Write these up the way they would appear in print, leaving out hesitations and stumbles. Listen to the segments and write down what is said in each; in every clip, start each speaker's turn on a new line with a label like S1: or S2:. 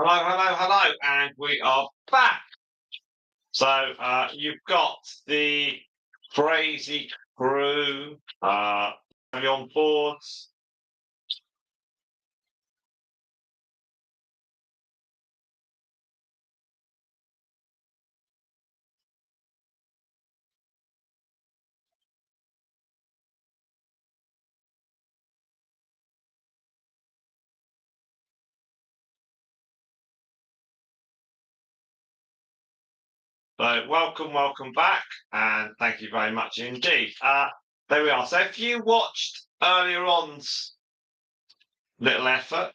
S1: Hello, hello, hello, and we are back. So you've got the crazy crew on board. So welcome, welcome back, and thank you very much indeed. There we are. So if you watched earlier on's little effort,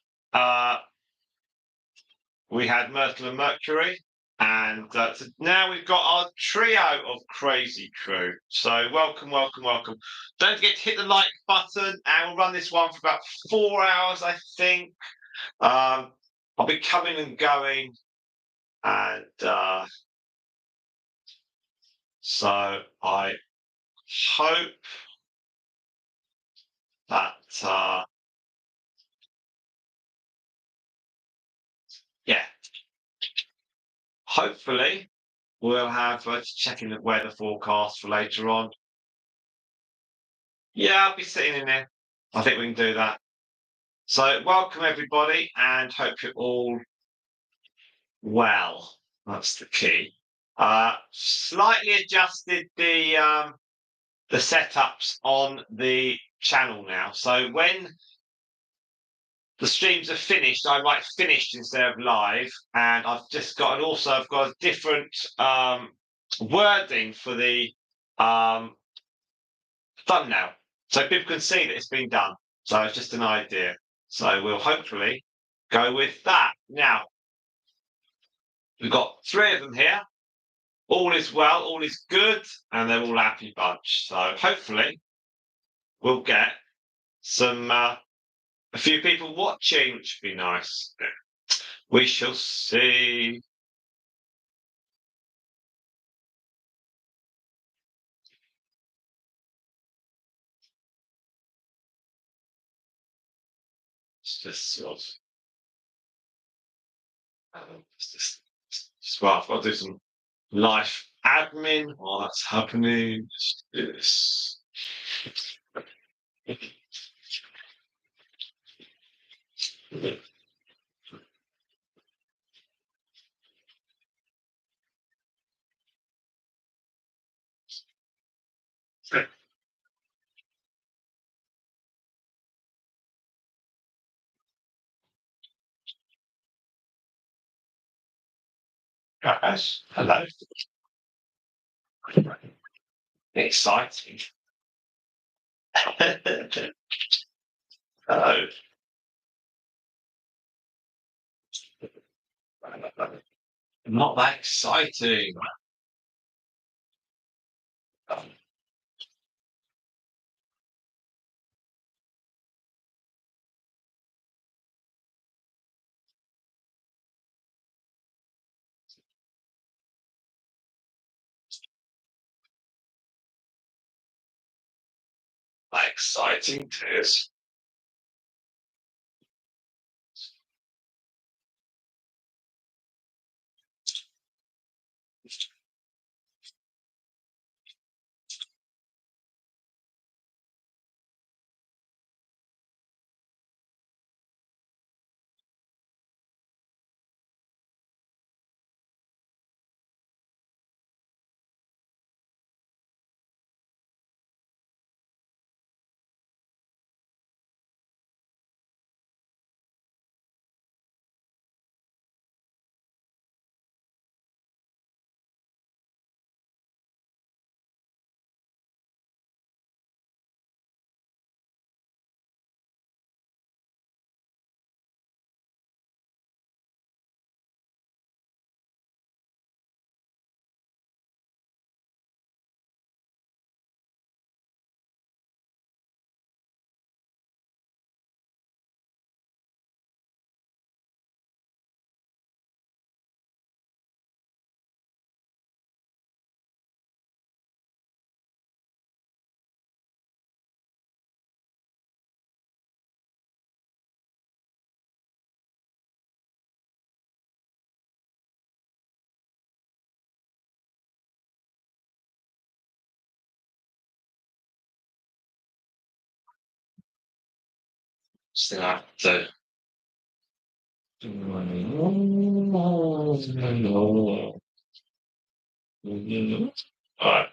S1: we had Myrtle and Mercury, and so now we've got our trio of crazy crew. So welcome, welcome, welcome. Don't forget to hit the like button, and we'll run this one for about 4 hours, I think. I'll be coming and going, and so I hope that yeah, hopefully we'll have checking the weather forecast for later on. Yeah, I'll be sitting in there. I think we can do that. So welcome everybody, and hope you're all well. That's the key. Slightly adjusted the setups on the channel now. So when the streams are finished, I write finished instead of live, and I've got a different wording for the thumbnail, so people can see that it's been done. So it's just an idea. So we'll hopefully go with that. Now we've got 3 of them here. All is well, all is good, and they're all a happy bunch. So hopefully we'll get a few people watching, which would be nice. We shall see. It's just sort of, well, I've got to do some life admin while that's happening. Let's do this. Guys, hello. Exciting. Hello. Not that exciting. That exciting tears. Just have to. All right.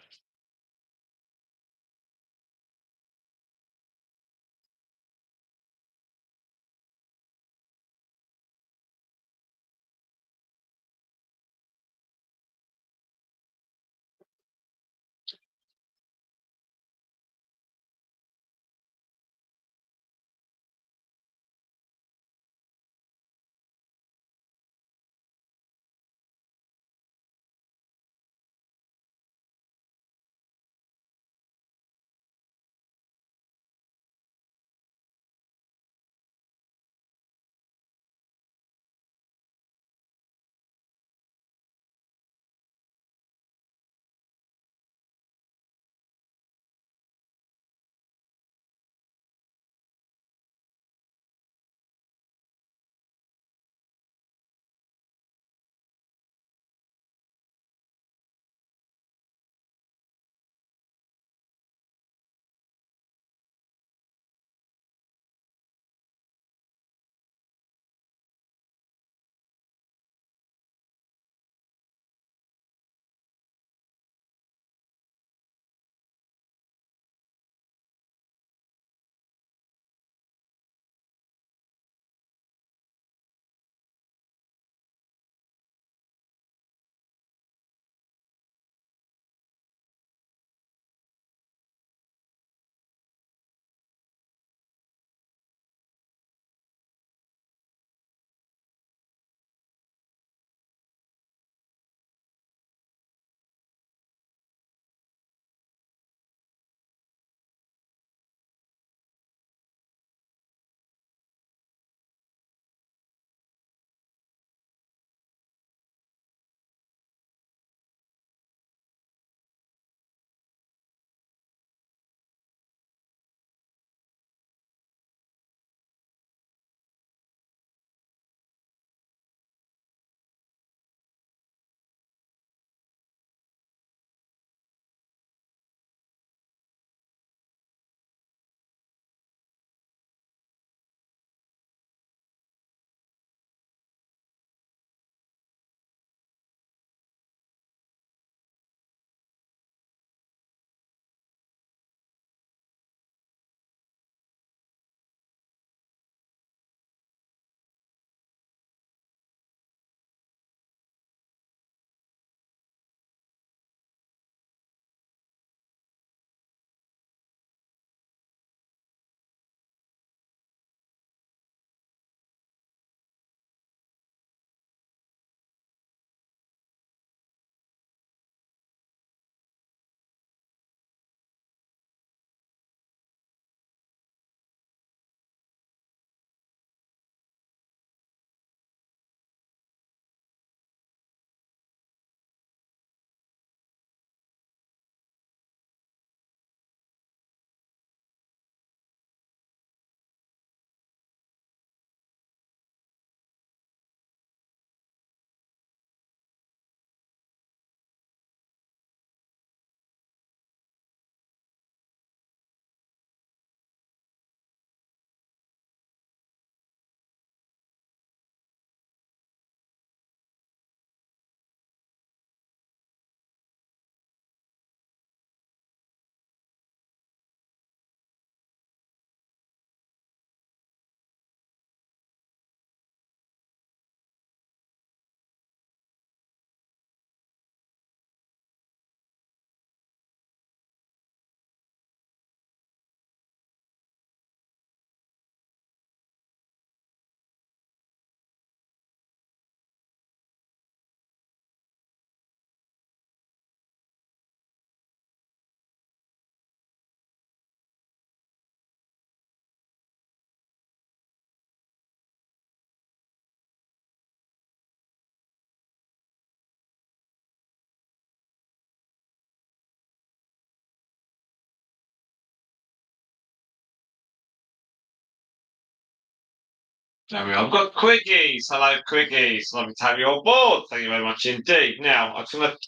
S1: There we are. I've got Quiggies. Hello, Quiggies. Lovely to have you on board. Thank you very much indeed. Now, I'm going to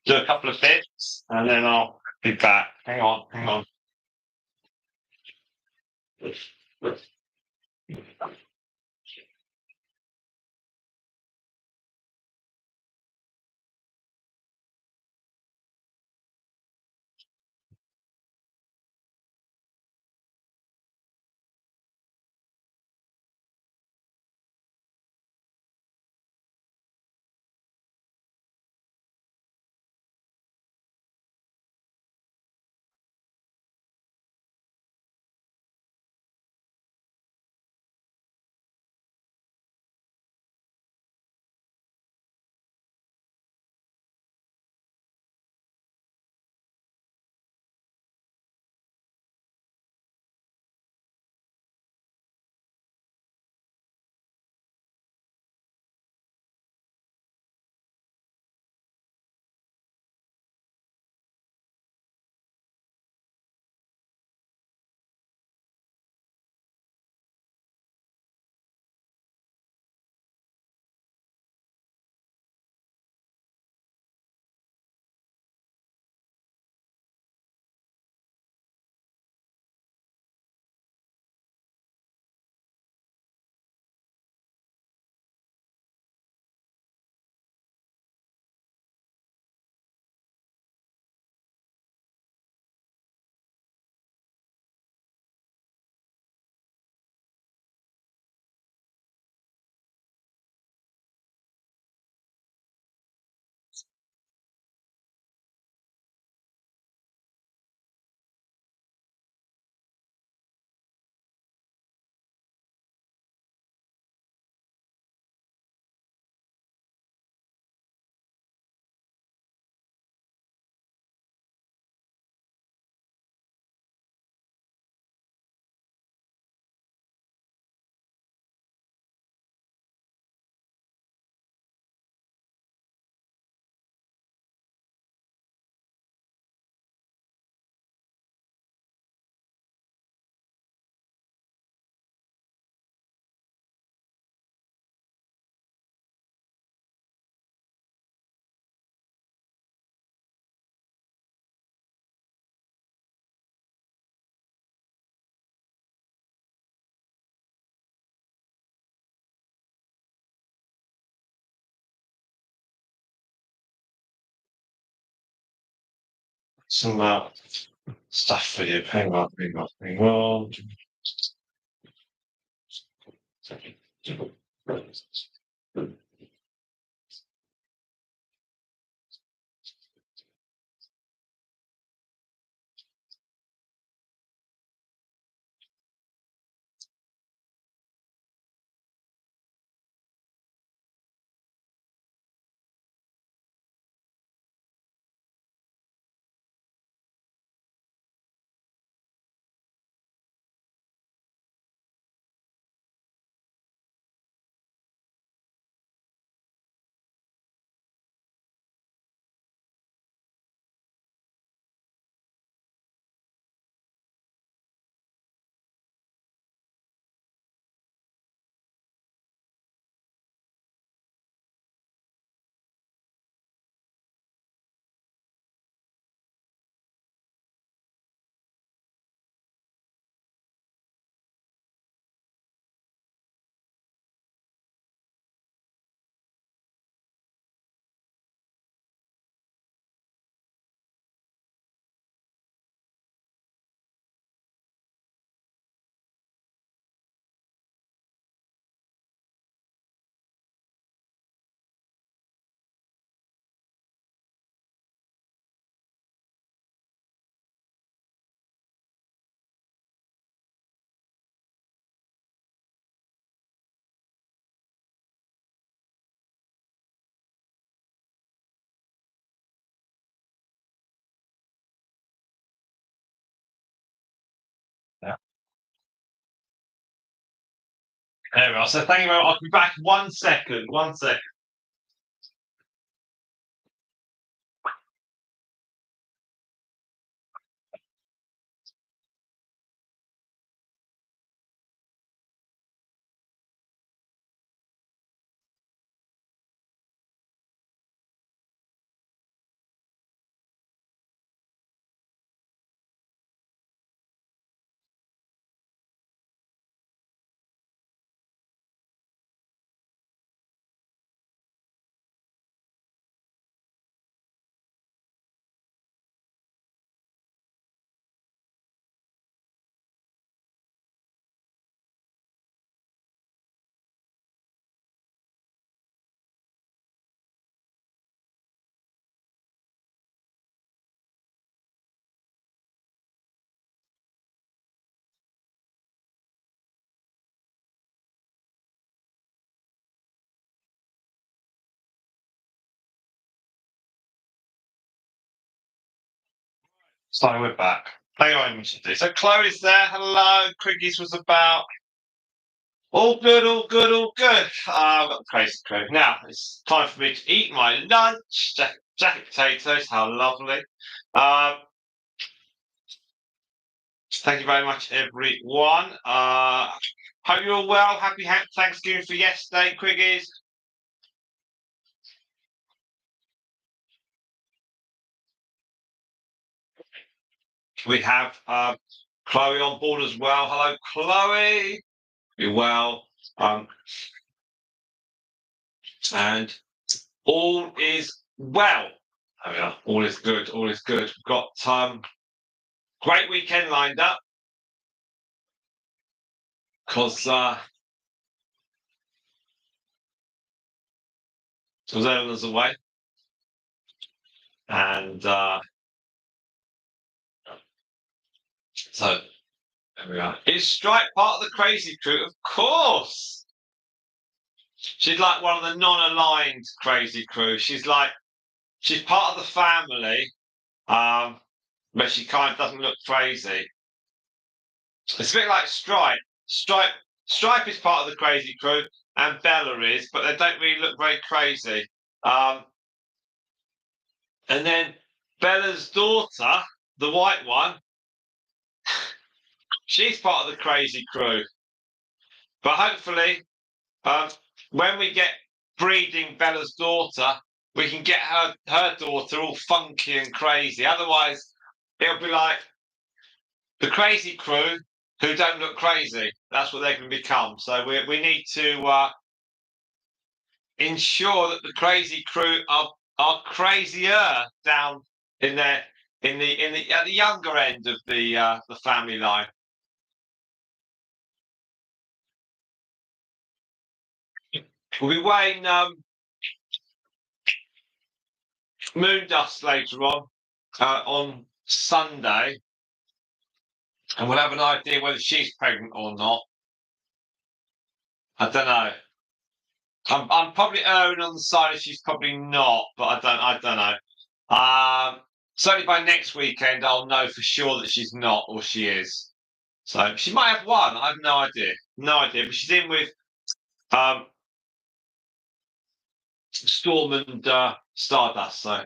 S1: do a couple of bits and then I'll be back. Hang on, hang on. Some stuff for you. Hang on, hang on, hang on. Yeah. There we are. So thank you very much. I'll be back 1 second. 1 second. So we're back. Hang on, so Chloe's there. Hello. Quickies was about. All good, all good, all good. I've got the crazy crew. Now it's time for me to eat my lunch. Jacket potatoes, how lovely. Um, thank you very much, everyone. Hope you're all well. Happy Thanksgiving for yesterday, Quickies. We have Chloe on board as well. Hello, Chloe. You're well. And all is well. There we are. All is good. All is good. We've got great weekend lined up because Eleanor's away, and so there we are. Is Stripe part of the crazy crew? Of course. She's like one of the non-aligned crazy crew. She's part of the family, but she kind of doesn't look crazy. It's a bit like Stripe. Stripe is part of the crazy crew, and Bella is, but they don't really look very crazy. And then Bella's daughter, the white one, she's part of the crazy crew. But hopefully, when we get breeding Bella's daughter, we can get her daughter all funky and crazy. Otherwise, it'll be like the crazy crew who don't look crazy. That's what they're going to become. So we need to ensure that the crazy crew are crazier down in their in the at the younger end of the family line. We'll be weighing moon dust later on Sunday, and we'll have an idea whether she's pregnant or not. I don't know. I'm probably erring on the side of she's probably not, but I don't know. Certainly by next weekend, I'll know for sure that she's not or she is. So she might have one. I have no idea. No idea. But she's in with um, Storm and Stardust. So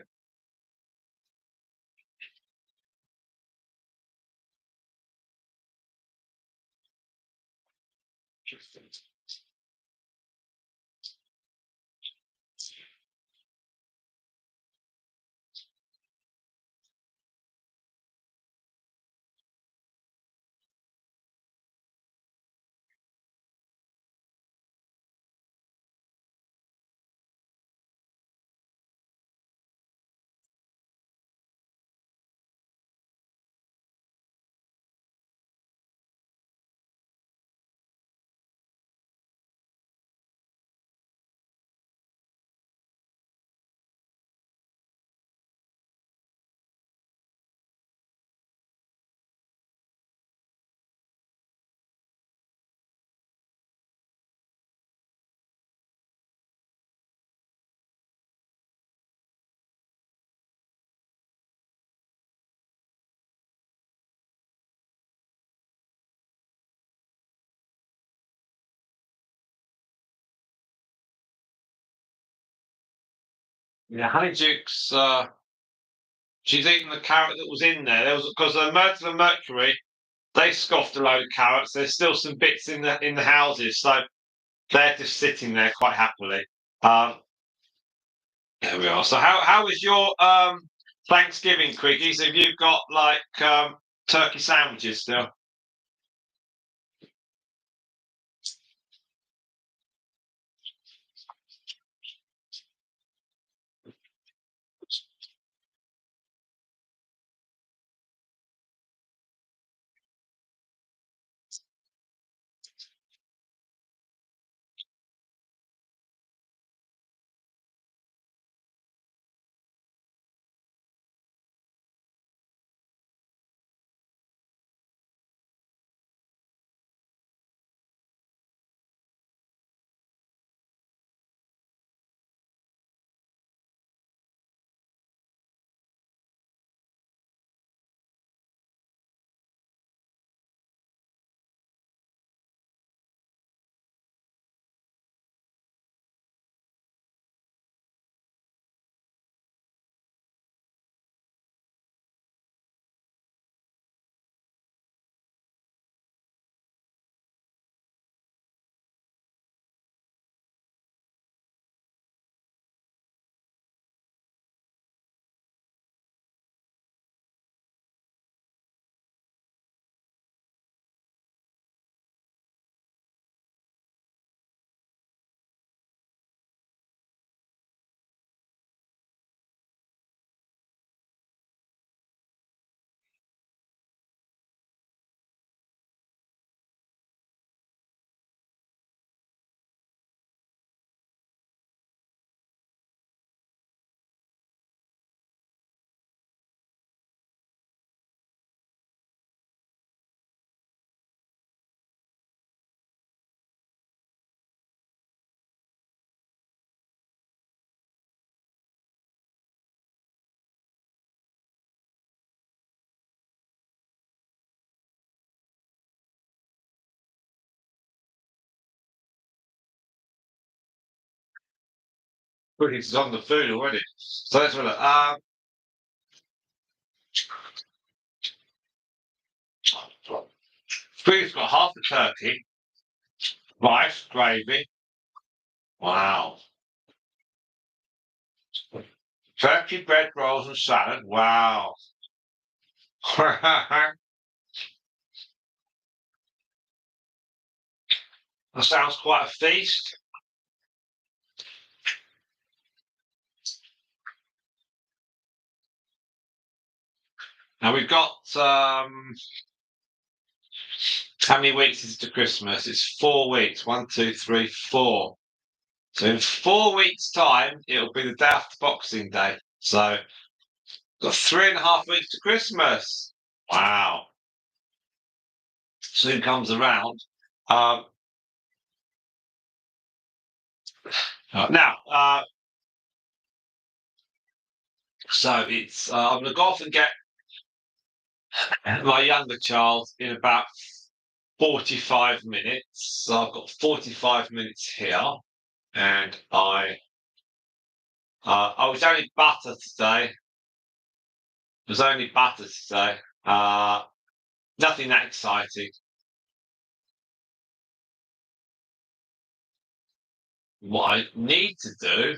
S1: yeah, Honeyduke's she's eaten the carrot that was in there. There was because Myrtle and Mercury they scoffed a load of carrots. There's still some bits in the houses, so they're just sitting there quite happily. Um, there we are. So how was your Thanksgiving, Quickies? Have you got like turkey sandwiches still? Quickies is on the food already. So let's have a look. Quickies got half a turkey, rice, gravy. Wow. Turkey, bread, rolls, and salad. Wow. That sounds quite a feast. Now we've got how many weeks is it to Christmas? It's 4 weeks. 1, 2, 3, 4. So in 4 weeks' time, it'll be the day after Boxing Day. So got 3.5 weeks to Christmas. Wow. Soon comes around. Now, so it's I'm gonna go off and get my younger child in about 45 minutes. So I've got 45 minutes here, and I was only butter today. It was only butter today. Nothing that exciting. What I need to do,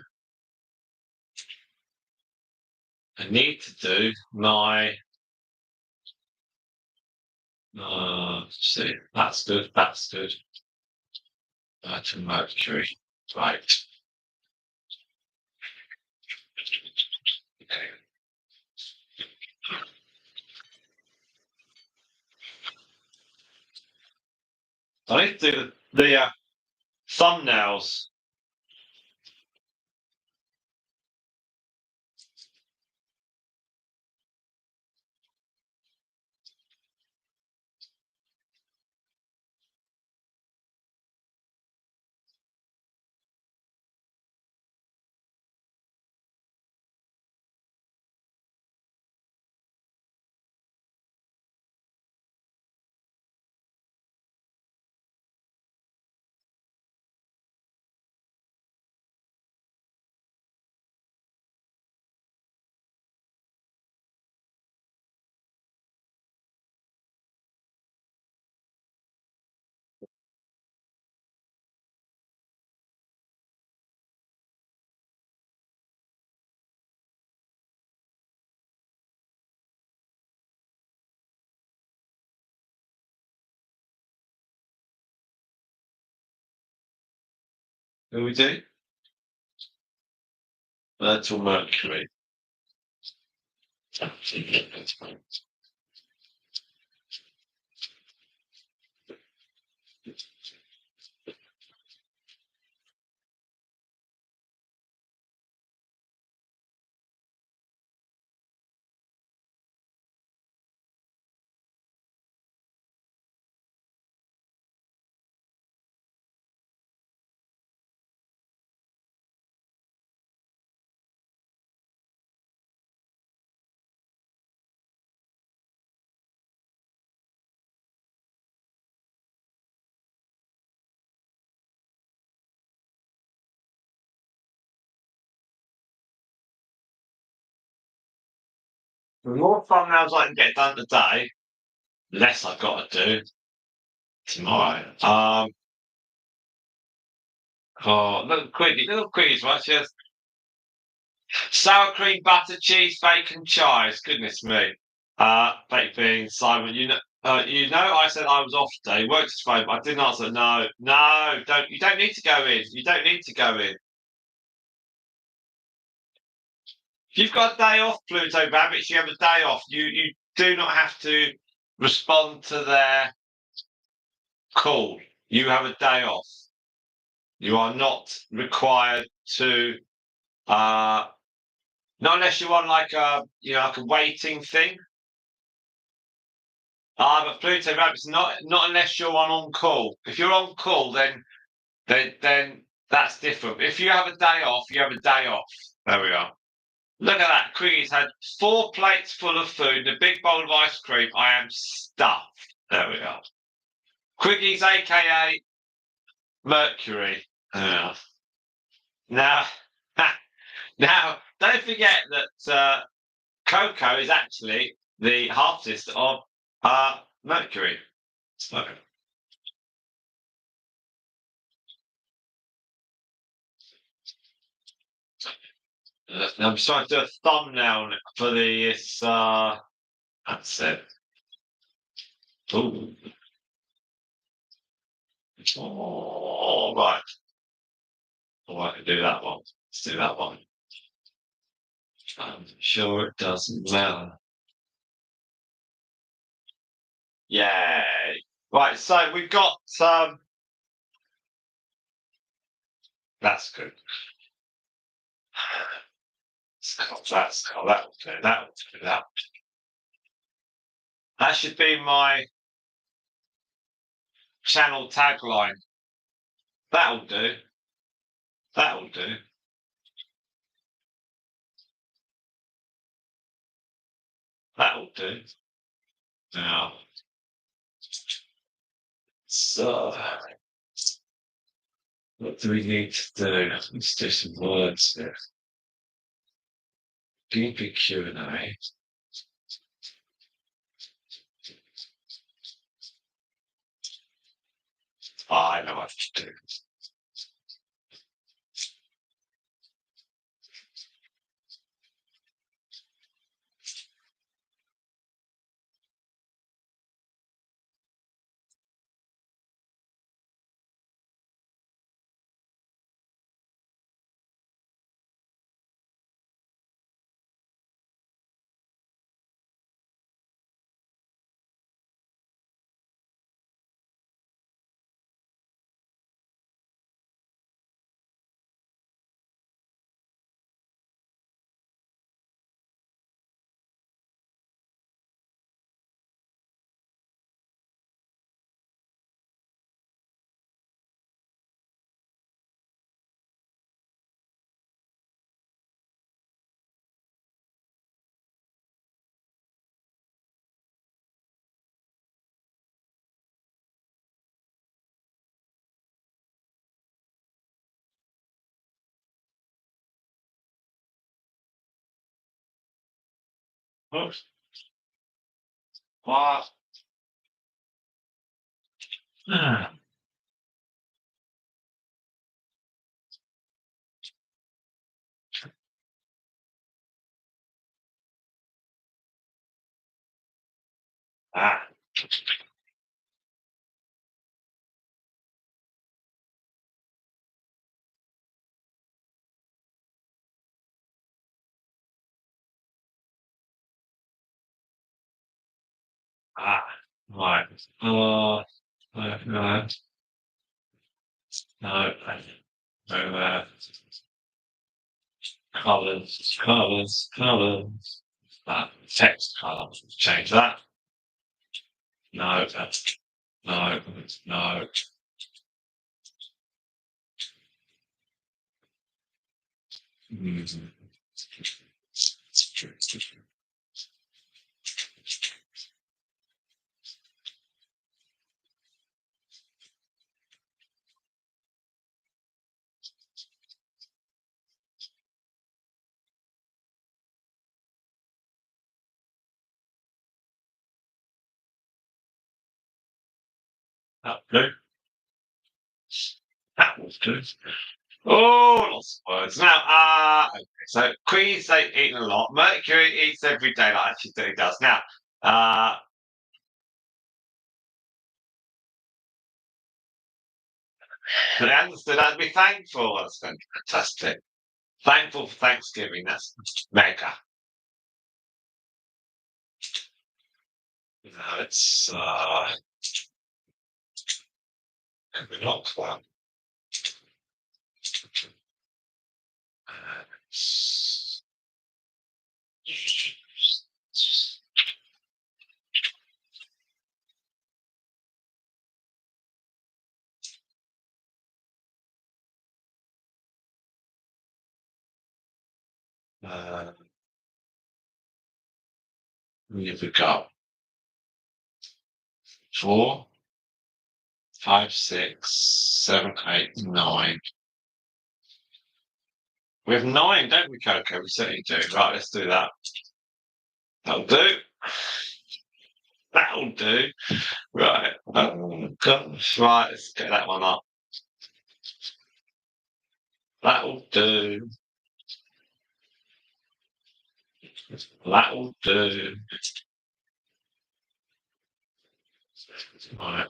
S1: my. See, that's good. That's good. To Mercury, right? Okay. I need to do the thumbnails. Who we do? To Mercury. The more thumbnails I can get done today, the less I've got to do tomorrow. Little quickies, right? Just sour cream, butter, cheese, bacon, chives. Goodness me. Baked beans, Simon. I said I was off today. Worked his phone, but I didn't answer. No, no, don't. You don't need to go in. You don't need to go in. If you've got a day off, Pluto Rabbits, you have a day off. You do not have to respond to their call. You have a day off. You are not required to. Not unless you're on like a waiting thing. But Pluto Rabbits, not unless you're on call. If you're on call, then that's different. If you have a day off, you have a day off. There we are. Look at that. Quiggy's had 4 plates full of food and a big bowl of ice cream. I am stuffed. There we are. Quiggy's aka Mercury. Now, Now, don't forget that Coco is actually the half sister of Mercury. So, I'm just trying to do a thumbnail for this. That's it. Ooh. All right. Oh, I can do that one. Let's do that one. I'm sure it doesn't matter. Yay. Right, so we've got that's good. That's cool. That will do. That will do. That should be my channel tagline. That'll do. That'll do. That'll do. Now, so what do we need to do? Let's do some words here. Guinea Q&A. I know what to do. Oops. What? Ah. Ah. Ah. Right. No, no, no, no, colours, colours, colours. Text colour. Change that. No, that's no, no. Mm. That blue. That was good. Oh, lots of words. Now, okay, so Queens they eat a lot. Mercury eats every day, like she said he does. Now, uh, they understood I'd be thankful. That's fantastic. Thankful for Thanksgiving. That's mega. No, it's not that. Uh, we've got 4, 5, 6, 7, 8, 9. We have 9, don't we, Coco? We certainly do. Right, let's do that. That'll do. That'll do. Right. Oh, gosh. Right, let's get that one up. That'll do. That'll do. Right.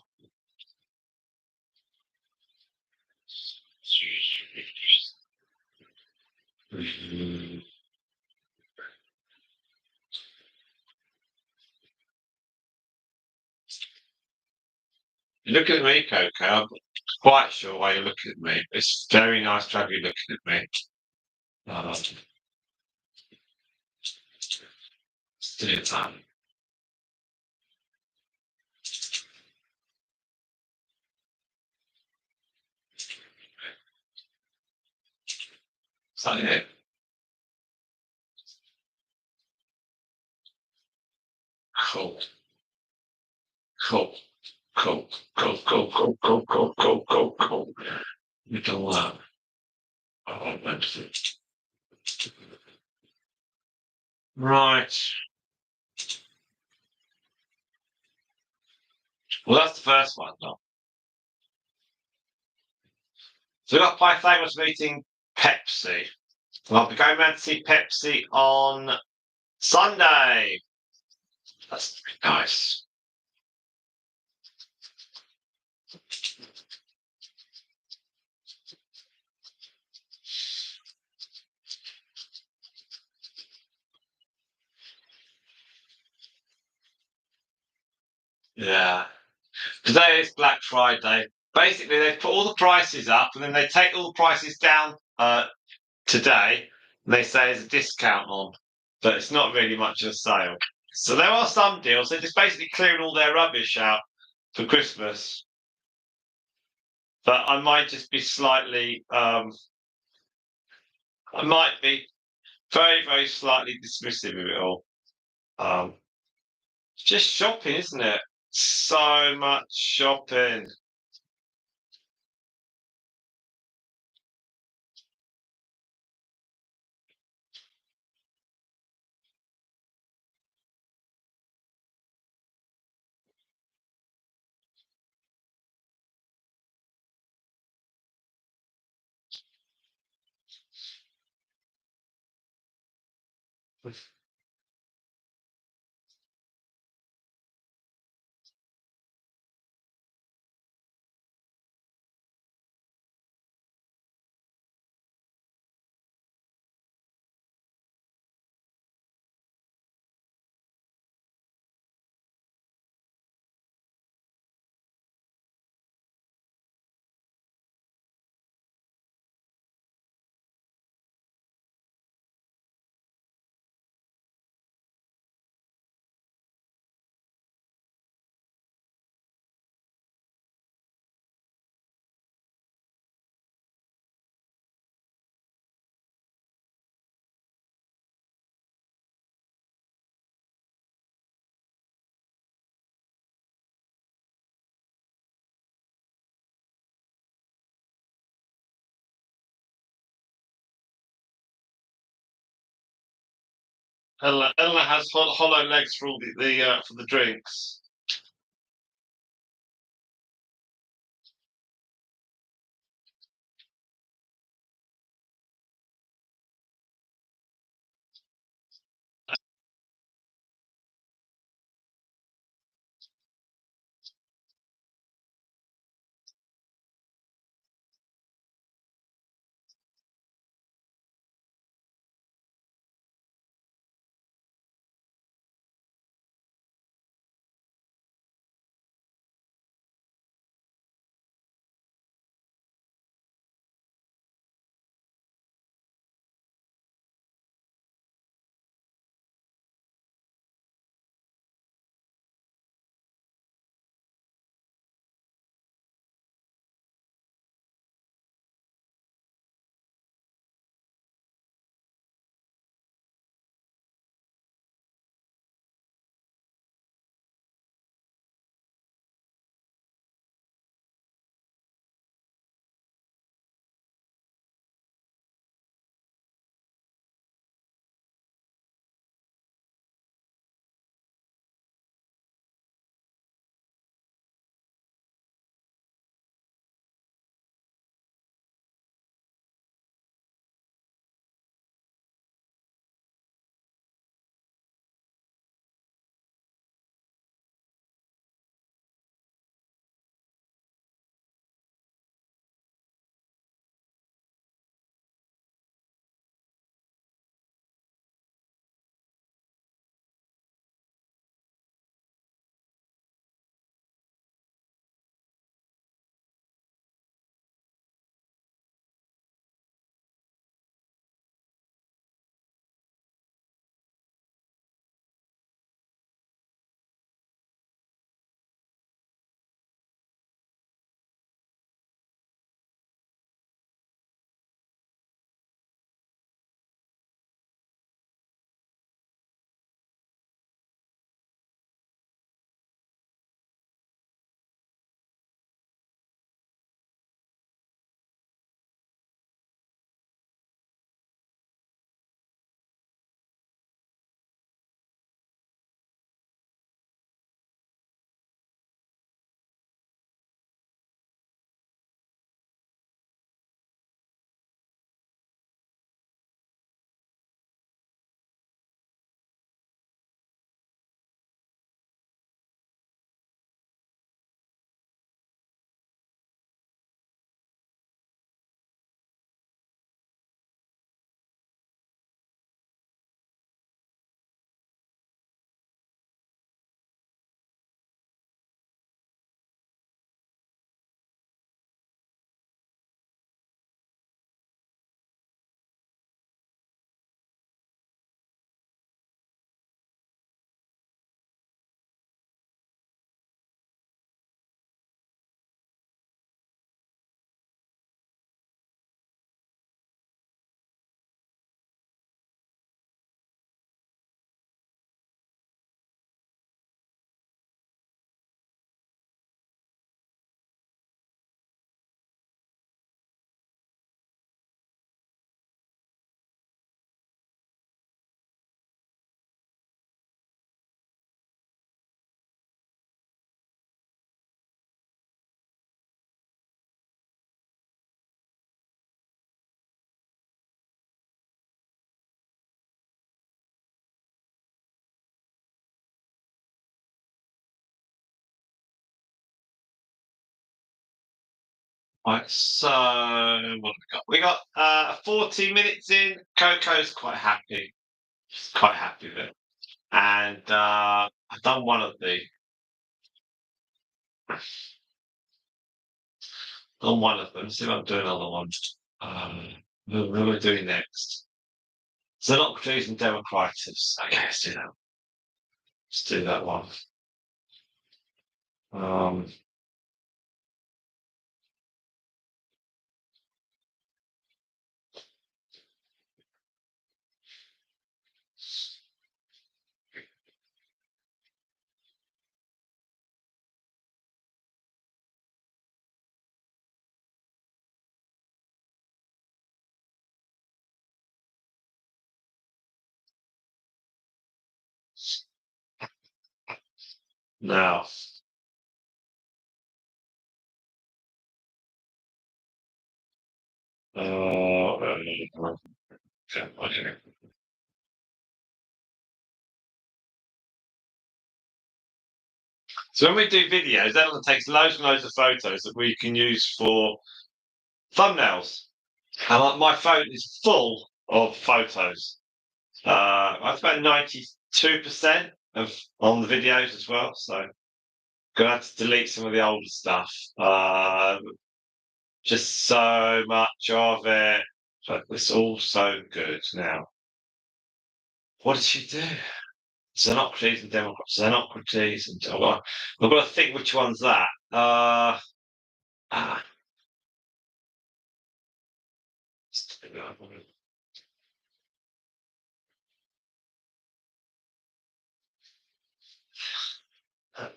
S1: You're looking at me, Coco. I'm quite sure why you're looking at me. It's very nice to have you looking at me. Let's do that. Is that it? Cool. Cool. Cool. Cool. Cool. Cool. Cool. Cool. Cool. Cool. Cool. Little oh, that's it. Right. Well, that's the first one. No. So we've got Pythagoras meeting Pepsi. Well, I'll be going round to see Pepsi on Sunday. That's nice. Yeah. Today is Black Friday. Basically, they put all the prices up and then they take all the prices down today. And they say there's a discount on, but it's not really much of a sale. So there are some deals. They're just basically clearing all their rubbish out for Christmas. But I might just be slightly, I might be very, very slightly dismissive of it all. It's just shopping, isn't it? So much shopping. Ella has hollow legs for all the for the drinks. Right, so what have we got? We got 40 minutes in. Coco's quite happy. She's quite happy with it. And I've done one of the on one of them. See if I'm doing another one. Who are we doing next? Xenocrates and Democritus. Okay, let's do that. Let's do that one. Um, now. Okay. So when we do videos, that takes loads and loads of photos that we can use for thumbnails. And my phone is full of photos. That's about 92% of on the videos as well. So gonna have to delete some of the older stuff. Just so much of it. But it's all so good now. What did she do? Xenocrates and Democrats. Xenocrates and I've got to think which one's that. Ah,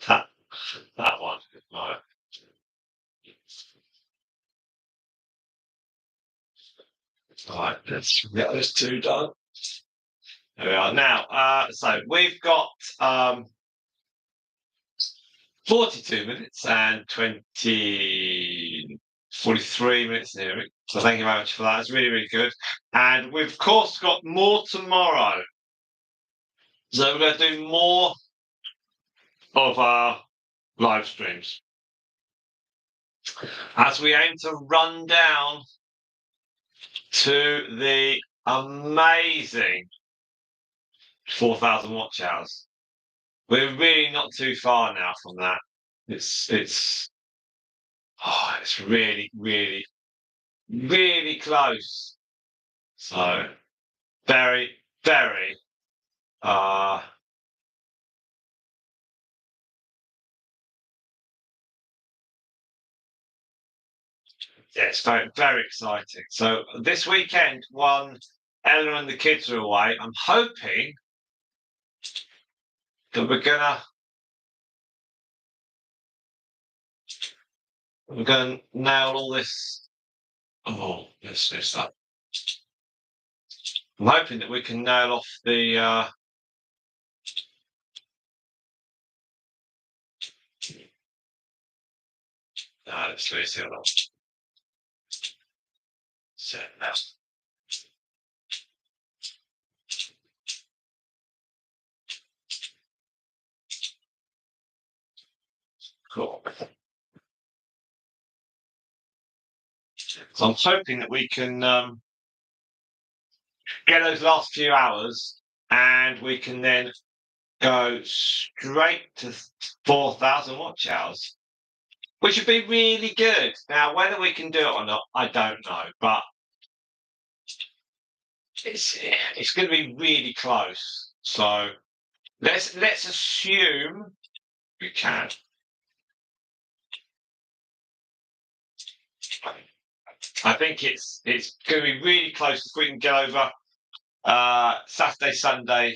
S1: that that one. Right. Right, let's get those two done. There we are. Now, so we've got 42 minutes and 43 minutes nearing. So thank you very much for that. It's really, really good. And we've, of course, got more tomorrow. So we're going to do more of our live streams as we aim to run down to the amazing 4,000 watch hours. We're really not too far now from that. It's it's really, really, really close. So very, very yeah, it's very, very exciting. So this weekend, when Ella and the kids are away, I'm hoping that we're gonna nail all this. Oh, let's finish that. I'm hoping that we can nail off the let's lose the other one. So now. Cool. So I'm hoping that we can get those last few hours and we can then go straight to 4,000 watch hours, which would be really good. Now, whether we can do it or not, I don't know, but it's going to be really close. So let's assume we can. I think it's going to be really close if we can get over Saturday, Sunday,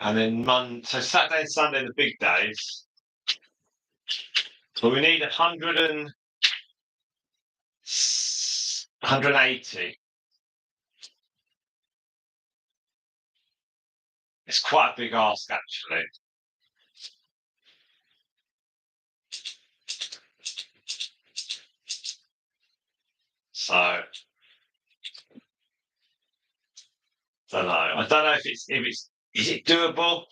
S1: and then Monday. So Saturday and Sunday, the big days. But we need 180. It's quite a big ask, actually. So don't know. I don't know if it's is it doable?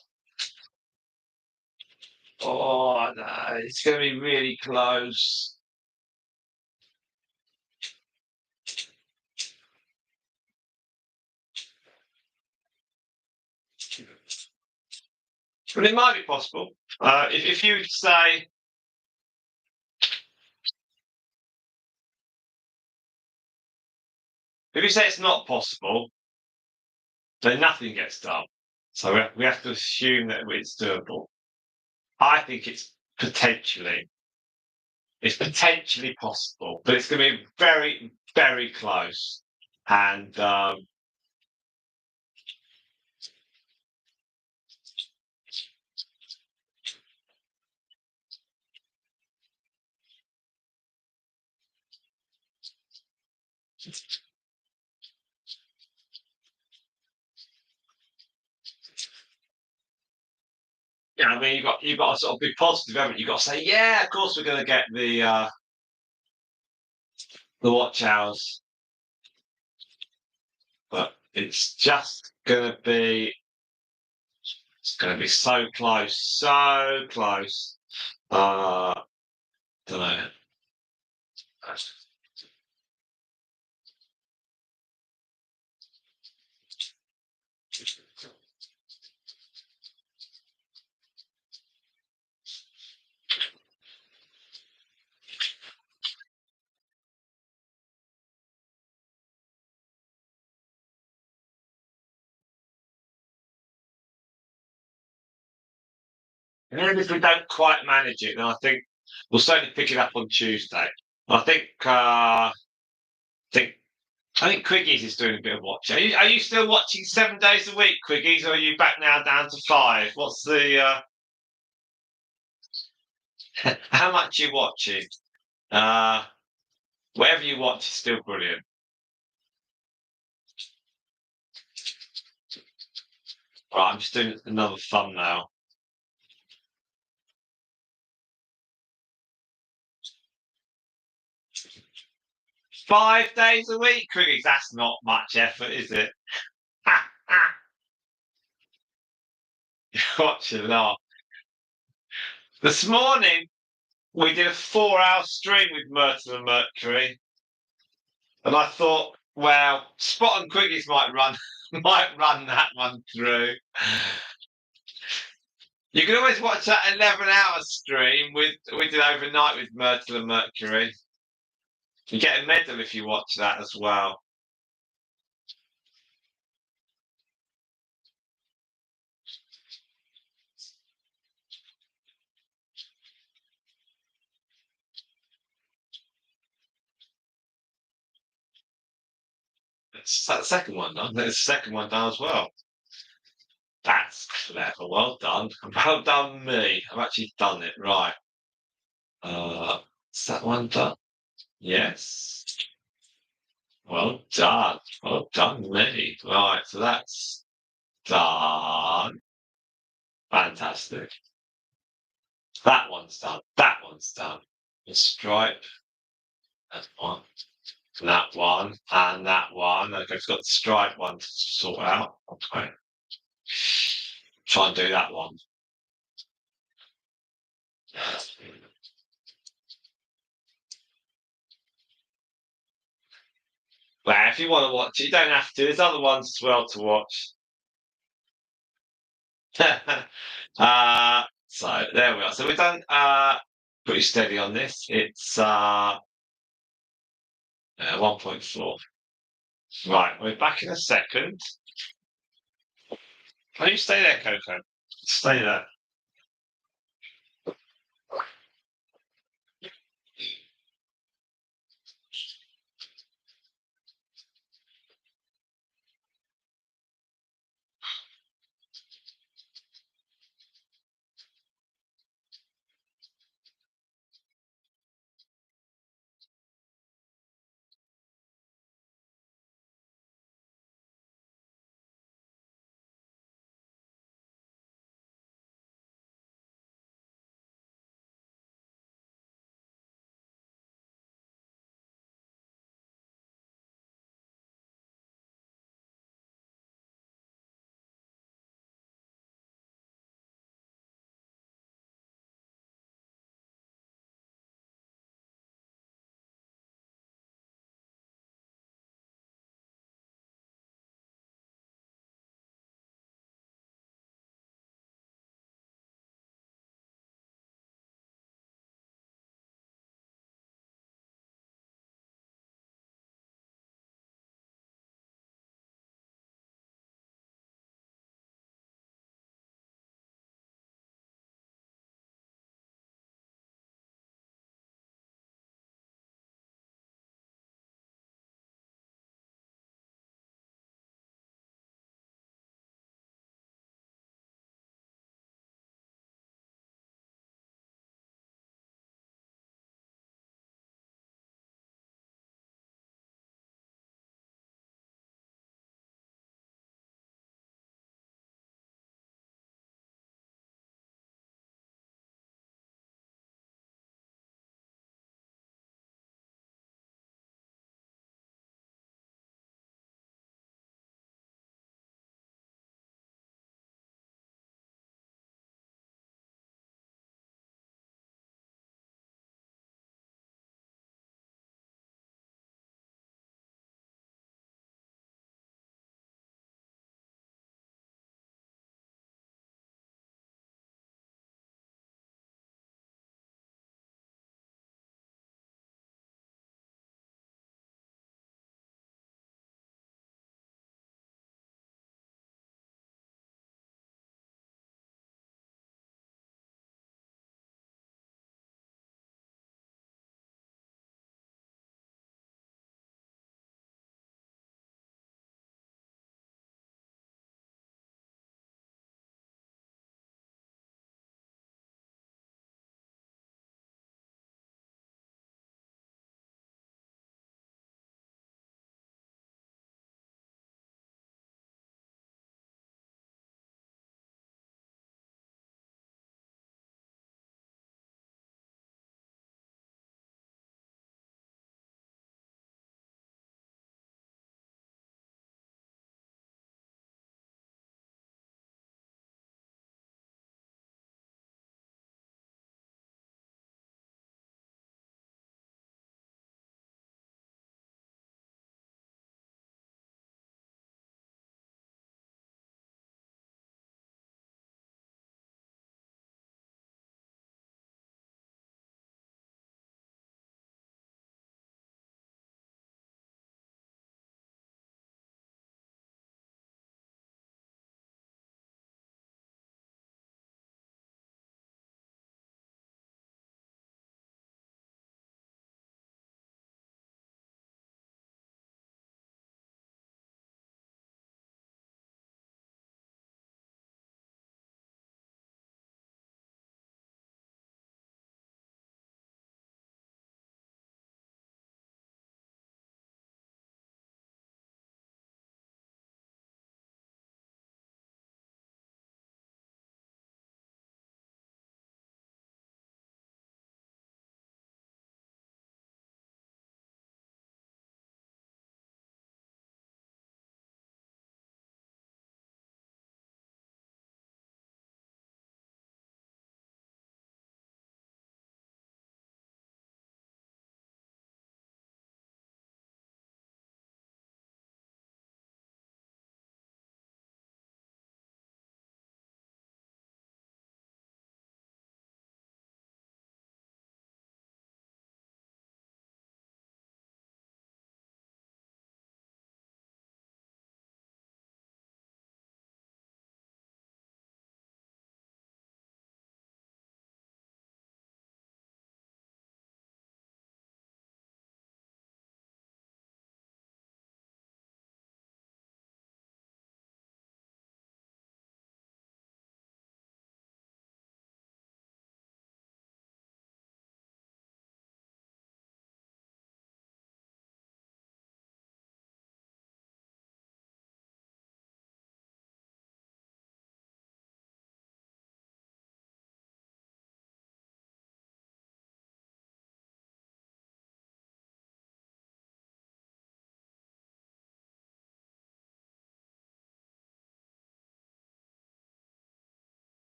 S1: Oh no, it's going to be really close. But it might be possible. If you say, it's not possible, then nothing gets done. So we have to assume that it's doable. I think it's potentially possible, but it's going to be very, very close. And yeah, I mean, you've got to sort of be positive, haven't you? You've got to say, yeah, of course we're going to get the watch hours, but it's going to be so close, so close. Don't know. And then if we don't quite manage it, then I think we'll certainly pick it up on Tuesday. I think I think Quiggies is doing a bit of watching. Are you still watching 7 days a week, Quiggies, or are you back now down to 5? What's the how much you watching? Uh Whatever you watch is still brilliant. Right, I'm just doing another thumbnail. 5 days a week, Quiggies. That's not much effort, is it? Watching that. This morning we did a 4-hour stream with Myrtle and Mercury, and I thought, well, Spot and Quiggies might run that one through. You can always watch that 11-hour stream we did overnight with Myrtle and Mercury. You get a medal if you watch that as well. It's that second one done. There's the second one done as well. That's clever. Well done. Well done, me. I've actually done it right. Is that one done? Yes. Well done. Well done, me. Right, so that's done. Fantastic. That one's done. That one's done. The stripe. That one. That one. And that one. Okay, I've got the stripe one to sort out. Okay. Try and do that one. Well, if you want to watch it, you don't have to. There's other ones as well to watch. So there we are. So we've done pretty steady on this. It's 1.4. Right, we're back in a second. Can you stay there, Coco? Stay there.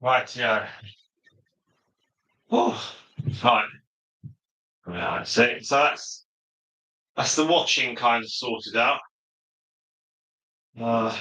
S1: Right, yeah. Oh, right. Yeah, so that's the watching kind of sorted out. Uh,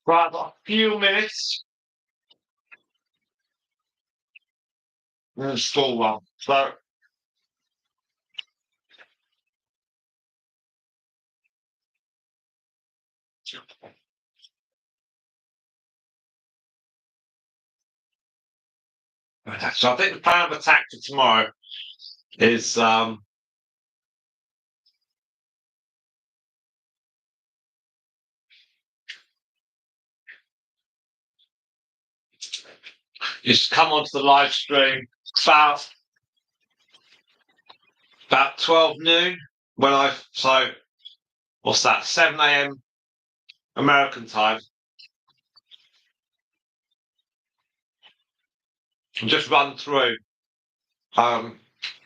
S1: right, I've got a few minutes in the school one. So, so I think the plan of attack for tomorrow is come onto the live stream about about 12 noon when what's that, 7 a.m. American time, and just run through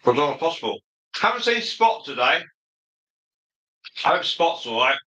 S1: for as long as possible. Haven't seen Spot today. I hope Spot's all right.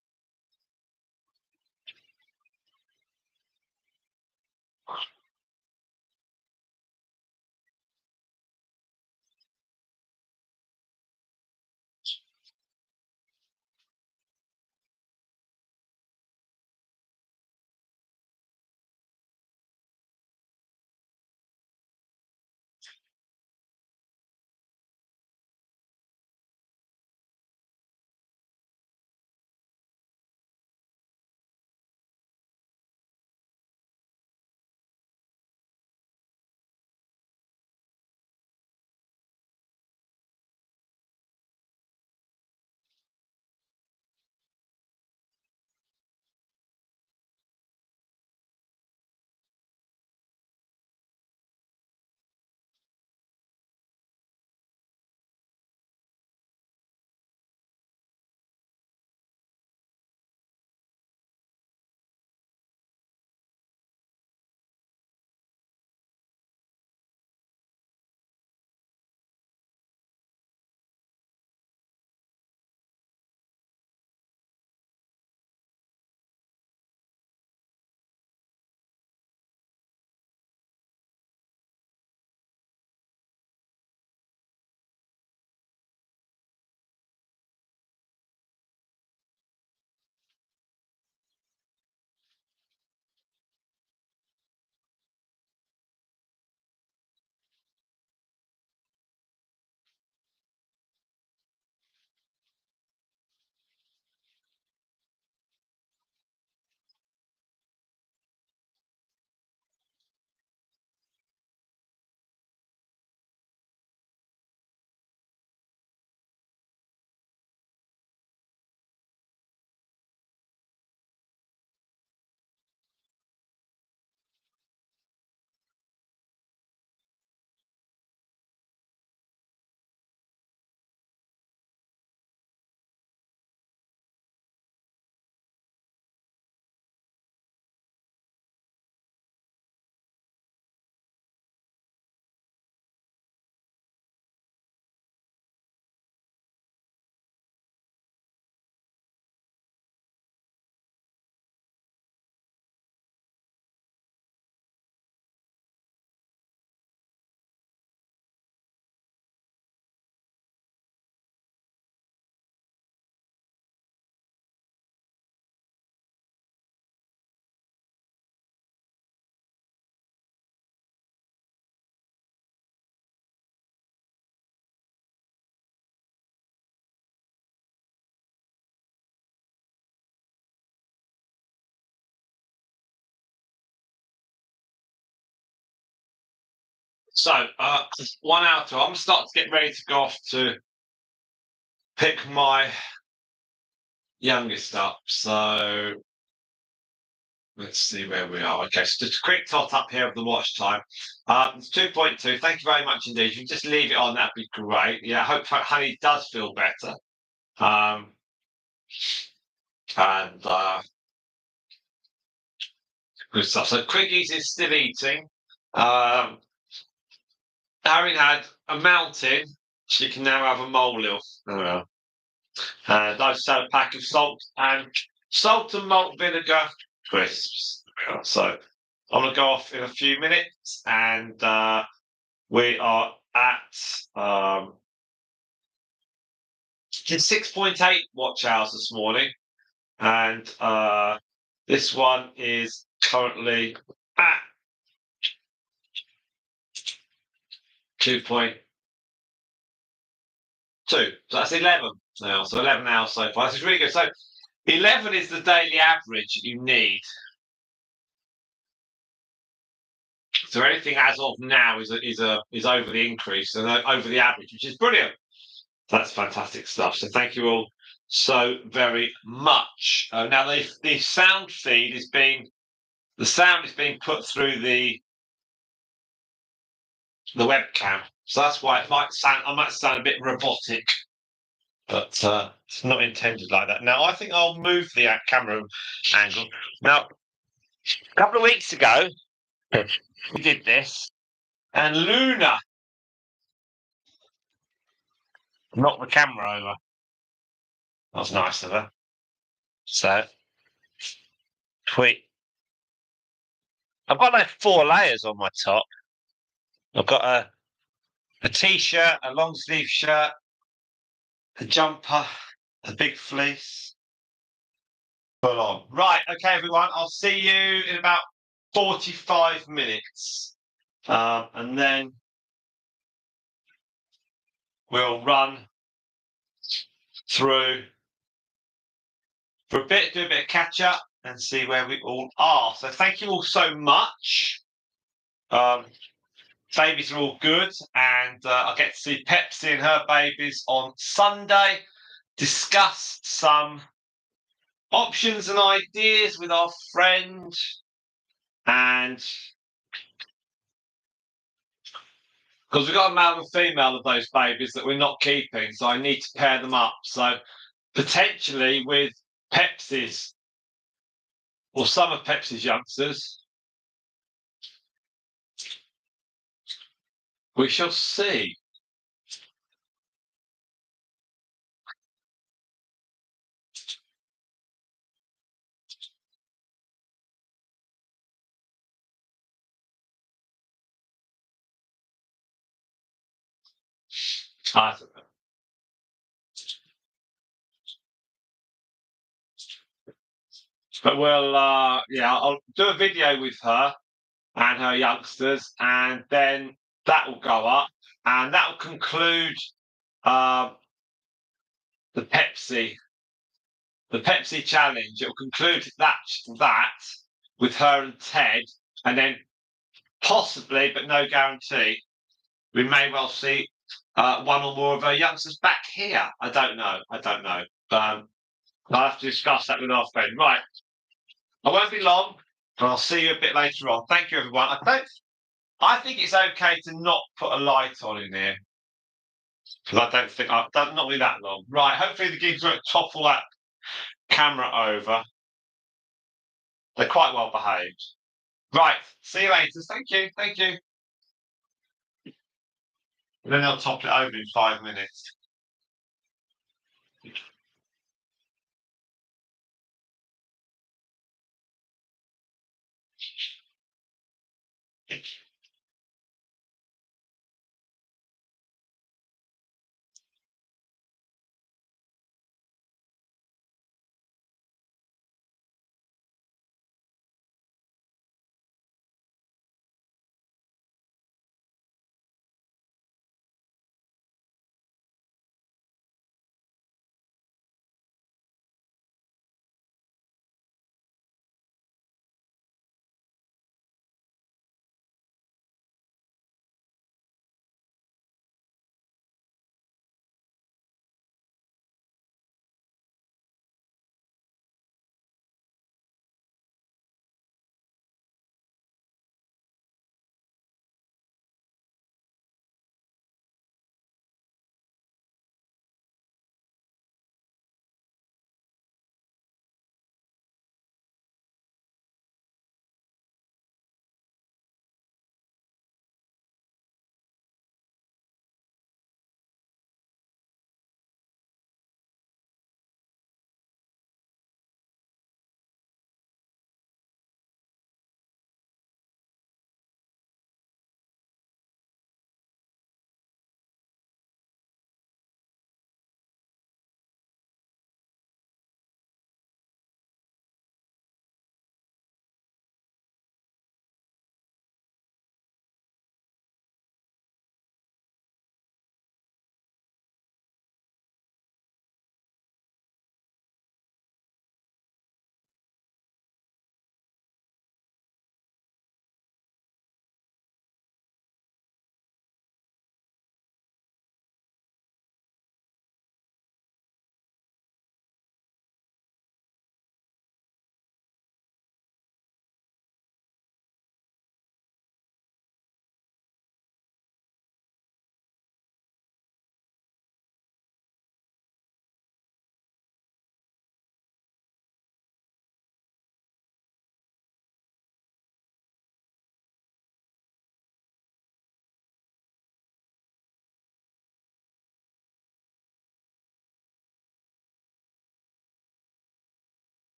S1: So, 1 hour to. I'm starting to get ready to go off to pick my youngest up. So let's see where we are. Okay, so just a quick tot up here of the watch time. It's 2.2. Thank you very much indeed. If you just leave it on, that'd be great. Yeah, I hope Honey does feel better. And good stuff. So Quiggies is still eating. Having had a mountain, she can now have a molehill. Oh, well. And I've just had a pack of salt and malt vinegar crisps. So I'm gonna go off in a few minutes, and we are at 6.8 watch hours this morning, and this one is currently at 2.2. So that's 11 now. So 11 hours so far. This is really good. So 11 is the daily average you need. So anything as of now is over the increase and over the average, which is brilliant. That's fantastic stuff. So thank you all so very much. Now the sound feed is being put through the webcam, so that's why I might sound a bit robotic, but it's not intended like that. Now I think I'll move the camera angle. Now a couple of weeks ago we did this, and Luna knocked the camera over. That was nice of her. So tweet. I've got like 4 layers on my top. I've got a t-shirt, a long sleeve shirt, a jumper, a big fleece. Full on. Right, okay, everyone. I'll see you in about 45 minutes. And then we'll run through for a bit, do a bit of catch up and see where we all are. So thank you all so much. Babies are all good, and I'll get to see Pepsi and her babies on Sunday, discuss some options and ideas with our friend, and because we've got a male and female of those babies that we're not keeping, so I need to pair them up. So potentially with Pepsi's or some of Pepsi's youngsters, we shall see. But I'll do a video with her and her youngsters, and then that will go up, and that will conclude uh, the Pepsi challenge. It will conclude that with her and Ted, and then possibly, but no guarantee, we may well see one or more of our youngsters back here. I don't know. I'll have to discuss that with our friend. Right. I won't be long, and I'll see you a bit later on. Thank you, everyone. I think it's okay to not put a light on in here, because I don't think not be that long. Right. Hopefully the gigs won't topple that camera over. They're quite well behaved. Right. See you later. Thank you. And then they'll top it over in 5 minutes.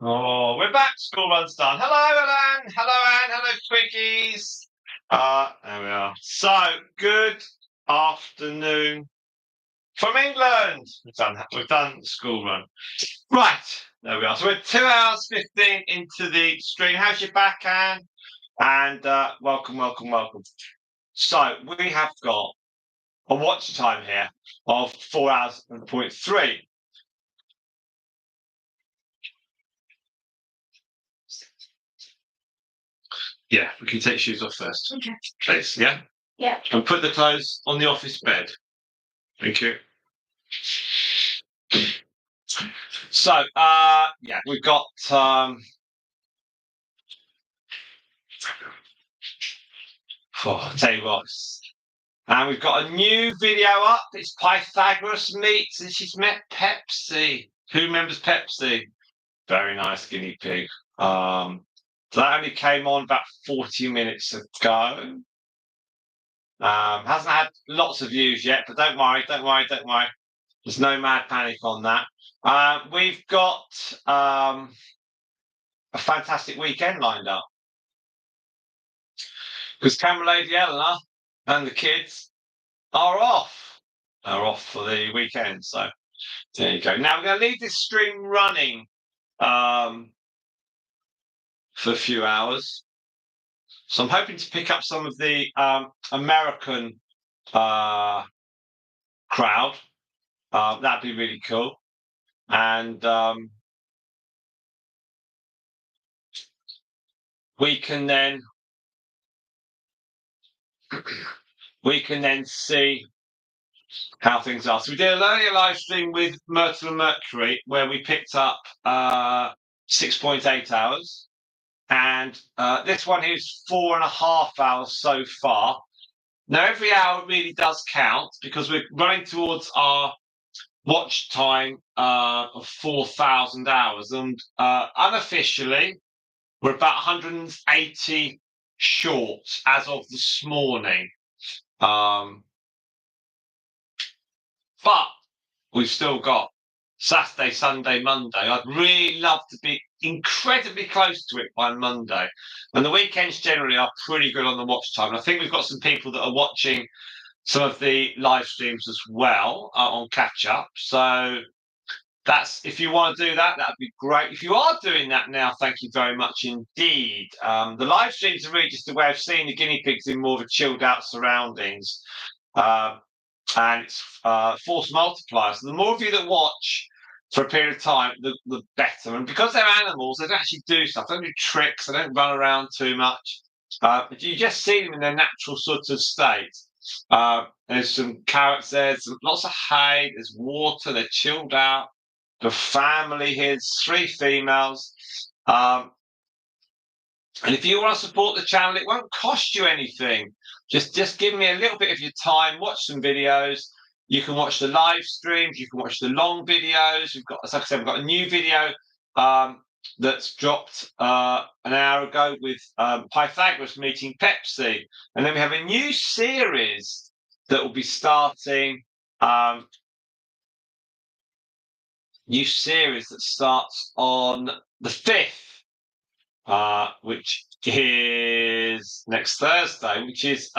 S1: Oh, we're back. School run's done. Hello, Alan. Hello, Anne. Hello, Twiggies. There we are. So, good afternoon from England. We've done the school run. Right. There we are. So we're 2 hours 15 into the stream. How's your back, Anne? And welcome. So we have got a watch time here of 4 hours and 0.3. Yeah, we can take shoes off first.
S2: Okay.
S1: Please, yeah?
S2: Yeah.
S1: And put the clothes on the office bed. Thank you. So, yeah, we've got I'll tell you what. And we've got a new video up. It's Pythagoras meets, and she's met Pepsi. Who remembers Pepsi? Very nice guinea pig. So that only came on about 40 minutes ago. Hasn't had lots of views yet, but don't worry. There's no mad panic on that. We've got a fantastic weekend lined up because Camera Lady Eleanor and the kids are off. Are off for the weekend. So there you go. Now we're going to leave this stream running for a few hours. So I'm hoping to pick up some of the American crowd. That'd be really cool. And we can then see how things are. So we did an earlier live stream with Myrtle and Mercury where we picked up 6.8 hours. And this one here is 4.5 hours so far. Now, every hour really does count because we're running towards our watch time of 4,000 hours. And unofficially, we're about 180 short as of this morning. But we've still got Saturday, Sunday, Monday. I'd really love to be incredibly close to it by Monday. And the weekends generally are pretty good on the watch time. And I think we've got some people that are watching some of the live streams as well on catch up. So that's, if you want to do that, that'd be great. If you are doing that now, thank you very much indeed. The live streams are really just a way of seeing the guinea pigs in more of a chilled out surroundings. And it's force multipliers. So the more of you that watch for a period of time, the better. And because they're animals, they don't actually do stuff. They don't do tricks. They don't run around too much. But you just see them in their natural sort of state. There's some carrots there. There's lots of hay. There's water. They're chilled out. The family here. There's 3 females. And if you want to support the channel, it won't cost you anything. Just give me a little bit of your time, watch some videos. You can watch the live streams, you can watch the long videos. We've got, as I said, we've got a new video that's dropped an hour ago with Pythagoras meeting Pepsi. And then we have a new series that will be starting. New series that starts on the 5th, which is next Thursday, which is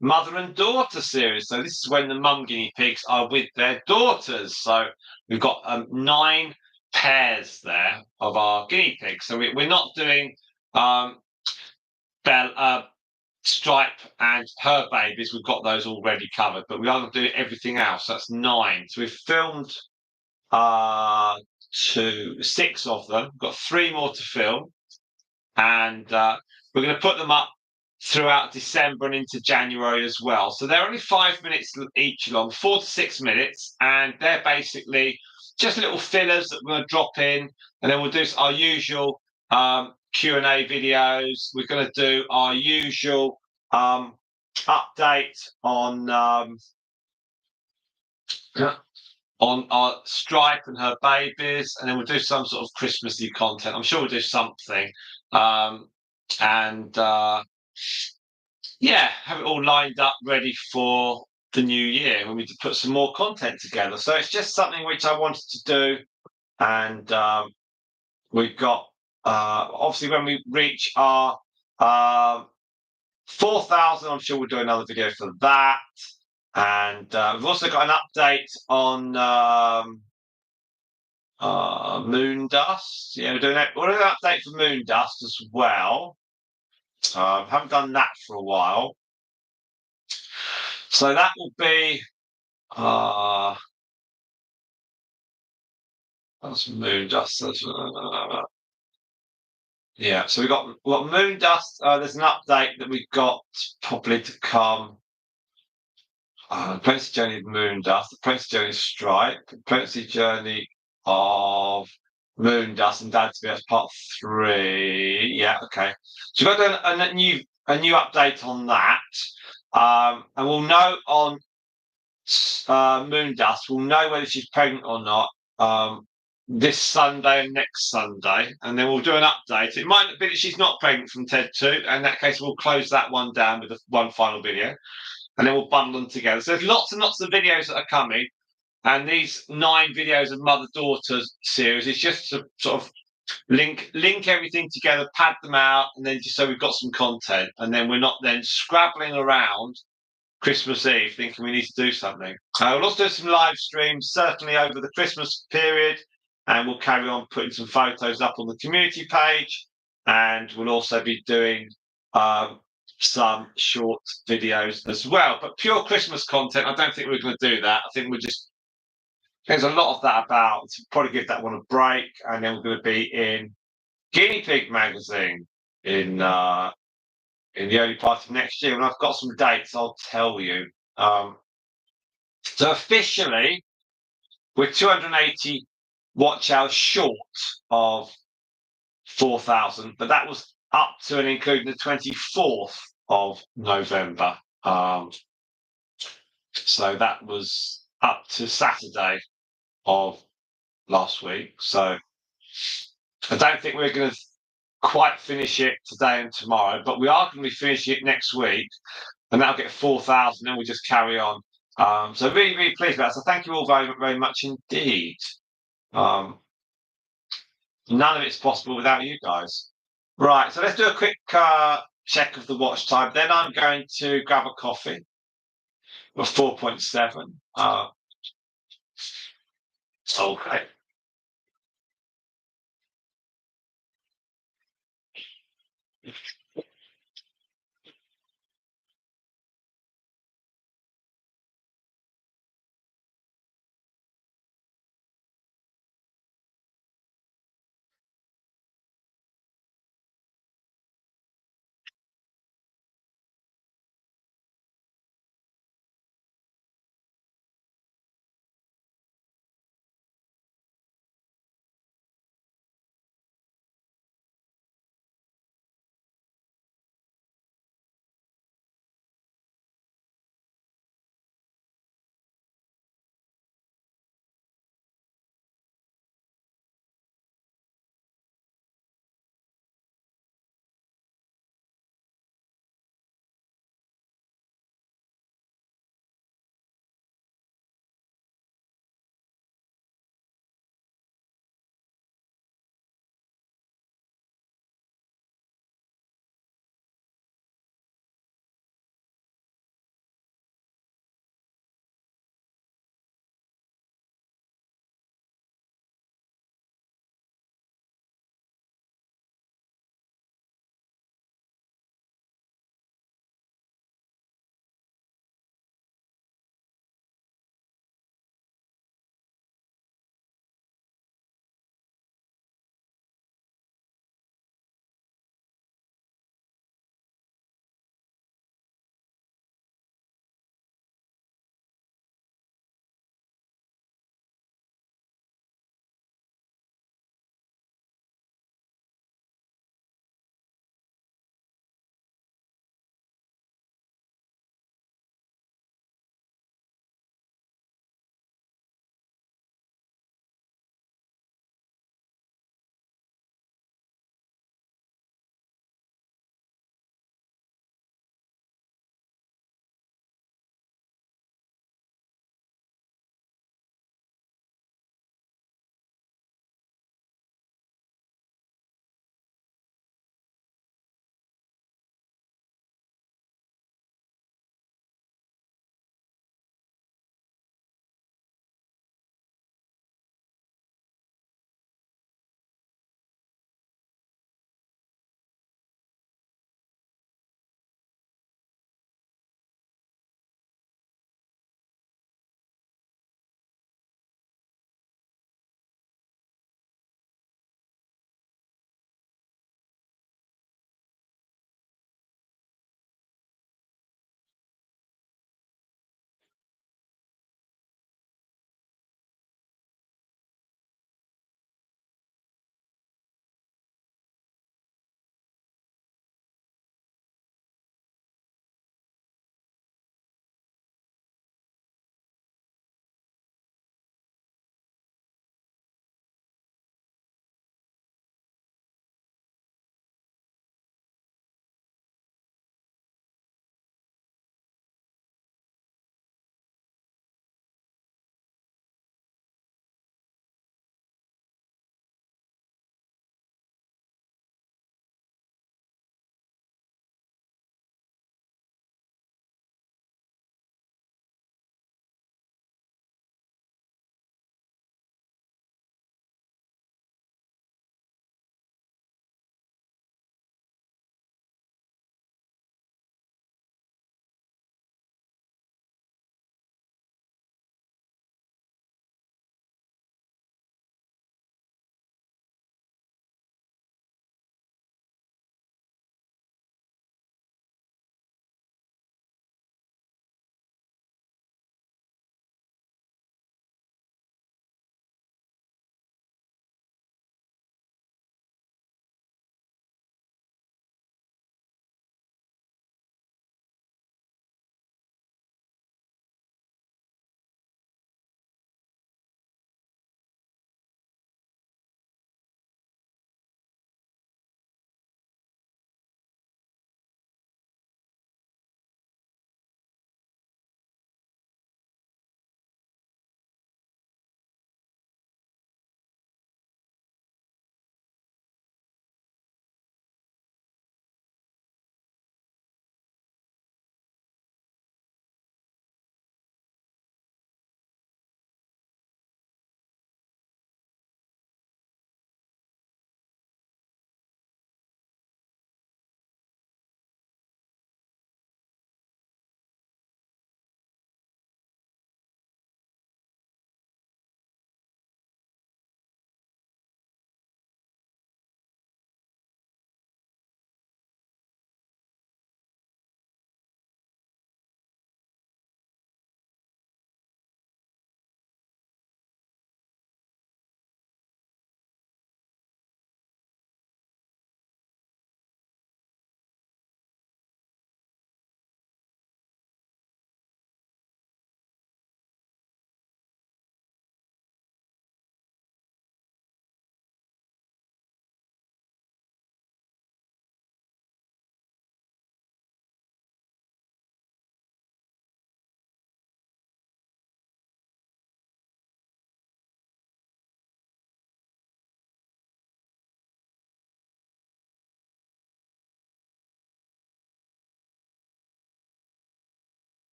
S1: mother and daughter series. So this is when the mum guinea pigs are with their daughters. So we've got 9 pairs there of our guinea pigs. So we're not doing Stripe and her babies. We've got those already covered, but we are doing everything else. So that's 9. So we've filmed 6 of them. We've got 3 more to film. And we're going to put them up throughout December and into January as well. So they're only 5 minutes each long, 4 to 6 minutes, and they're basically just little fillers that we're going to drop in, and then we'll do our usual Q&A videos. We're going to do our usual update on our Stripe and her babies, and then we'll do some sort of Christmassy content. I'm sure we'll do something. Yeah, have it all lined up ready for the new year when we put some more content together. So it's just something which I wanted to do, and we've got obviously when we reach our 4,000, I'm sure we'll do another video for that. And we've also got an update on moon dust. Yeah, we're doing an update for moon dust as well. Haven't done that for a while. So that will be that's moon dust. Yeah, so we've got moon dust. There's an update that we've got probably to come. Pregnancy journey of moon dust, the pregnancy journey of stripe, the pregnancy journey of moon dust, and dad's bit as part 3. Yeah, okay. So we've got a new update on that, and we'll know on moon dust. We'll know whether she's pregnant or not. This Sunday and next Sunday, and then we'll do an update. It might be that she's not pregnant from TED 2, and in that case, we'll close that one down with one final video, and then we'll bundle them together. So there's lots and lots of videos that are coming, and these 9 videos of mother-daughter series is just to sort of link everything together, pad them out, and then just so we've got some content, and then we're not then scrabbling around Christmas Eve thinking we need to do something. We'll also do some live streams, certainly over the Christmas period, and we'll carry on putting some photos up on the community page, and we'll also be doing some short videos as well. But pure Christmas content, I don't think we're going to do that. I think there's a lot of that about. So probably give that one a break, and then we're going to be in Guinea Pig magazine in the early part of next year. When I've got some dates, I'll tell you. So officially, we're 280 watch hours short of 4,000, but that was up to and including the 24th of November. So that was up to Saturday of last week. So I don't think we're going to quite finish it today and tomorrow, but we are going to be finishing it next week, and that'll get 4,000, and we'll just carry on. So really, really pleased with that. So thank you all very, very much indeed. None of it's possible without you guys. Right, so let's do a quick check of the watch time. Then I'm going to grab a coffee. We're 4.7. Okay.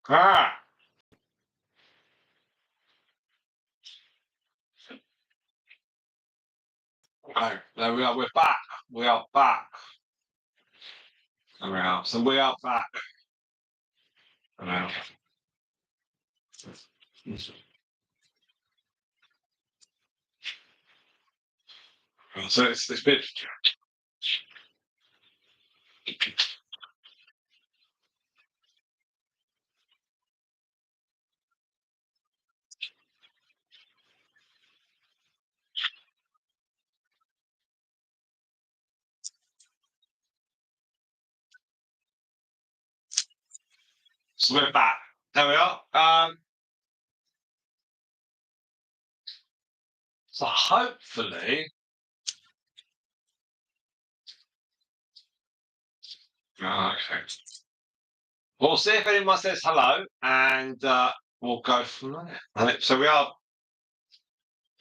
S1: Ah. Okay, there we are. We're back. We are back. There we are. So we are back. There we are. So it's been. So we're back. There we are. So hopefully. Okay. We'll see if anyone says hello, and we'll go from there. So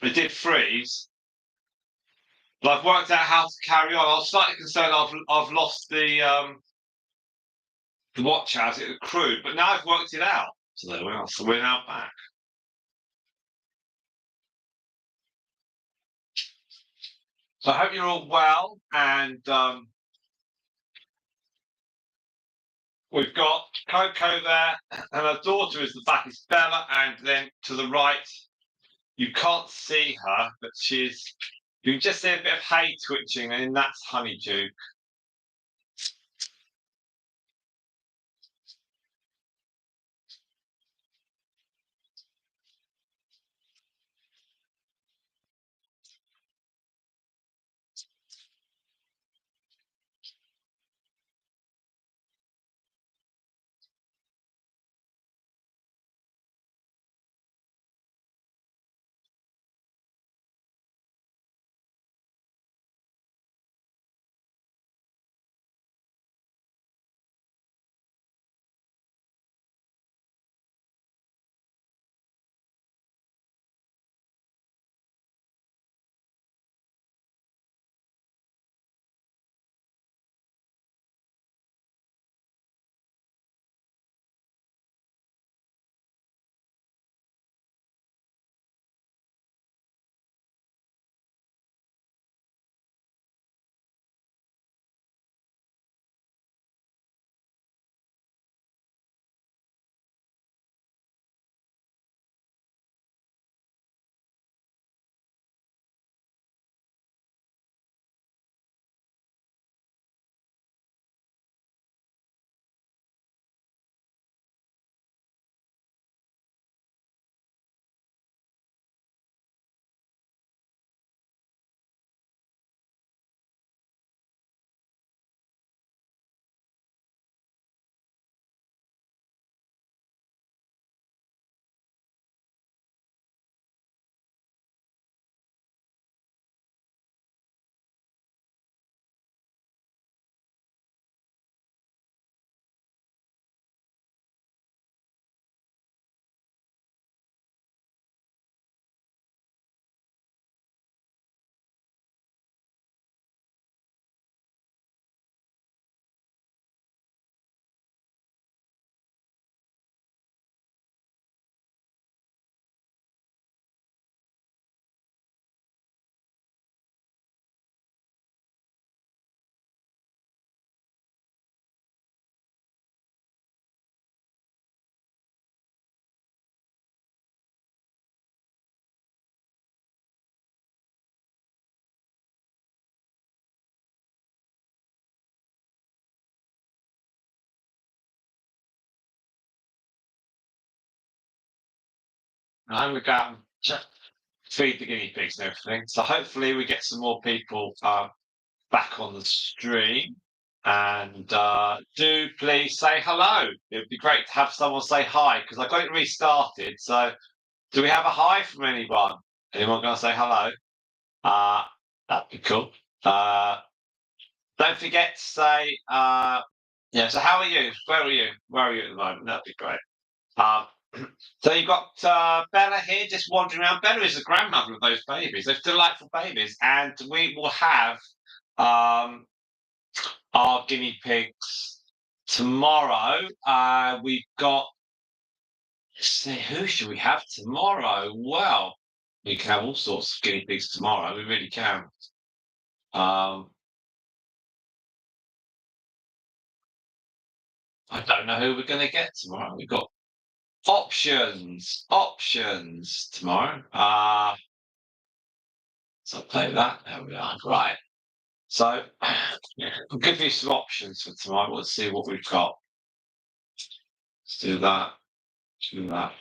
S1: we did freeze, but I've worked out how to carry on. I was slightly concerned I've lost the watch out, it accrued, but now I've worked it out. So there we are. So we're now back. So I hope you're all well, and we've got Coco there, and her daughter is the back is Bella, and then to the right, you can't see her, but you can just see a bit of hay twitching, and that's Honeyduke. And we've got feed the guinea pigs and everything. So hopefully we get some more people back on the stream. And do please say hello. It would be great to have someone say hi because I got it restarted. So do we have a hi from anyone? Anyone going to say hello? That'd be cool. Don't forget to say, yeah. So how are you? Where are you? Where are you at the moment? That'd be great. Um, so you've got Bella here just wandering around. Bella is the grandmother of those babies. Those delightful babies, and we will have our guinea pigs tomorrow. We've got see, who should we have tomorrow? Well, we can have all sorts of guinea pigs tomorrow. We really can. Um, I don't know who we're going to get tomorrow. We've got options tomorrow. So I'll play that. There we are. Right. So I'll give you some options for tomorrow. Let's see what we've got. Let's do that. Do that.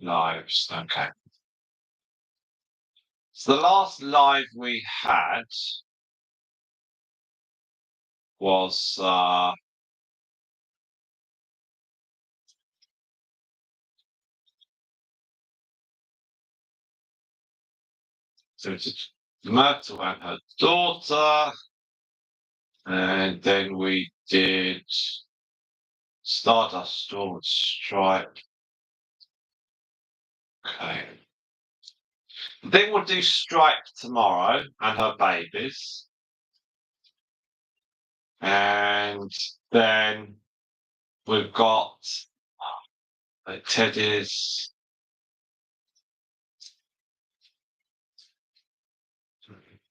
S1: Lives. Okay. So the last live we had was so it's Myrtle and her daughter, and then we did Stardust Storm and Stripe. Okay. Then we'll do Stripe tomorrow and her babies. And then we've got Teddy's.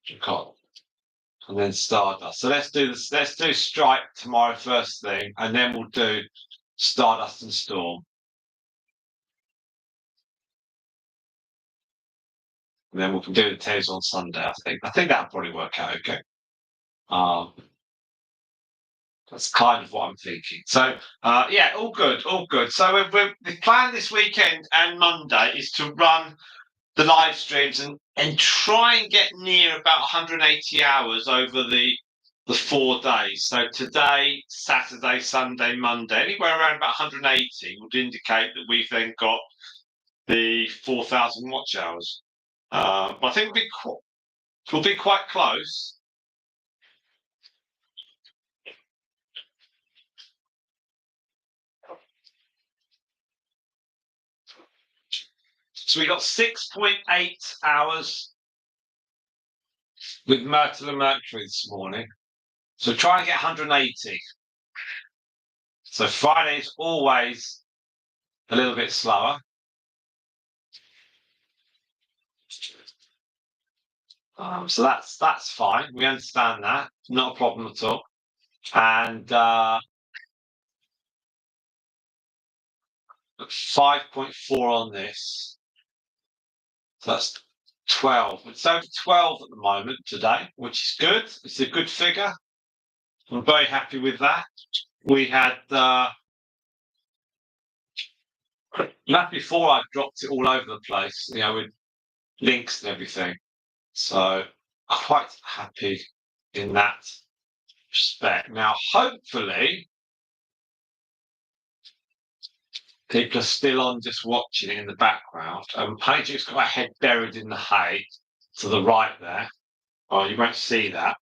S1: We've got and then Stardust. So let's do this. Let's do Stripe tomorrow first thing, and then we'll do Stardust and Storm. And then we can do the Teddy's on Sunday. I think that'll probably work out okay. Um, that's kind of what I'm thinking. So yeah, all good, all good. So the plan this weekend and Monday is to run the live streams and try and get near about 180 hours over the 4 days. So today, Saturday, Sunday, Monday, anywhere around about 180 would indicate that we've then got the 4,000 watch hours. But I think we'll be quite close. So we got 6.8 hours with Myrtle and Mercury this morning. So try and get 180. So Friday is always a little bit slower. So that's fine. We understand that. Not a problem at all. And 5.4 on this. So that's 12. It's over 12 at the moment today, which is good. It's a good figure. I'm very happy with that. We had that before I dropped it all over the place, with links and everything. So quite happy in that respect. Now, hopefully, people are still on just watching it in the background. Page's got her head buried in the hay to the right there. Oh, you won't see that.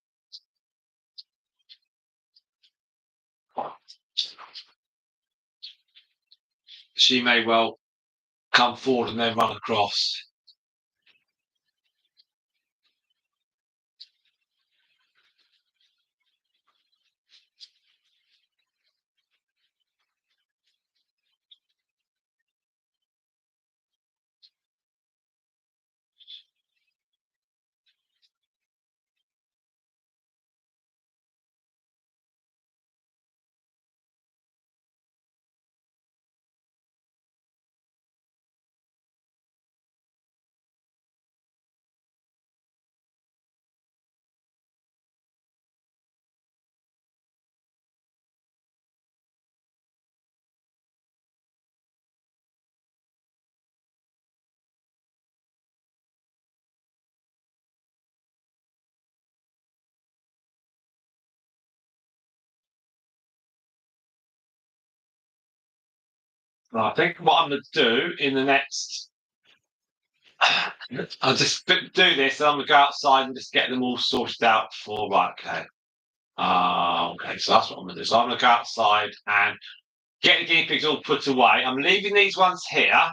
S1: She may well come forward and then run across. I think what I'm going to do in the next, I'll just do this, and I'm going to go outside and just get them all sorted out for right. Okay. Okay, so that's what I'm going to do. So I'm going to go outside and get the guinea pigs all put away. I'm leaving these ones here.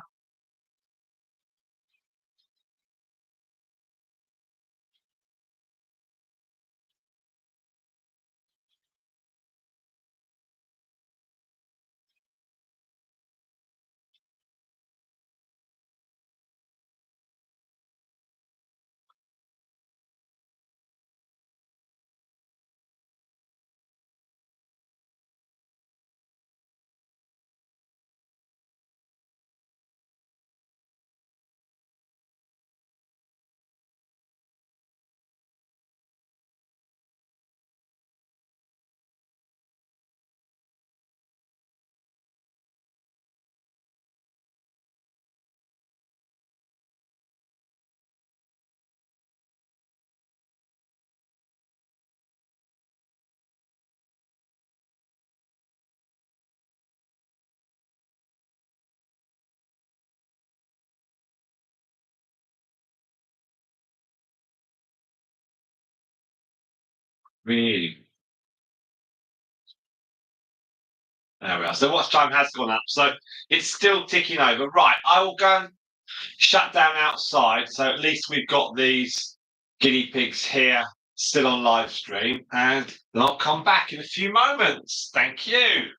S1: Really. There we are. So watch time has gone up. So it's still ticking over. Right, I will go and shut down outside. So at least we've got these guinea pigs here still on live stream. And I'll come back in a few moments. Thank you.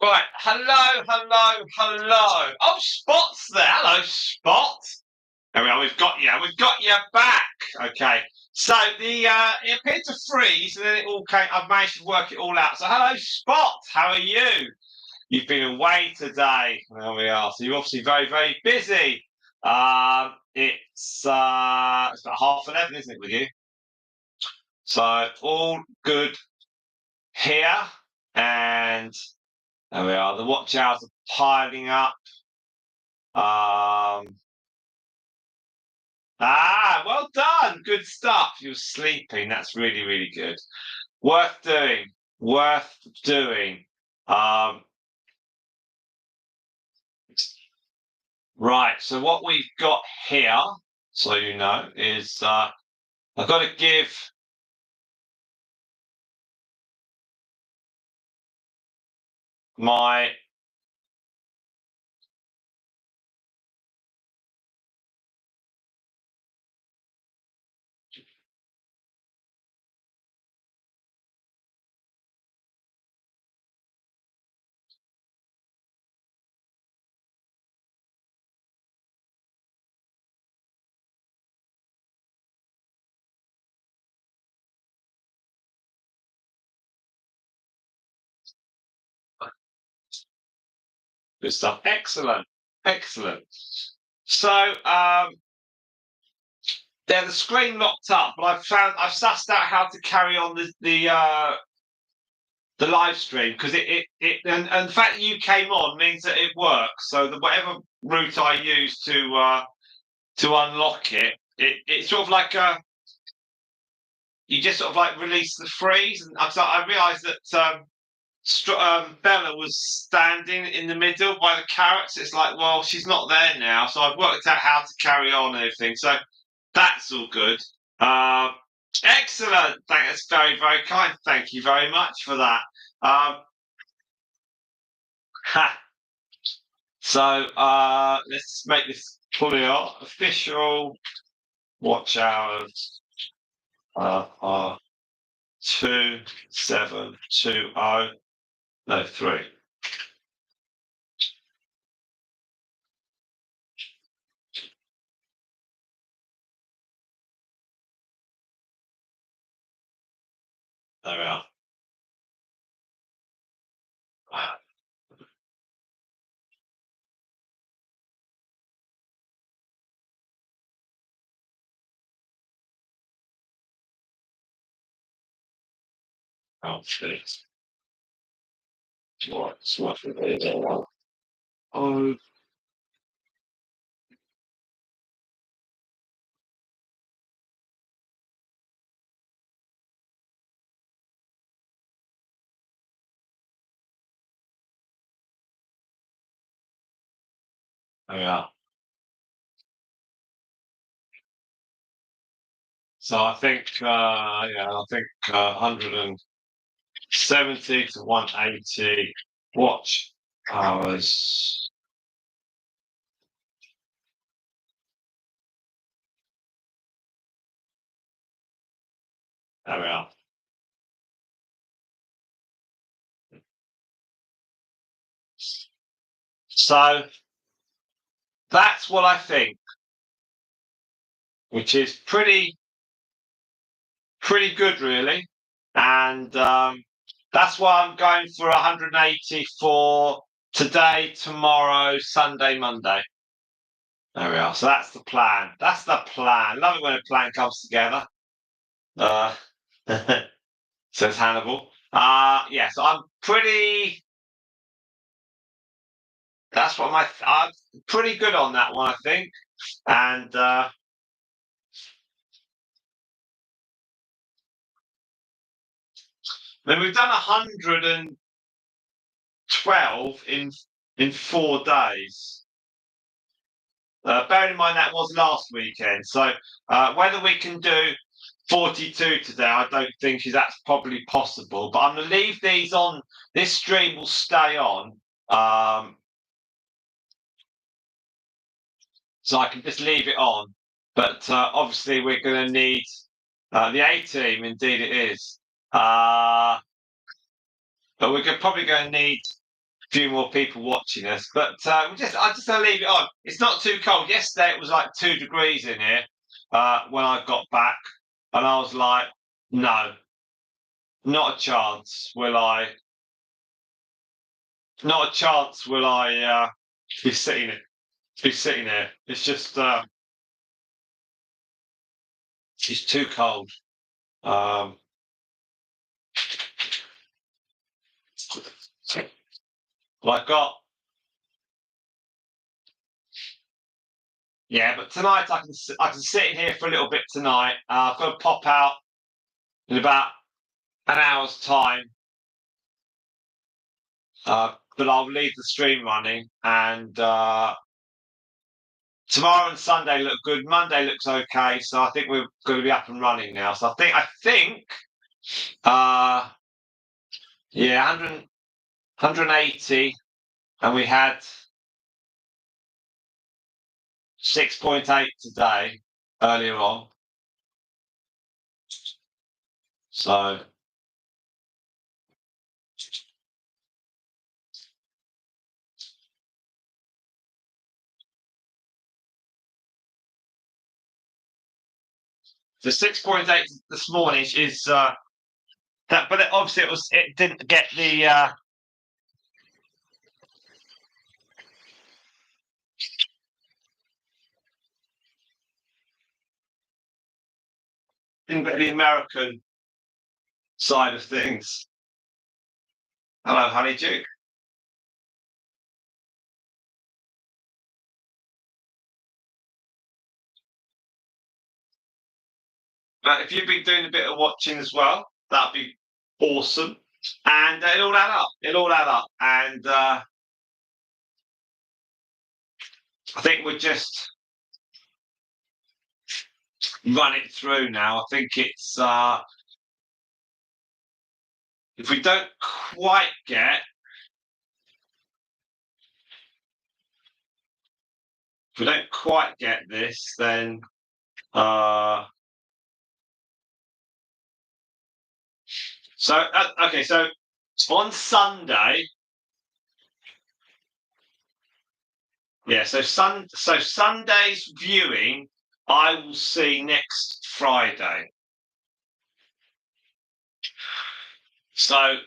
S1: Right, hello. Oh, Spot's there. Hello, Spot. There we are. We've got you back. Okay. So it appeared to freeze, and then it all came. I've managed to work it all out. So hello, Spot. How are you? You've been away today. There we are. So you're obviously very, very busy. It's about 11:30, isn't it, with you? So all good here, and there we are. The watch hours are piling up. Well done. Good stuff. You're sleeping. That's really, really good. Worth doing. Worth doing. Right. So what we've got here, so you know, is I've got to give my good stuff. Excellent. Excellent. So the screen locked up, but I've sussed out how to carry on the live stream because and the fact that you came on means that it works. So whatever route I use to unlock it's sort of like you just sort of like release the freeze, and I realised that Bella was standing in the middle by the carrots. It's like, well, she's not there now, so I've worked out how to carry on and everything. So that's all good. Excellent. That's very, very kind. Thank you very much for that. So let's make this clear. Official watch hours are 2720. No, 3. There we are. Oh, shit. What's what they do? Oh, there we are. So I think, 170 to 180 watch hours. There we are. So that's what I think, which is pretty good, really. And that's why I'm going for 180 for today, tomorrow, Sunday, Monday. There we are. So that's the plan. That's the plan. Love it when a plan comes together. Uh, says Hannibal. Yeah, so I'm pretty. That's what I'm pretty good on that one, I think. And then we've done 112 in 4 days. Bearing in mind that was last weekend, so whether we can do 42 today, I don't think that's probably possible. But I'm going to leave these on. This stream will stay on, so I can just leave it on. But obviously, we're going to need the A team. Indeed, it is. But we're probably going to need few more people watching us. But I just gonna leave it on. It's not too cold. Yesterday it was like 2 degrees in here when I got back, and I was like, no, not a chance. Will I? Not a chance. Will I be sitting be sitting here? It's just it's too cold. Um, well, I got yeah, but tonight I can sit in here for a little bit tonight. I've got to pop out in about an hour's time, but I'll leave the stream running. And tomorrow and Sunday look good. Monday looks okay, so I think we're going to be up and running now. So I think, uh, yeah, 180, and we had 6.8 today earlier on. So the 6.8 this morning is that, but obviously it didn't get the American side of things. Hello, Honeyduke. But if you've been doing a bit of watching as well, that'd be awesome. And it'll add up. It'll all add up. And I think we'll just run it through now. I think it's if we don't quite get this, then okay. So on Sunday, yeah. So Sunday's viewing, I will see next Friday. So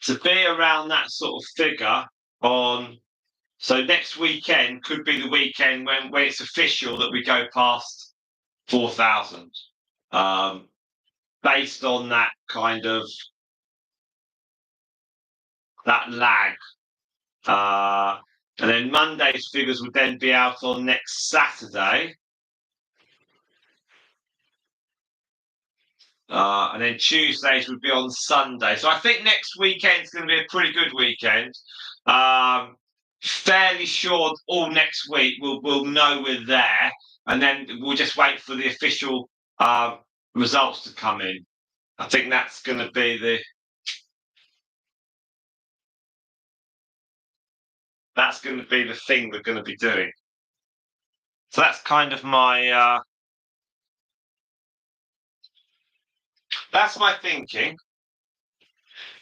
S1: to be around that sort of figure on, so next weekend could be the weekend when it's official that we go past 4,000, based on that kind of that lag. And then Monday's figures would then be out on next Saturday. And then Tuesdays would be on Sunday. So I think next weekend's going to be a pretty good weekend. Fairly sure all next week we'll know we're there, and then we'll just wait for the official results to come in. I think that's going to be the thing we're going to be doing. So that's kind of my that's my thinking.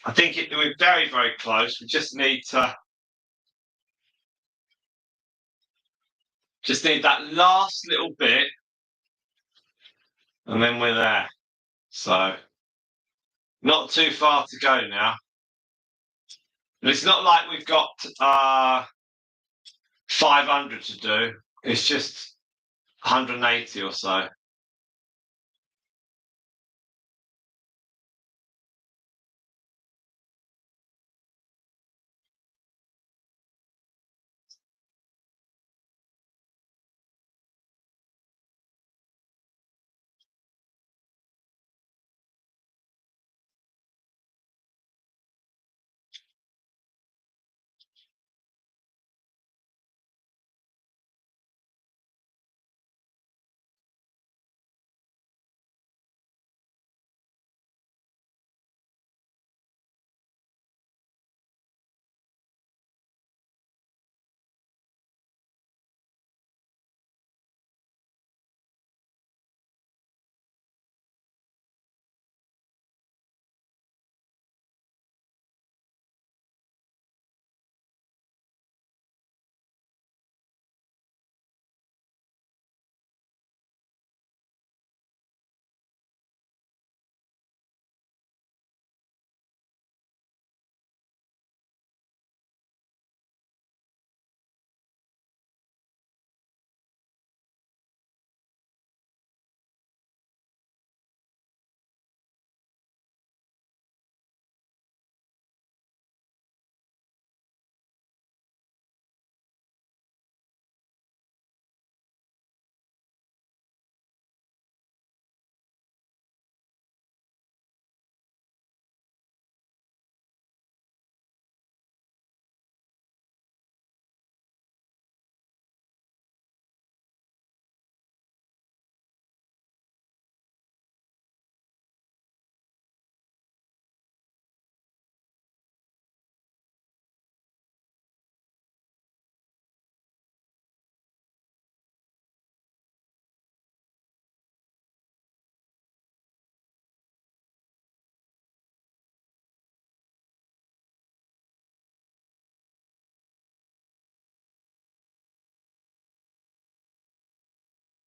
S1: I think we're very, very close. We just need that last little bit, and then we're there. So not too far to go now. And it's not like we've got 500 to do. It's just 180 or so.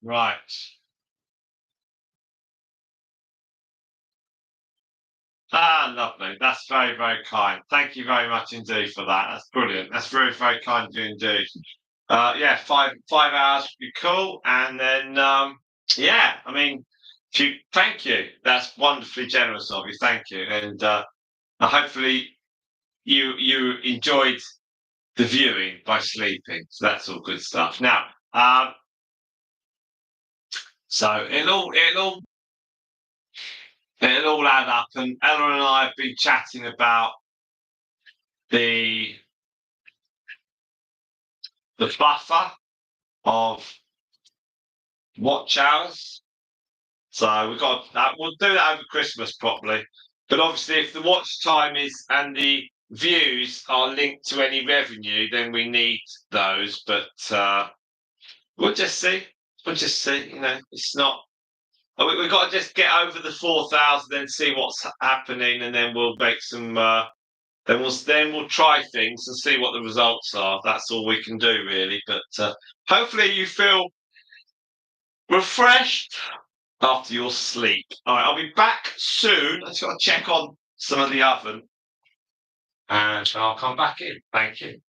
S1: Right. Ah, lovely. That's very, very kind. Thank you very much indeed for that. That's brilliant. That's very, very kind of you indeed. Yeah, 5 hours would be cool. And then yeah, I mean, thank you. That's wonderfully generous of you. Thank you. And hopefully you enjoyed the viewing by sleeping. So that's all good stuff. Now, so it'll all add up. And Ella and I have been chatting about the buffer of watch hours. So we've got that. We'll do that over Christmas properly. But obviously, if the watch time is and the views are linked to any revenue, then we need those. But we'll just see. We'll just see. It's not. We've got to just get over the 4,000, then see what's happening, and then we'll make some. Then we'll try things and see what the results are. That's all we can do, really. But hopefully, you feel refreshed after your sleep. All right, I'll be back soon. I just got to check on some of the oven, and I'll come back in. Thank you.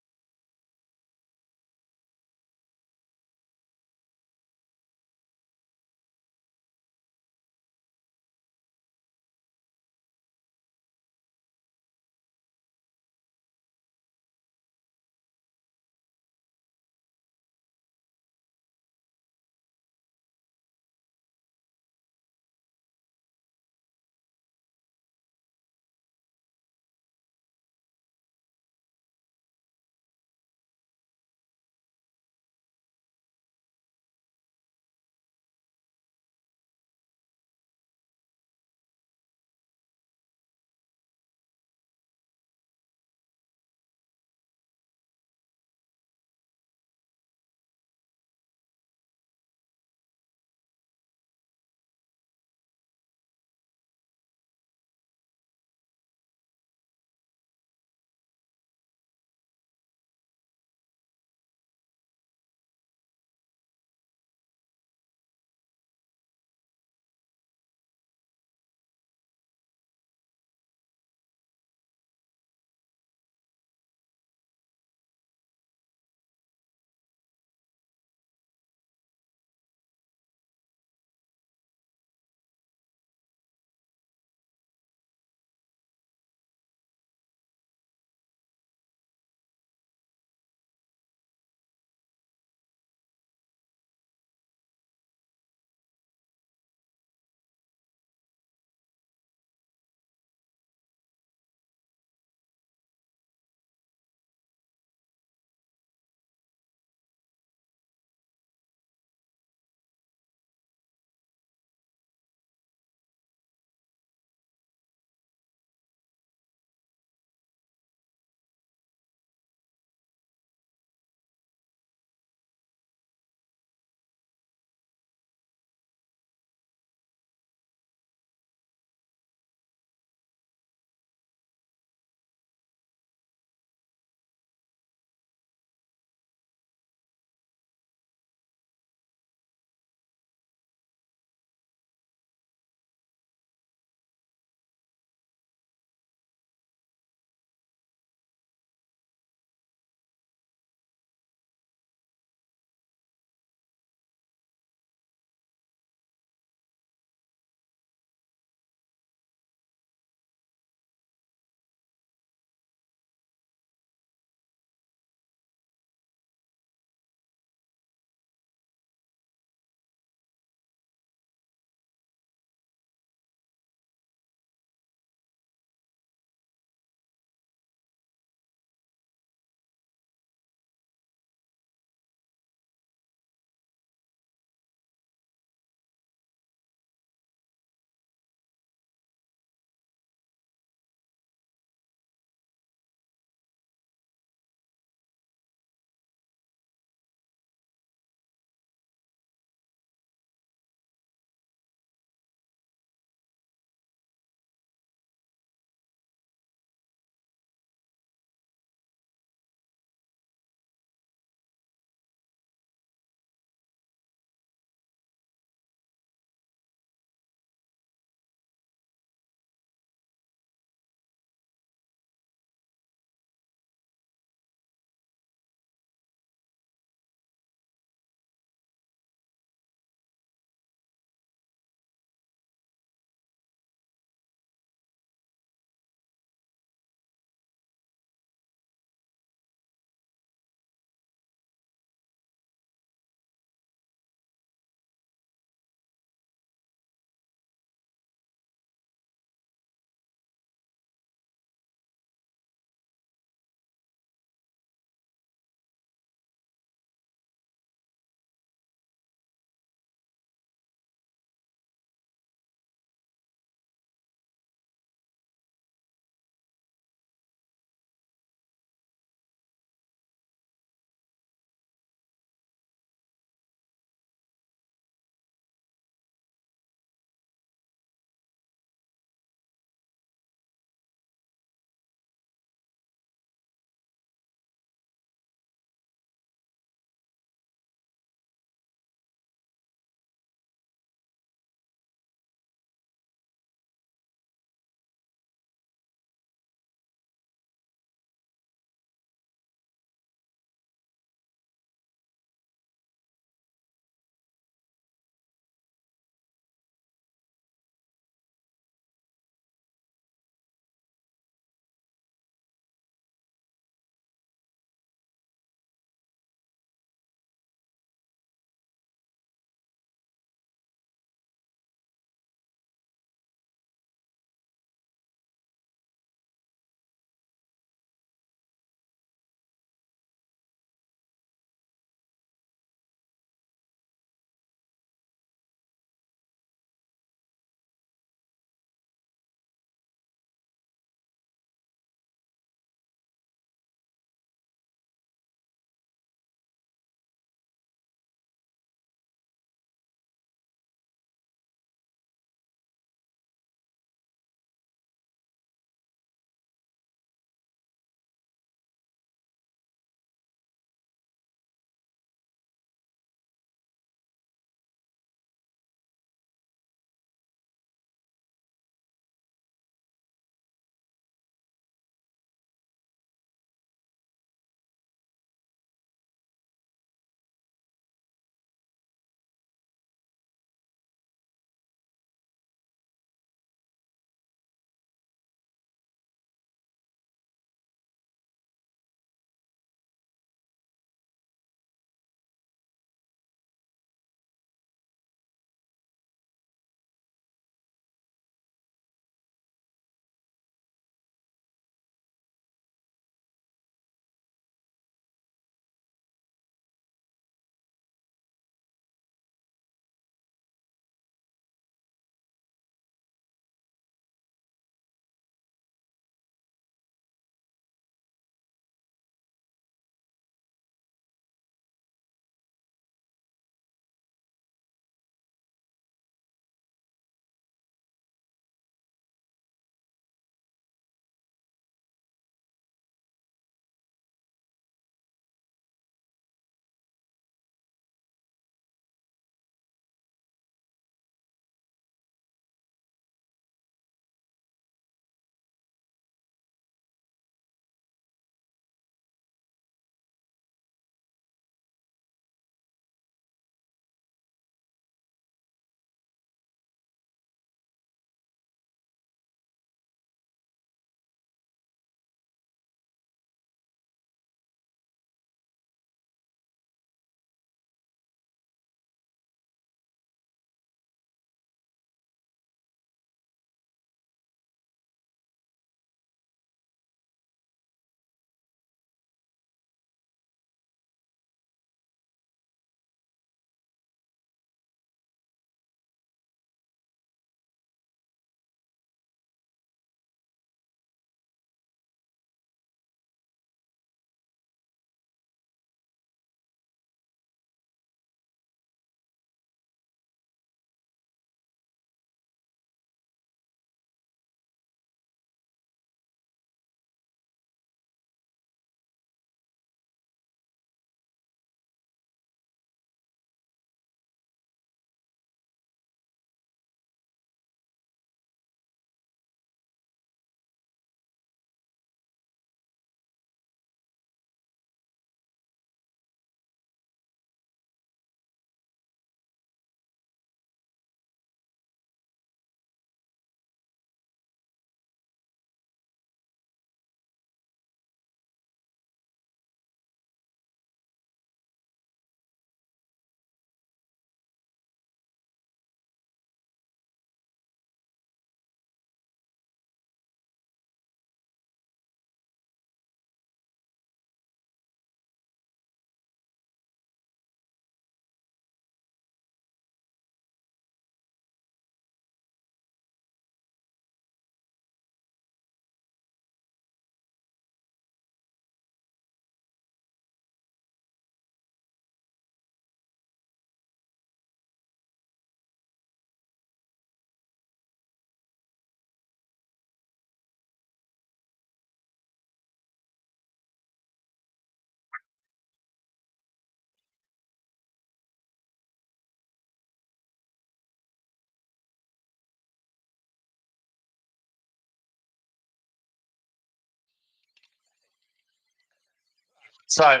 S1: So,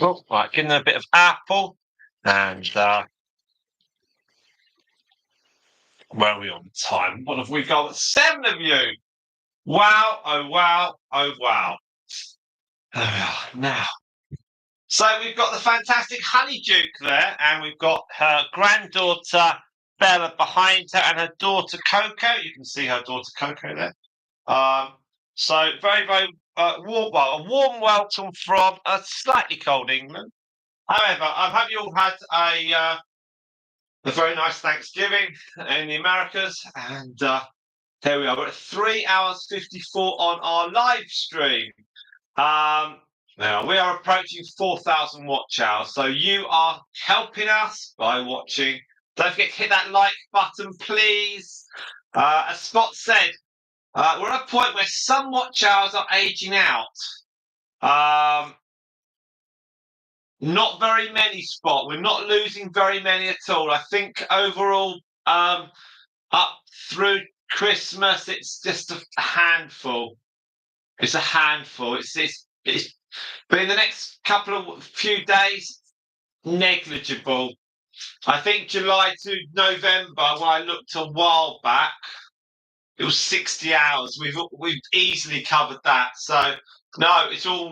S1: oh, right, give them a bit of apple, and where are we on time? What have we got? 7 of you. Wow! Oh wow! Oh wow! There we are now. So we've got the fantastic Honeyduke there, and we've got her granddaughter Bella behind her, and her daughter Coco. You can see her daughter Coco there. So very, very warm. Well, a warm welcome from a slightly cold England. However, I hope you all had a very nice Thanksgiving in the Americas, and here we are. We're at 3 hours 54 on our live stream. Now we are approaching 4,000 watch hours, so you are helping us by watching. Don't forget to hit that like button, please. As Scott said, we're at a point where some watch hours are aging out. Not very many, Spot. We're not losing very many at all. I think overall, up through Christmas, it's just a handful. It's a handful. It's but in the next few days, negligible. I think July to November, when I looked a while back, it was 60 hours. We've easily covered that. So no, it's all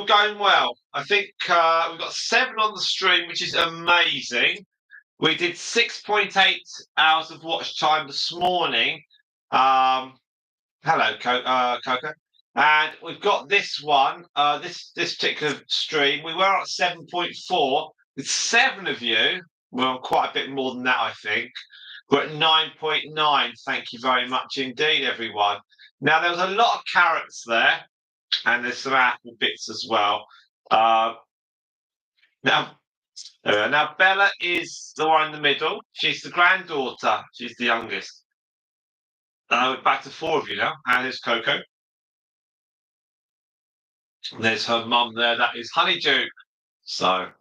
S1: going well. I think we've got 7 on the stream, which is amazing. We did 6.8 hours of watch time this morning. Hello, Coco. And we've got this one, this particular stream. We were at 7.4 with 7 of you. Well, quite a bit more than that, I think. We're at 9.9. Thank you very much indeed, everyone. Now, there was a lot of carrots there, and there's some apple bits as well. Now, Bella is the one in the middle. She's the granddaughter. She's the youngest. We're back to 4 of you now. And there's Coco. There's her mum there. That is Honeyduke. So,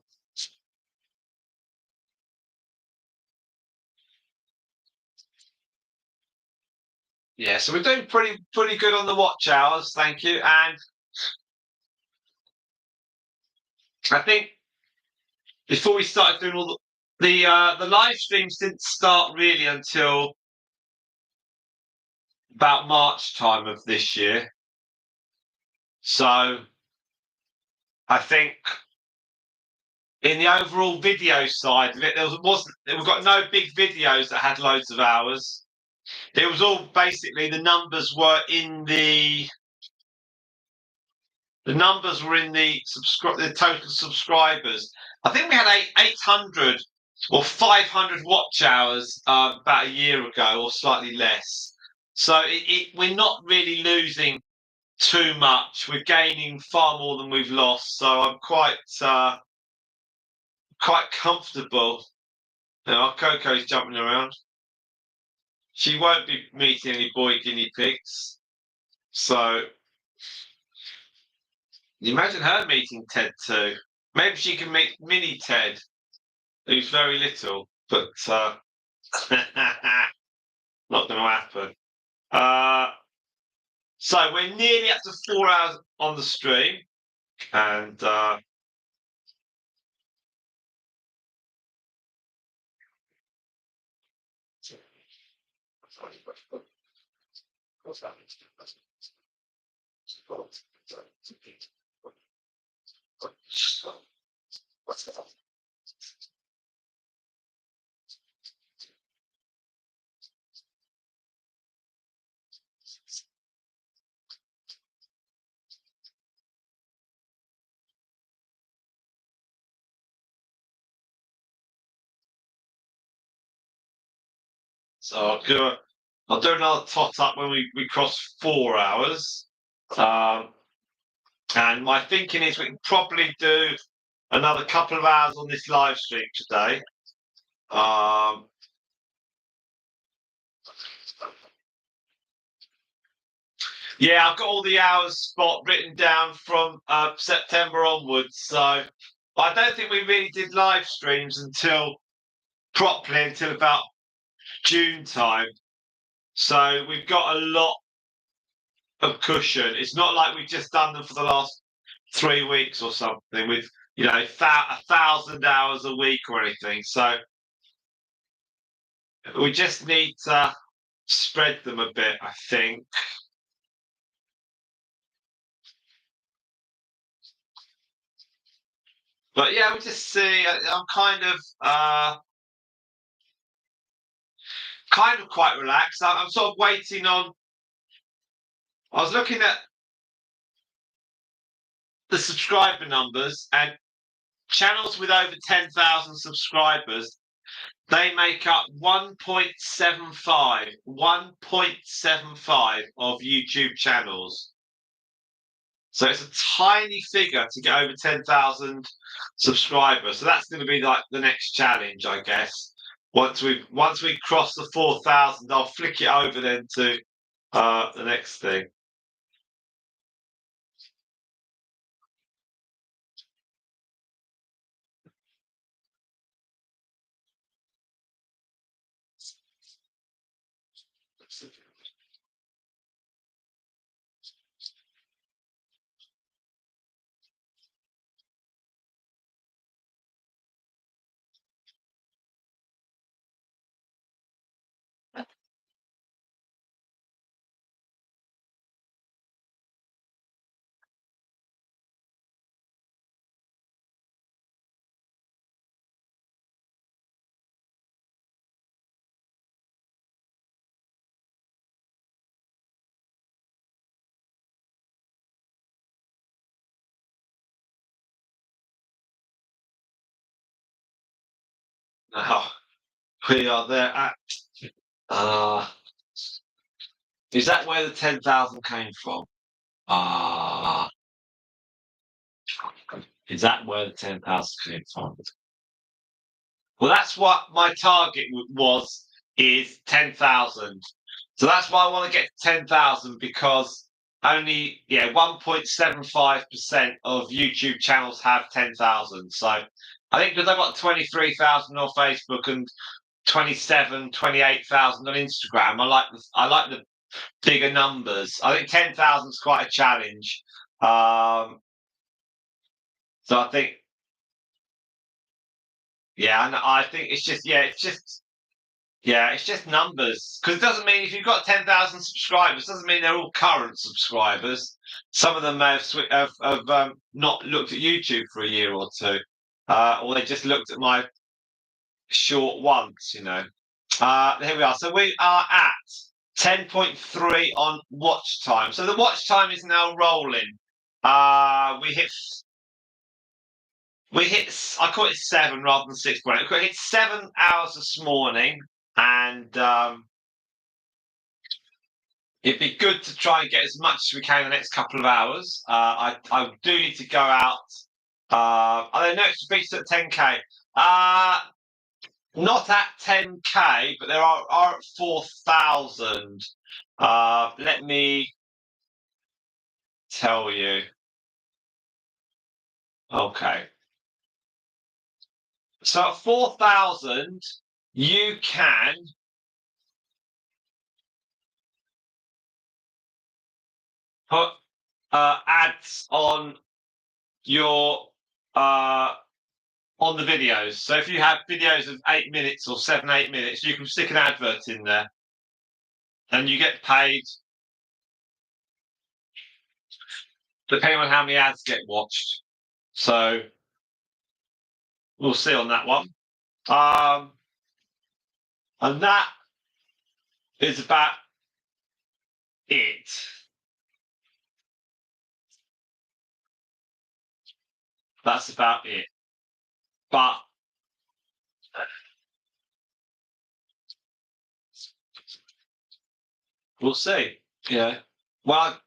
S1: yeah, so we're doing pretty good on the watch hours. Thank you. And I think before we started doing all the live streams didn't start really until about March time of this year. So I think in the overall video side of it, we've got no big videos that had loads of hours. It was all basically the numbers were in the total subscribers. I think we had 800 or 500 watch hours about a year ago, or slightly less. So we're not really losing too much. We're gaining far more than we've lost. So I'm quite comfortable. Now, Coco's jumping around. She won't be meeting any boy guinea pigs. So you imagine her meeting Ted too. Maybe she can meet mini Ted, who's very little, but not going to happen. So we're nearly up to 4 hours on the stream, and so I'll do another tot up when we cross 4 hours. And my thinking is we can probably do another couple of hours on this live stream today. Yeah, I've got all the hours Spot written down from September onwards. So I don't think we really did live streams properly until about June time. So we've got a lot of cushion. It's not like we've just done them for the last 3 weeks or something with 1,000 hours a week or anything. So we just need to spread them a bit, I think. But yeah, we just see. I'm kind of quite relaxed. I'm sort of waiting on. I was looking at the subscriber numbers, and channels with over 10,000 subscribers, they make up 1.75 of YouTube channels. So it's a tiny figure to get over 10,000 subscribers. So that's going to be like the next challenge, I guess. Once we cross the 4,000, I'll flick it over then to the next thing. Now we are there at. Is that where the 10,000 came from? Is that where the 10,000 came from? Well, that's what my target was, is 10,000. So that's why I want to get to 10,000, because only 1.75% of YouTube channels have 10,000. So I think because I've got 23,000 on Facebook and 28,000 on Instagram, I like the bigger numbers. I think 10,000 is quite a challenge. So I think, and I think it's just numbers, because it doesn't mean if you've got 10,000 subscribers, doesn't mean they're all current subscribers. Some of them may have not looked at YouTube for a year or two, or they just looked at my short once. Here we are. So we are at 10.3 on watch time. So the watch time is now rolling. We hit. I call it 7 rather than 6.8. We hit 7 hours this morning, and it'd be good to try and get as much as we can in the next couple of hours. I do need to go out. I know it's beats at 10k. Not at 10k, but there are at 4,000. Let me tell you. Okay. So at 4,000, you can put ads on your on the videos. So if you have videos of 8 minutes or 7-8 minutes, you can stick an advert in there, and you get paid depending on how many ads get watched. So we'll see on that one. And that is about it. That's about it. But we'll see. Yeah. Well,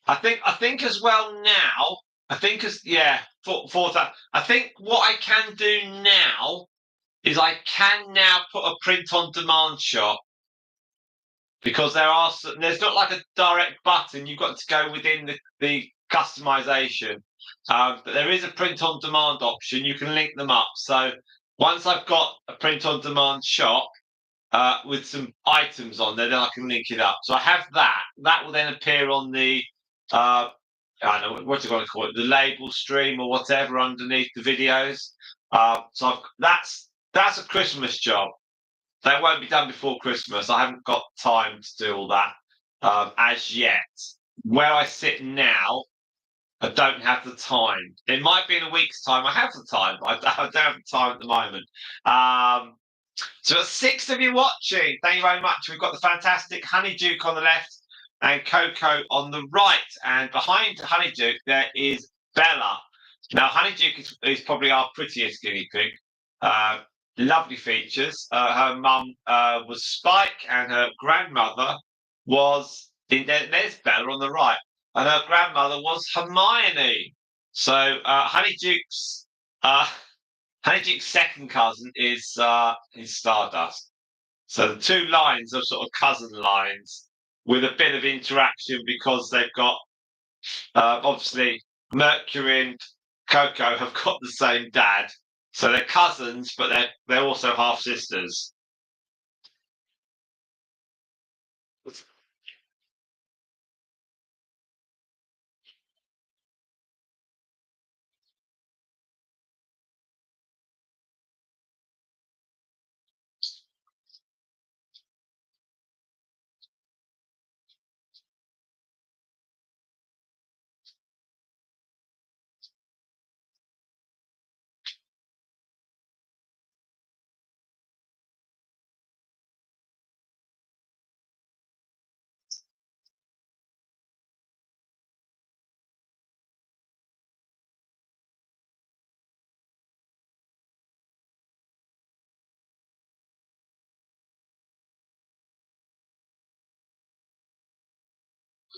S1: I think as well now. I think for that. I think what I can do now is I can now put a print on demand shop, because there's not like a direct button. You've got to go within the customization. But there is a print on demand option. You can link them up. So once I've got a print on demand shop, with some items on there, then I can link it up. So I have that. That will then appear on the I don't know what do you want to call it, the label stream or whatever underneath the videos. So that's a Christmas job. That won't be done before Christmas. I haven't got time to do all that as yet. Where I sit now, I don't have the time. It might be in a week's time. I have the time. I don't have the time at the moment. So that's 6 of you watching. Thank you very much. We've got the fantastic Honeyduke on the left and Coco on the right. And behind Honeyduke, there is Bella. Now, Honeyduke is probably our prettiest guinea pig. Lovely features. Her mum was Spike, and her grandmother was. There's Bella on the right, and her grandmother was Hermione. So Honeyduke's second cousin is Stardust. So the two lines are sort of cousin lines with a bit of interaction because they've got obviously Mercury and Coco have got the same dad, so they're cousins, but they're also half sisters.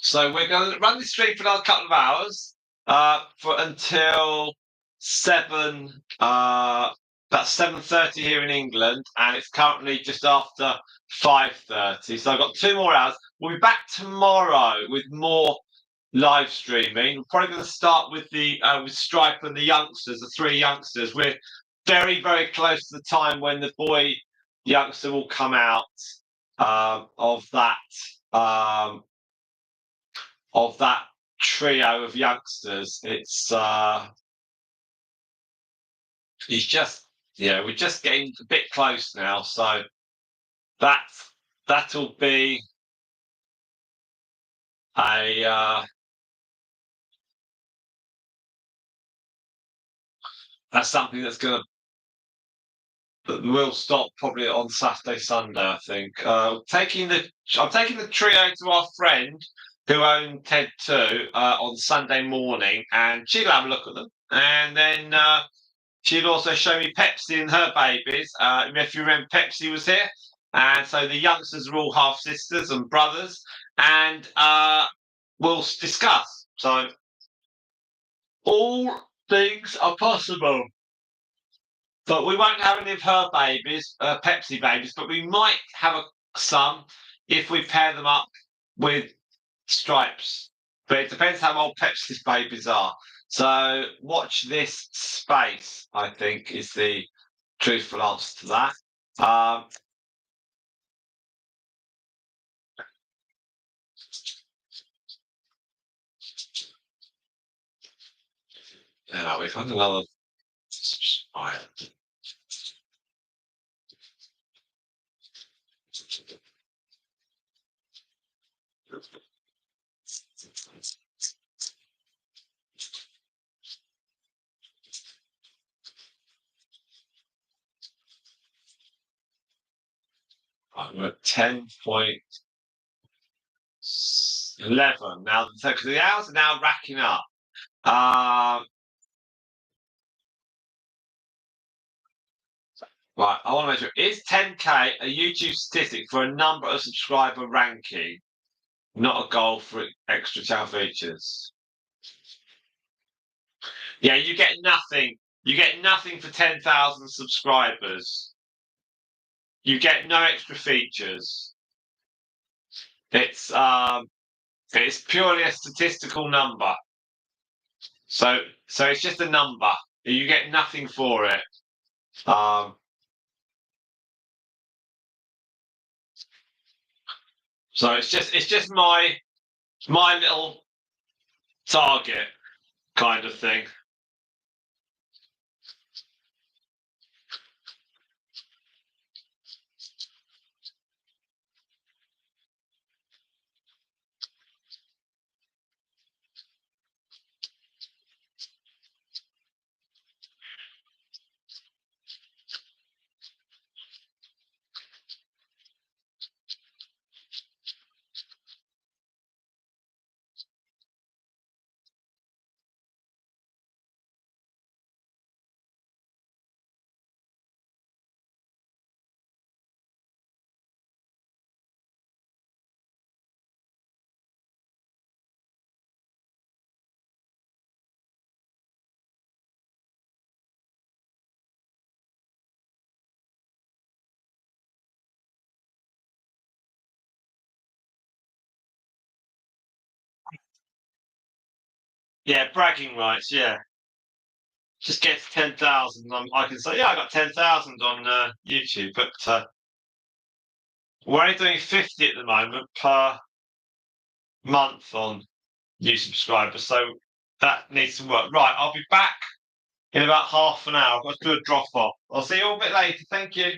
S1: So we're going to run this stream for another couple of hours, for until 7. That's 7:30 here in England, and it's currently just after 5:30. So I've got 2 more hours. We'll be back tomorrow with more live streaming. We're probably going to start with the with Stripe and the youngsters, the 3 youngsters. We're very, very close to the time when the boy youngster will come out of that. Of that trio of youngsters. He's just we're just getting a bit close now, so that'll be a that's something that will stop probably on Saturday, Sunday, I think. I'm taking the trio to our friend who owned TED 2 on Sunday morning, and she'll have a look at them. And then she'd also show me Pepsi and her babies. If you remember, Pepsi was here. And so the youngsters are all half sisters and brothers. And we'll discuss. So all things are possible. But we won't have any of her babies, Pepsi babies, but we might have some if we pair them up with Stripes. But it depends how old Pepsi's babies are. So watch this space, I think, is the truthful answer to that. Yeah, we've had another subscribe. Right, we're at 10.11 now. So the hours are now racking up. Right, I want to make sure. Is 10K a YouTube statistic for a number of subscriber ranking, not a goal for extra channel features? Yeah, you get nothing. You get nothing for 10,000 subscribers. You get no extra features. It's purely a statistical number. So it's just a number. You get nothing for it. So it's just my little target kind of thing. Yeah, bragging rights. Yeah, just get to 10,000. I can say, yeah, I got 10,000 on YouTube, but we're only doing 50 at the moment per month on new subscribers, so that needs to work. Right, I'll be back in about half an hour. I've got to do a drop off. I'll see you all a bit later. Thank you.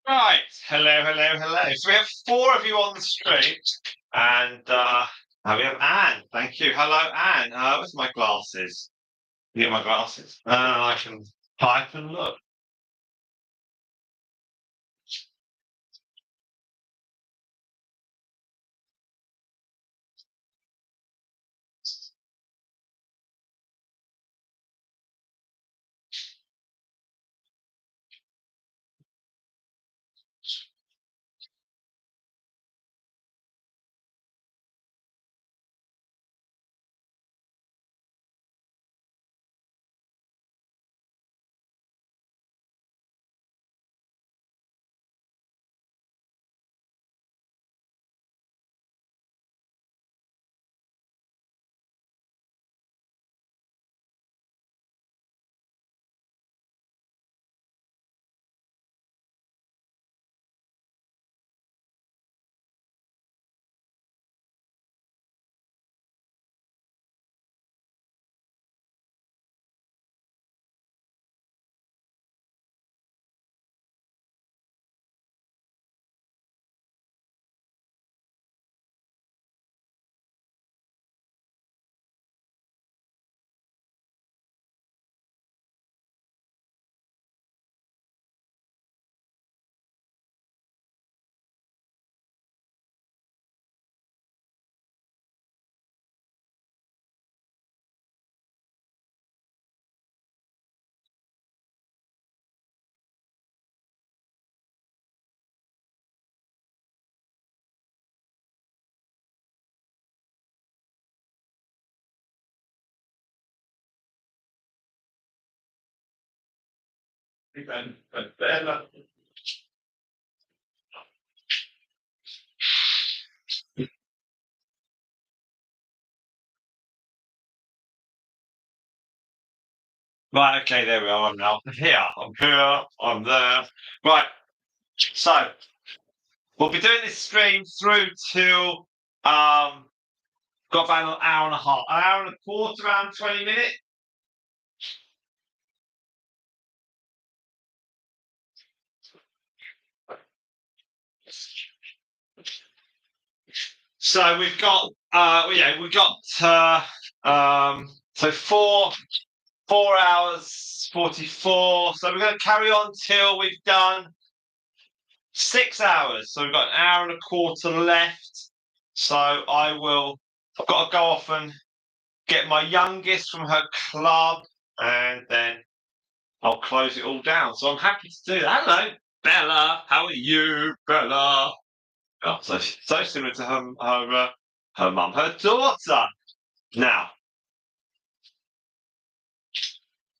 S1: Right. Hello, hello, hello. So we have four of you on the stream, and we have Anne. Thank you. Hello, Anne. Where's my glasses? You get my glasses? I can type and look. Right. Okay. There we are. I'm now here. I'm here. I'm there. Right. So we'll be doing this stream through till got about an hour and a half, an hour and a quarter, around 20 minutes. So we've got, we've got, so 4 hours 44. So we're going to carry on till we've done 6 hours. So we've got an hour and a quarter left. So I've got to go off and get my youngest from her club, and then I'll close it all down. So I'm happy to do that. Hello, Bella. How are you, Bella? Oh, so similar to her mum, her daughter. Now,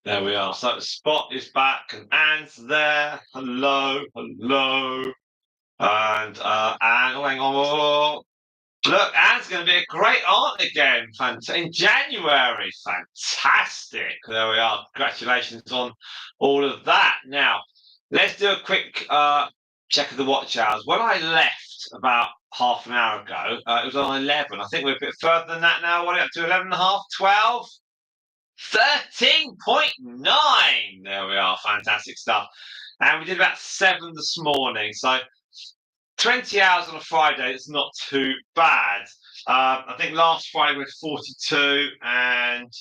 S1: there we are. So Spot is back and Anne's there. Hello, hello. And Anne, oh, hang on. Look, Anne's going to be a great aunt again. In January. Fantastic. There we are. Congratulations on all of that. Now, let's do a quick check of the watch hours. When I left about half an hour ago, it was on 11. I think we're a bit further than that now. What are we up to? 11 and a half, 12? 13.9. There we are. Fantastic stuff. And we did about 7 this morning. So 20 hours on a Friday, it's not too bad. I think last Friday we had 42, and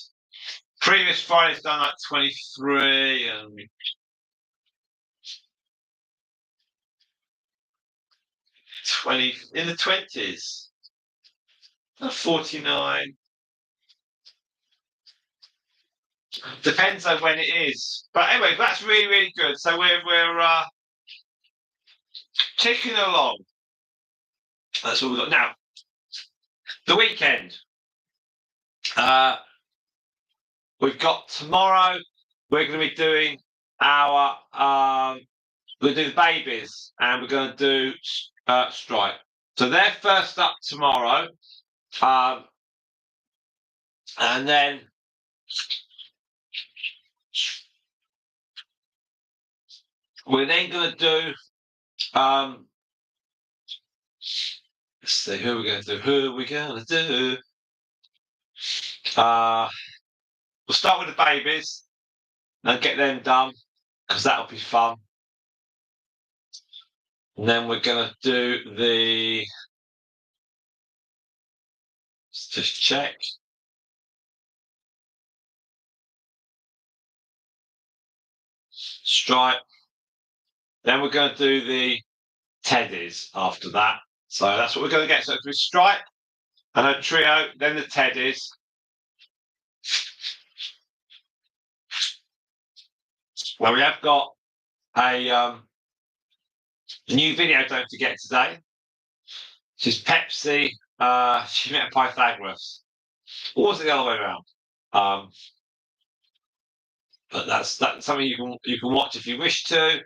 S1: previous Friday's done like 23 and 20 in the 20s. 49. Depends on when it is. But anyway, that's really, really good. So we're ticking along. That's all we've got. Now, the weekend. We've got tomorrow, we're going to be doing our we're doing babies, and we're going to do Stripe. So they're first up tomorrow, and then we're then going to do. Let's see, who are we going to do? Who are we going to do? We'll start with the babies and get them done because that'll be fun. And then we're going to do the... Let's just check. Stripe. Then we're going to do the teddies after that. So that's what we're going to get. So if we stripe and a trio, then the teddies. Well, we have got a new video, don't forget, today. Which is Pepsi. She met Pythagoras. Or was it the other way around? But that's something you can watch if you wish to.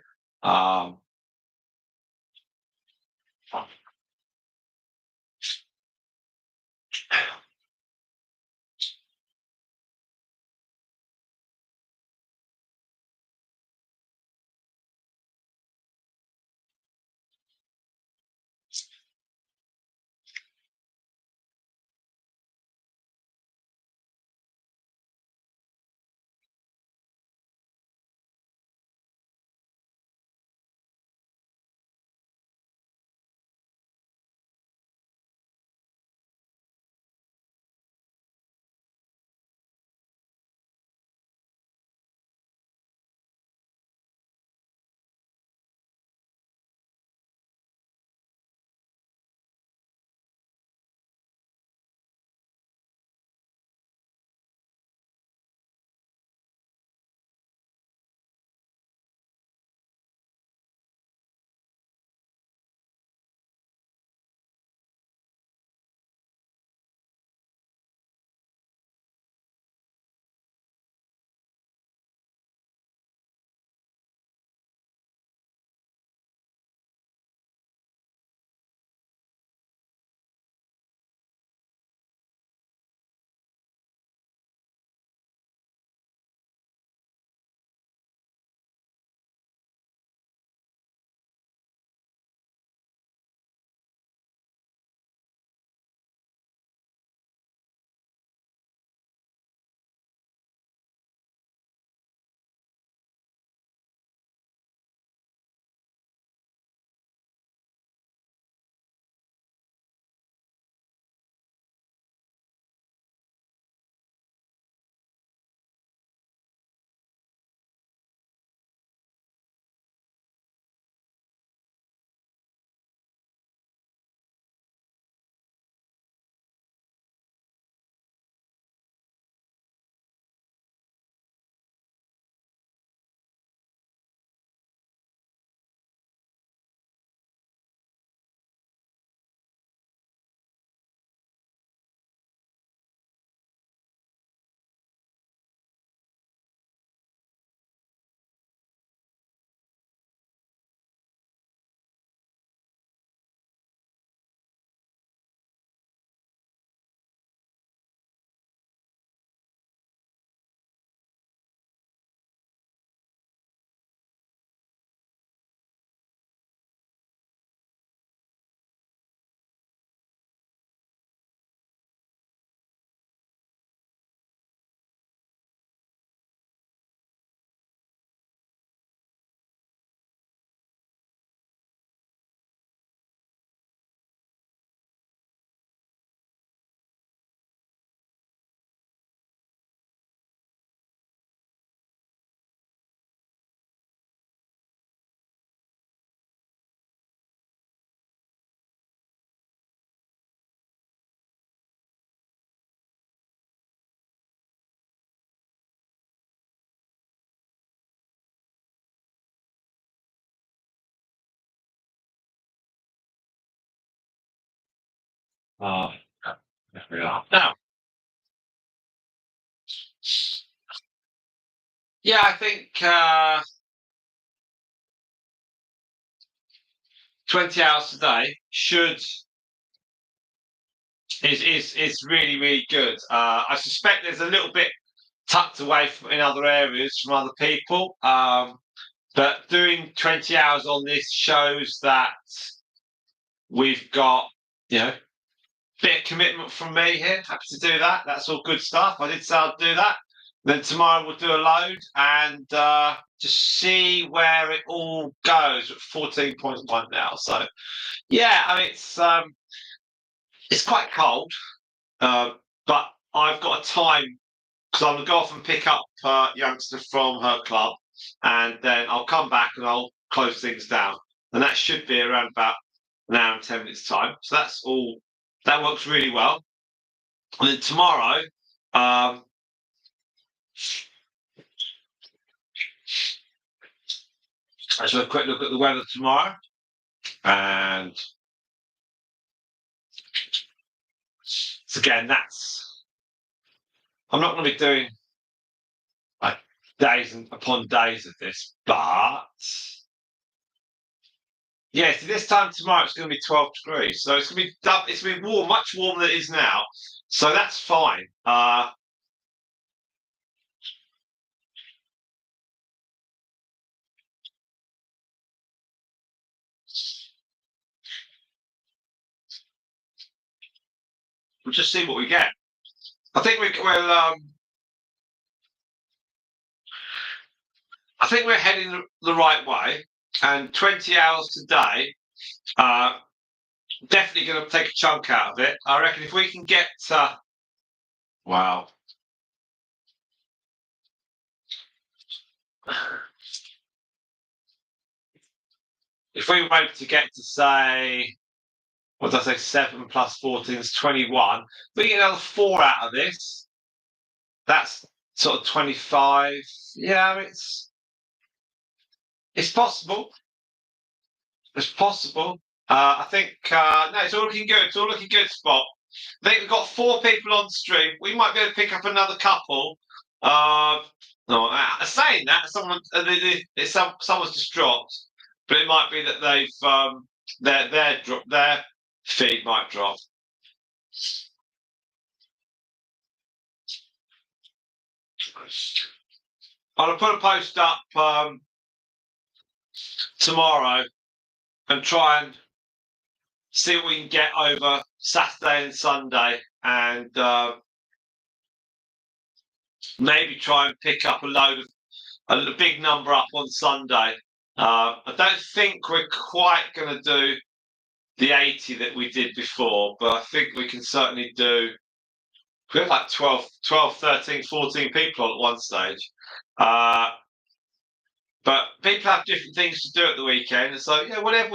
S1: There we are. Now, yeah, I think 20 hours a day is really, really good. I suspect there's a little bit tucked away from in other areas from other people. But doing 20 hours on this shows that we've got, a bit of commitment from me here. Happy to do that. That's all good stuff. I did say I'd do that. Then tomorrow we'll do a load and just see where it all goes. At 14.1 now, so yeah, I mean it's quite cold, but I've got a time because I'm gonna go off and pick up youngster from her club, and then I'll come back and I'll close things down, and that should be around about an hour and 10 minutes time. So that's all. That works really well. And then tomorrow, let's have a quick look at the weather tomorrow, and so again, I'm not going to be doing like days and upon days of this, but yeah, see, this time tomorrow it's going to be 12 degrees, so it's going to be warm, much warmer than it is now, so that's fine. We'll just see what we get. I think I think we're heading the right way, and 20 hours today, definitely going to take a chunk out of it. I reckon if we can get, wow. If we were able to get to say, what did I say, 7 plus 14 is 21, if we get another 4 out of this, that's sort of 25. Yeah, it's possible. It's possible. I think no, it's all looking good. It's all looking good, Spot. I think we've got 4 people on stream. We might be able to pick up another couple. No, saying that, someone's just dropped, but it might be that they've their feed might drop. I'll put a post up tomorrow and try and see what we can get over Saturday and Sunday, and maybe try and pick up a big number up on Sunday. I don't think we're quite going to do the 80 that we did before, but I think we can certainly do. We have like 12, 13, 14 people on at one stage. But people have different things to do at the weekend, so yeah, whatever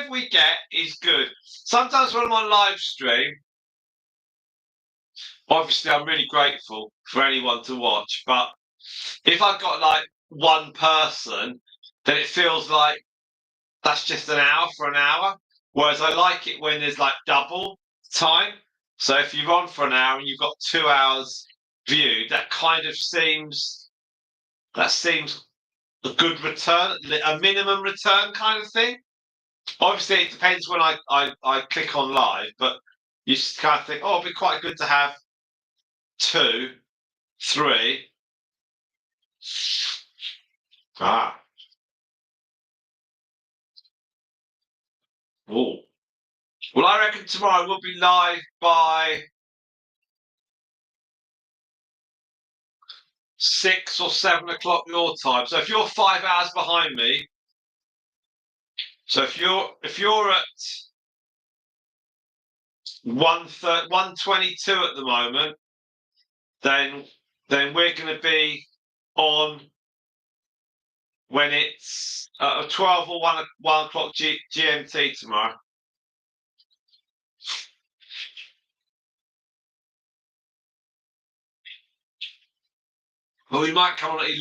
S1: we get is good. Sometimes when I'm on live stream, obviously I'm really grateful for anyone to watch, but if I've got like one person, then it feels like that's just an hour for an hour. Whereas I like it when there's like double time. So if you're on for an hour and you've got 2 hours viewed, that seems a good return, a minimum return kind of thing. Obviously, it depends when I click on live, but you just kind of think, oh, it'd be quite good to have 2, 3. Ah. Oh. Well, I reckon tomorrow we'll be live by 6 or 7 o'clock your time. So if you're 5 hours behind me, so if you're at 122 at the moment, then we're going to be on when it's 12 or 1 o'clock GMT tomorrow. Well, we might come on at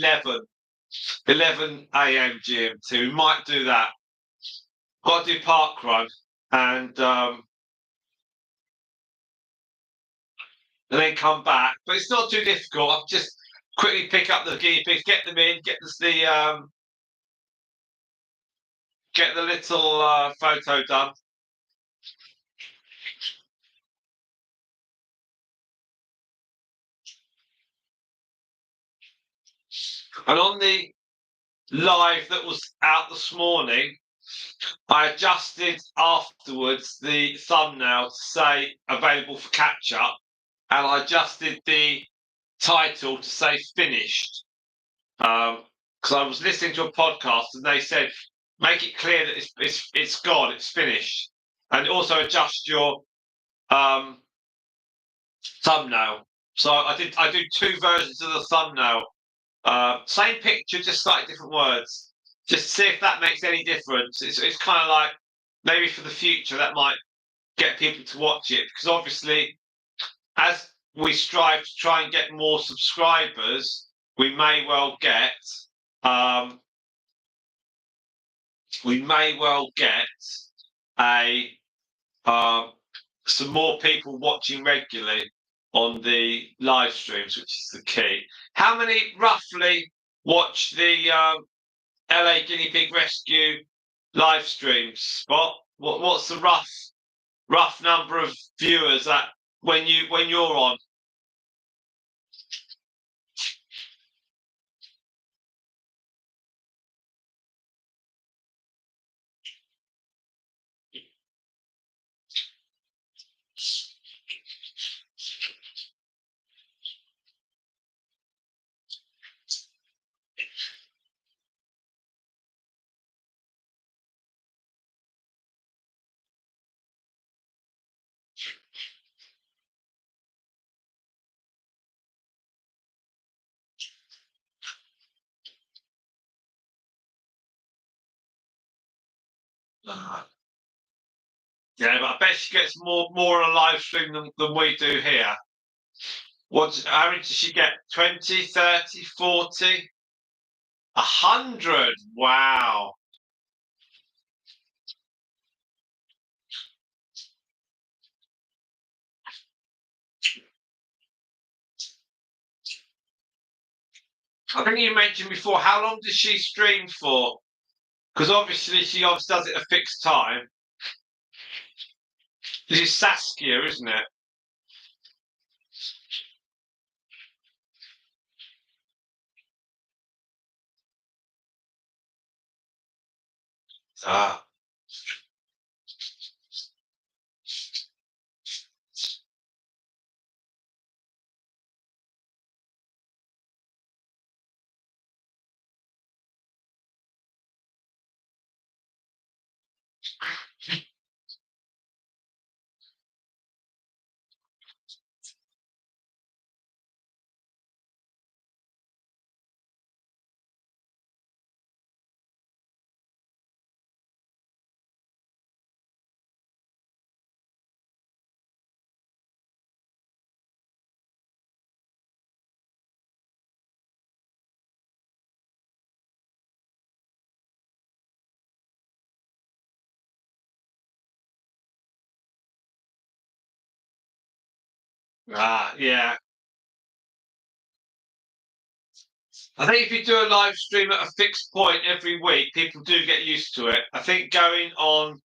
S1: 11 a.m. GMT. We might do that. Got to do park run and then come back. But it's not too difficult. I'll just quickly pick up the guinea pigs, get them in, get the little photo done. And on the live that was out this morning, I adjusted afterwards the thumbnail to say available for catch up, and I adjusted the title to say finished. Because I was listening to a podcast and they said, make it clear that it's gone, it's finished. And also adjust your thumbnail. So I do two versions of the thumbnail. Same picture, just slightly different words. Just to see if that makes any difference. It's kind of like maybe for the future that might get people to watch it, because obviously as we strive to try and get more subscribers, we may well get um, a some more people watching regularly on the live streams, which is the key. How many roughly watch the LA Guinea Pig Rescue live streams? Spot? What's the rough number of viewers that when you're on? Yeah, but I bet she gets more on a live stream than we do here. How many does she get? 20, 30, 40? 100? Wow. I think you mentioned before, how long does she stream for? Because obviously she does it a fixed time. This is Saskia, isn't it? Ah. Yeah. I think if you do a live stream at a fixed point every week, people do get used to it. I think going on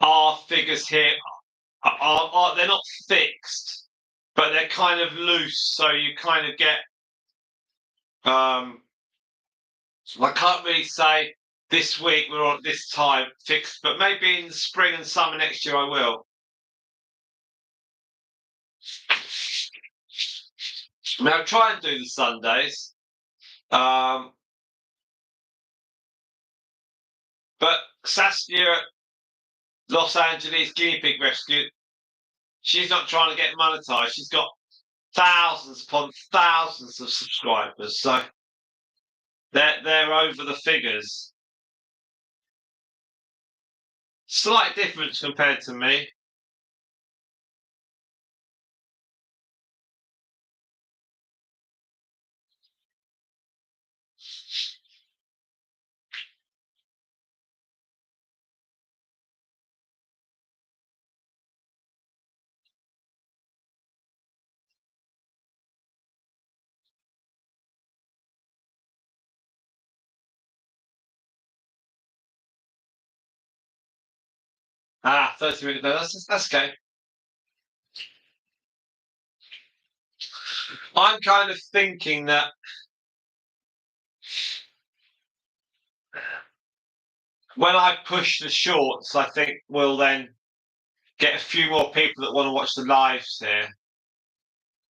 S1: our figures here they're not fixed, but they're kind of loose. So you kind of get I can't really say this week we're on this time fixed, but maybe in the spring and summer next year I will. Now try and do the Sundays. But Saskia, Los Angeles Guinea Pig Rescue, she's not trying to get monetized. She's got thousands upon thousands of subscribers, so they're over the figures. Slight difference compared to me. Ah, 30 minutes. That's okay. I'm kind of thinking that when I push the shorts, I think we'll then get a few more people that want to watch the lives here.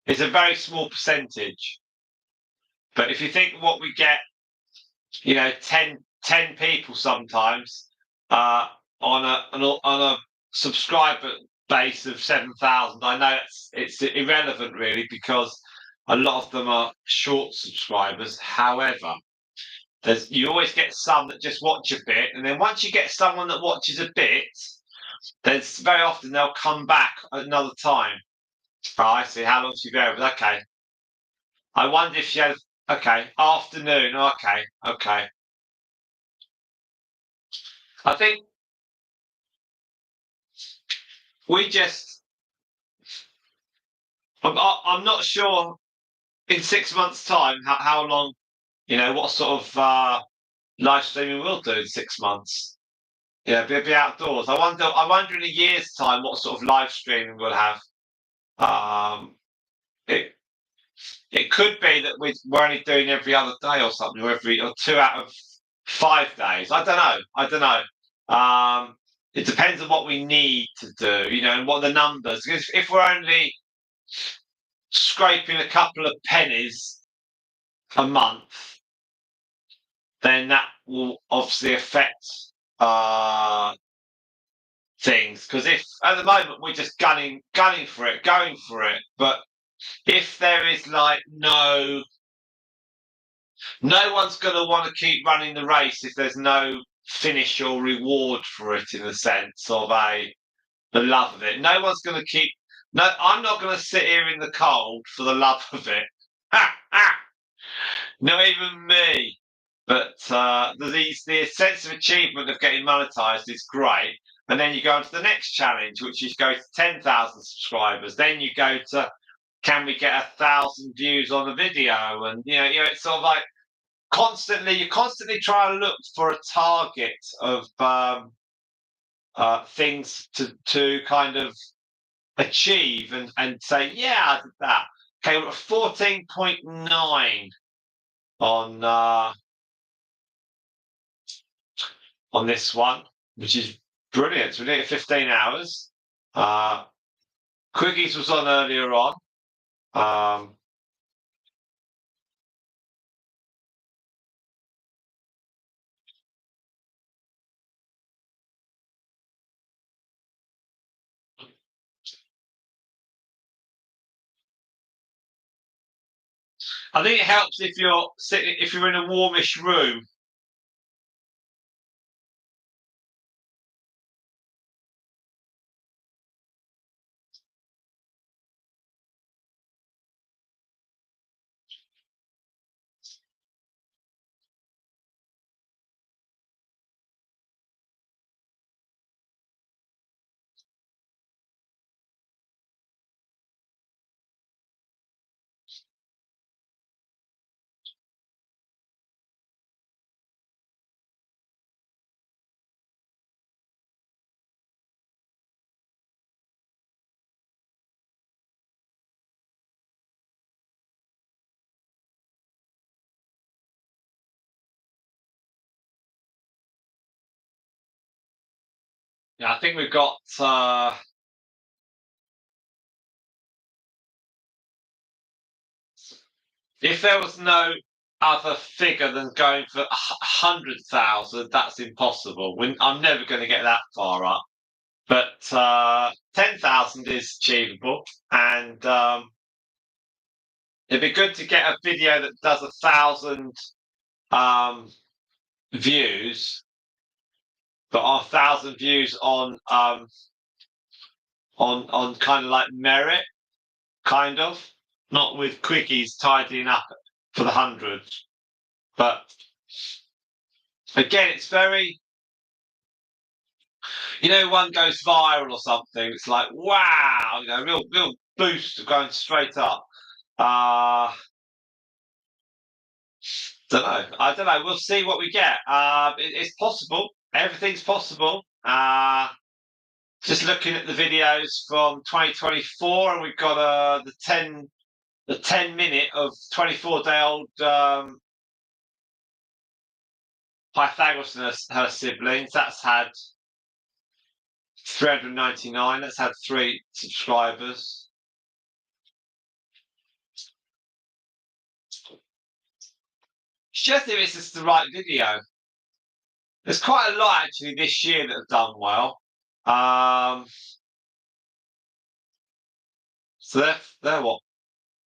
S1: It's a very small percentage. But if you think what we get, 10 people sometimes on a subscriber base of 7,000. I know it's irrelevant really because a lot of them are short subscribers. However, you always get some that just watch a bit, and then once you get someone that watches a bit, there's very often they'll come back another time. Oh, I see. How long she go? Okay. I wonder if she has. Okay, afternoon. Okay. I think we just. I'm not sure in 6 months' time how long, what sort of live streaming we'll do in 6 months. Yeah, be outdoors. I wonder in a year's time what sort of live streaming we'll have. Um, it it could be that we're only doing every other day or something, or 2 out of 5 days. I don't know. It depends on what we need to do, and what the numbers. Because if we're only scraping a couple of pennies a month, then that will obviously affect uh, things. Because if at the moment we're just gunning for it, going for it, but if there is like no one's going to want to keep running the race if there's no finish or reward for it in the sense of the love of it. No one's going to keep. No, I'm not going to sit here in the cold for the love of it. Not even me. But the sense of achievement of getting monetized is great. And then you go on to the next challenge, which is go to 10,000 subscribers. Then you go to, can we get 1,000 views on a video? And it's sort of like you constantly try to look for a target of things to kind of achieve and say, yeah, I did that. Okay, we're at 14.9 on this one, which is brilliant. So we're doing it 15 hours. Quickies was on earlier on. I think it helps if you're in a warmish room. Yeah, I think we've got. If there was no other figure than going for 100,000, that's impossible. I'm never going to get that far up. But 10,000 is achievable, and it'd be good to get a video that does 1,000 views, but 1,000 views on kind of like merit, kind of, not with quickies tidying up for the hundreds. But again, it's very, one goes viral or something. It's like, wow, real boost of going straight up. Don't know. I don't know. We'll see what we get. It's possible. Everything's possible. Just looking at the videos from 2024, and we've got the 10 minute of 24-day-old Pythagoras and her siblings. That's had 399. That's had 3 subscribers. just if it's just the right video. There's quite a lot actually this year that have done well. So they're what?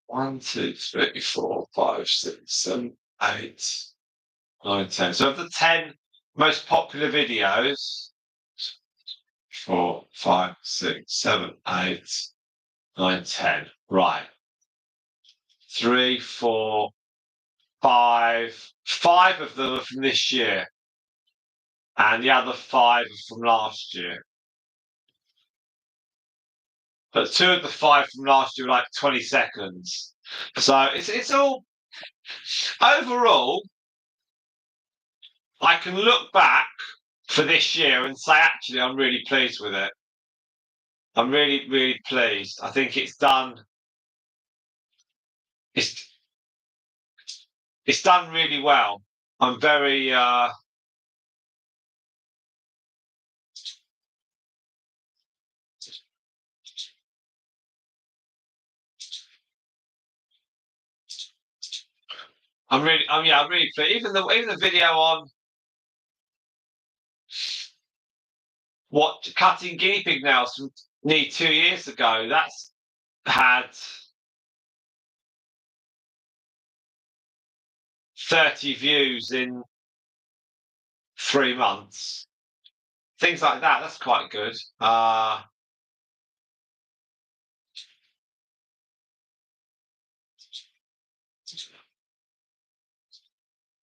S1: 1, 2, 3, 4, 5, 6, 7, 8, 9, 10. So of the 10 most popular videos, 4, 5, 6, 7, 8, 9, 10. Right. 3, 4, 5. 5 of them are from this year. And the other 5 are from last year. But 2 of the 5 from last year were like 20 seconds. So it's all overall, I can look back for this year and say, actually, I'm really pleased with it. I'm really, really pleased. I think it's done. It's done really well. I'm very. I'm really. Yeah. I'm really pleased. Even the video on what cutting guinea pig nails from nearly 2 years ago. That's had 30 views in 3 months. Things like that. That's quite good.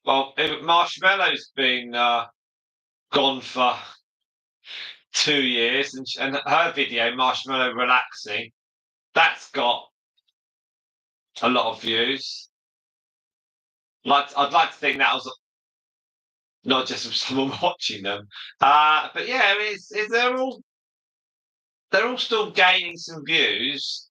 S1: Well, Marshmallow's been gone for 2 years, and her video, Marshmallow Relaxing, that's got a lot of views. I'd like to think that was not just from someone watching them, but yeah, I mean, they're all still gaining some views.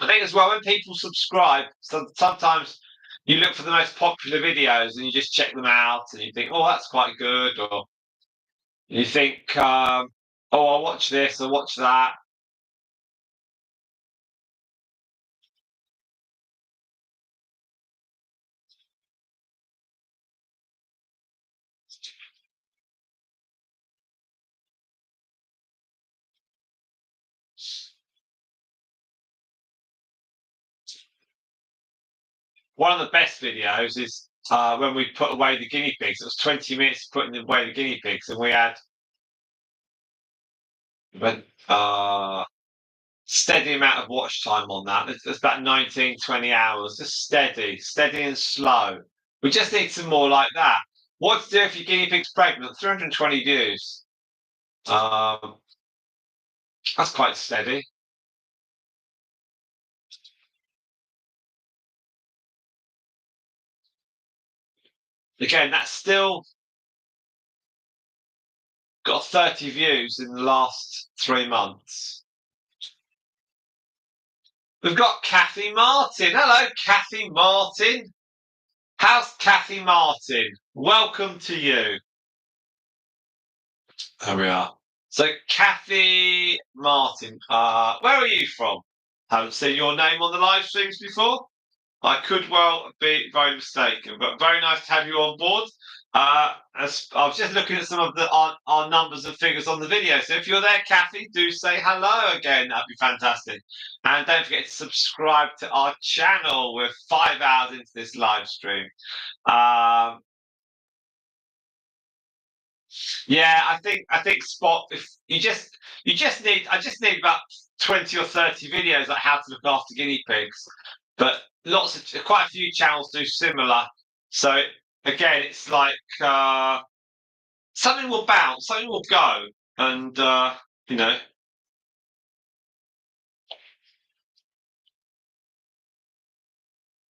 S1: I think as well when people subscribe, sometimes you look for the most popular videos and you just check them out and you think, oh, that's quite good, or you think, oh, I'll watch this, I'll watch that. One of the best videos is when we put away the guinea pigs. It was 20 minutes putting away the guinea pigs, and we had went steady amount of watch time on that. It's about 19, 20 hours, just steady and slow. We just need some more like that. What to do if your guinea pig's pregnant? 320 views. Um, that's quite steady. Again, that's still got 30 views in the last 3 months. We've got Kathy Martin. Hello, Kathy Martin. How's Kathy Martin? Welcome to you. There we are. So, Kathy Martin, where are you from? Haven't seen your name on the live streams before. I could well be very mistaken, but very nice to have you on board. As I was just looking at some of our numbers and figures on the video. So if you're there, Kathy, do say hello again. That'd be fantastic. And don't forget to subscribe to our channel. We're 5 hours into this live stream. Yeah, I think Spot. If I just need about 20 or 30 videos like how to look after guinea pigs, but quite a few channels do similar. So again, it's like something will bounce, something will go, and you know,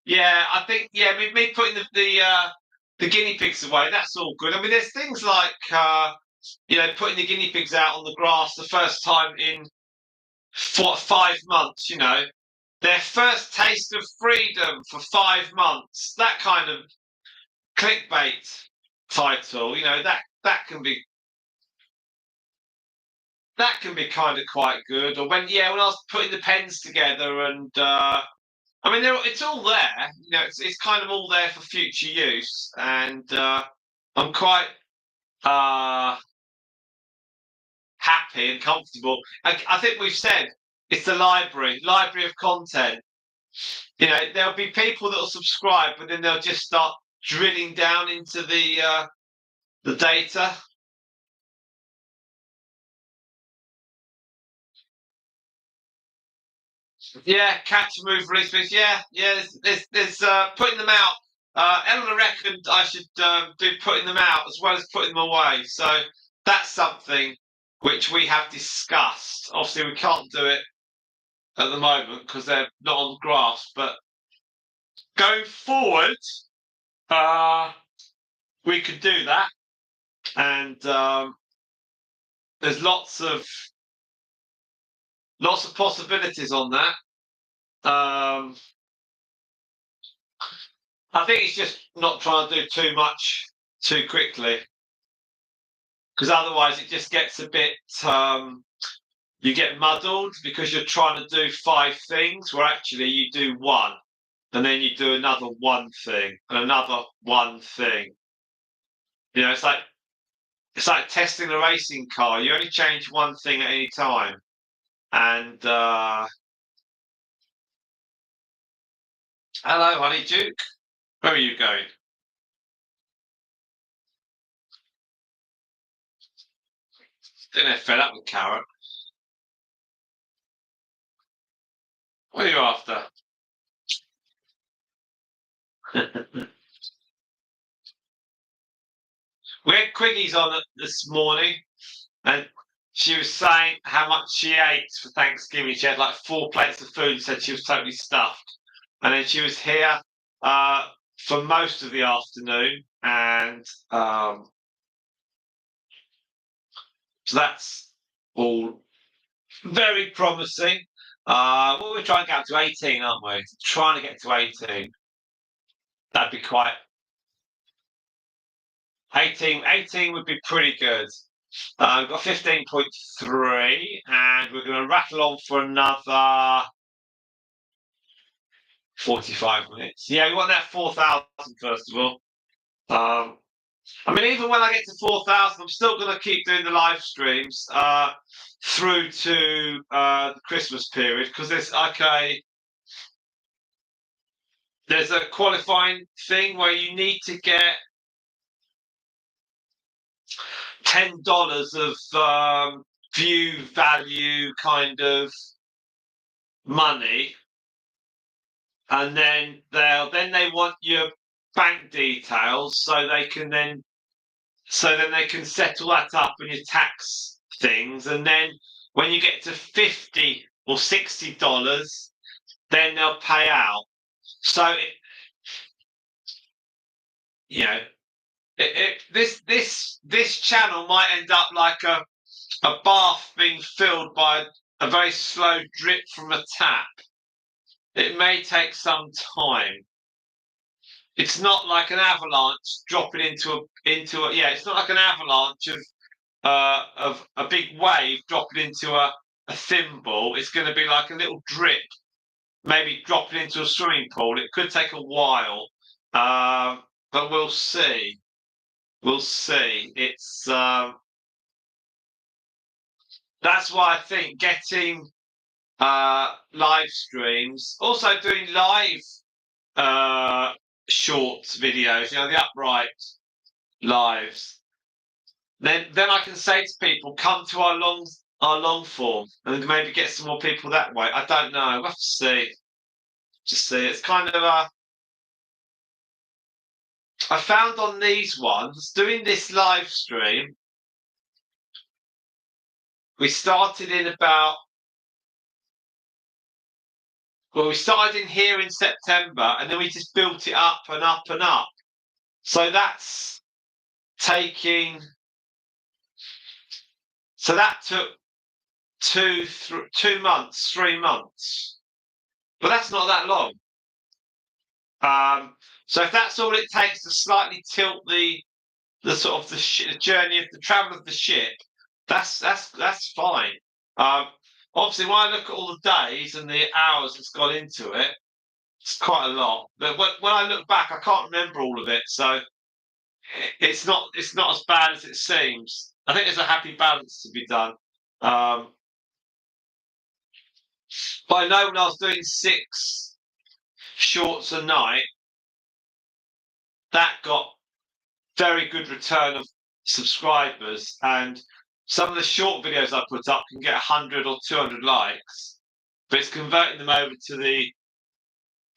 S1: yeah, I think yeah, me putting the guinea pigs away, that's all good. I mean, there's things like putting the guinea pigs out on the grass the first time in 5 months, their first taste of freedom for 5 months, that kind of clickbait title, that can be that can be kind of quite good. Or when I was putting the pens together, and I mean, it's all there. It's kind of all there for future use, and I'm quite happy and comfortable. I think we've said it's the library of content. There'll be people that will subscribe, but then they'll just start drilling down into the data. Yeah, catch, move, release, release. Yeah. There's putting them out. Eleanor reckoned I should do putting them out as well as putting them away. So that's something which we have discussed. Obviously, we can't do it at the moment because they're not on grass. But going forward, we could do that, and there's lots of possibilities on that. I think it's just not trying to do too much too quickly, because otherwise it just gets a bit. You get muddled because you're trying to do 5 things, where actually you do one, and then you do another one thing and another one thing. It's like testing a racing car. You only change one thing at any time, and hello, Honeyduke. Where are you going? I think they're fed up with Carrot. What are you after? We had Quiggies on this morning, and she was saying how much she ate for Thanksgiving. She had like 4 plates of food, said she was totally stuffed. And then she was here for most of the afternoon, and so that's all very promising. We're trying to get up to 18, aren't we? Trying to get to 18. That'd be quite. 18 would be pretty good. We've got 15.3, and we're going to rattle on for another 45 minutes. Yeah, we want that 4,000 first of all. I mean, even when I get to 4,000, I'm still going to keep doing the live streams through to the Christmas period, because there's a qualifying thing where you need to get $10 of view value kind of money, and then they want your bank details so then they can settle that up in your tax things, and then when you get to $50 or $60, then they'll pay out. So this channel might end up like a bath being filled by a very slow drip from a tap. It may take some time. It's not like an avalanche dropping into a it's not like an avalanche of a big wave dropping into a thimble. It's going to be like a little drip, maybe dropping into a swimming pool. It could take a while, but we'll see. We'll see. It's that's why I think getting live streams, also doing live short videos, the upright lives. Then I can say to people, come to our long form, and maybe get some more people that way. I don't know. We'll have to see. Just see. It's kind of I found on these ones doing this live stream. We started in we started in here in September, and then we just built it up and up and up. So that's taking. So that took 2 months, 3 months, but that's not that long. So if that's all it takes to slightly tilt the sort of the journey of the travel of the ship, That's fine. Obviously, when I look at all the days and the hours that's gone into it, it's quite a lot. But when I look back, I can't remember all of it, so it's not as bad as it seems. I think there's a happy balance to be done. Um, but I know when I was doing 6 shorts a night, that got very good return of subscribers, and some of the short videos I put up can get 100 or 200 likes, but it's converting them over to the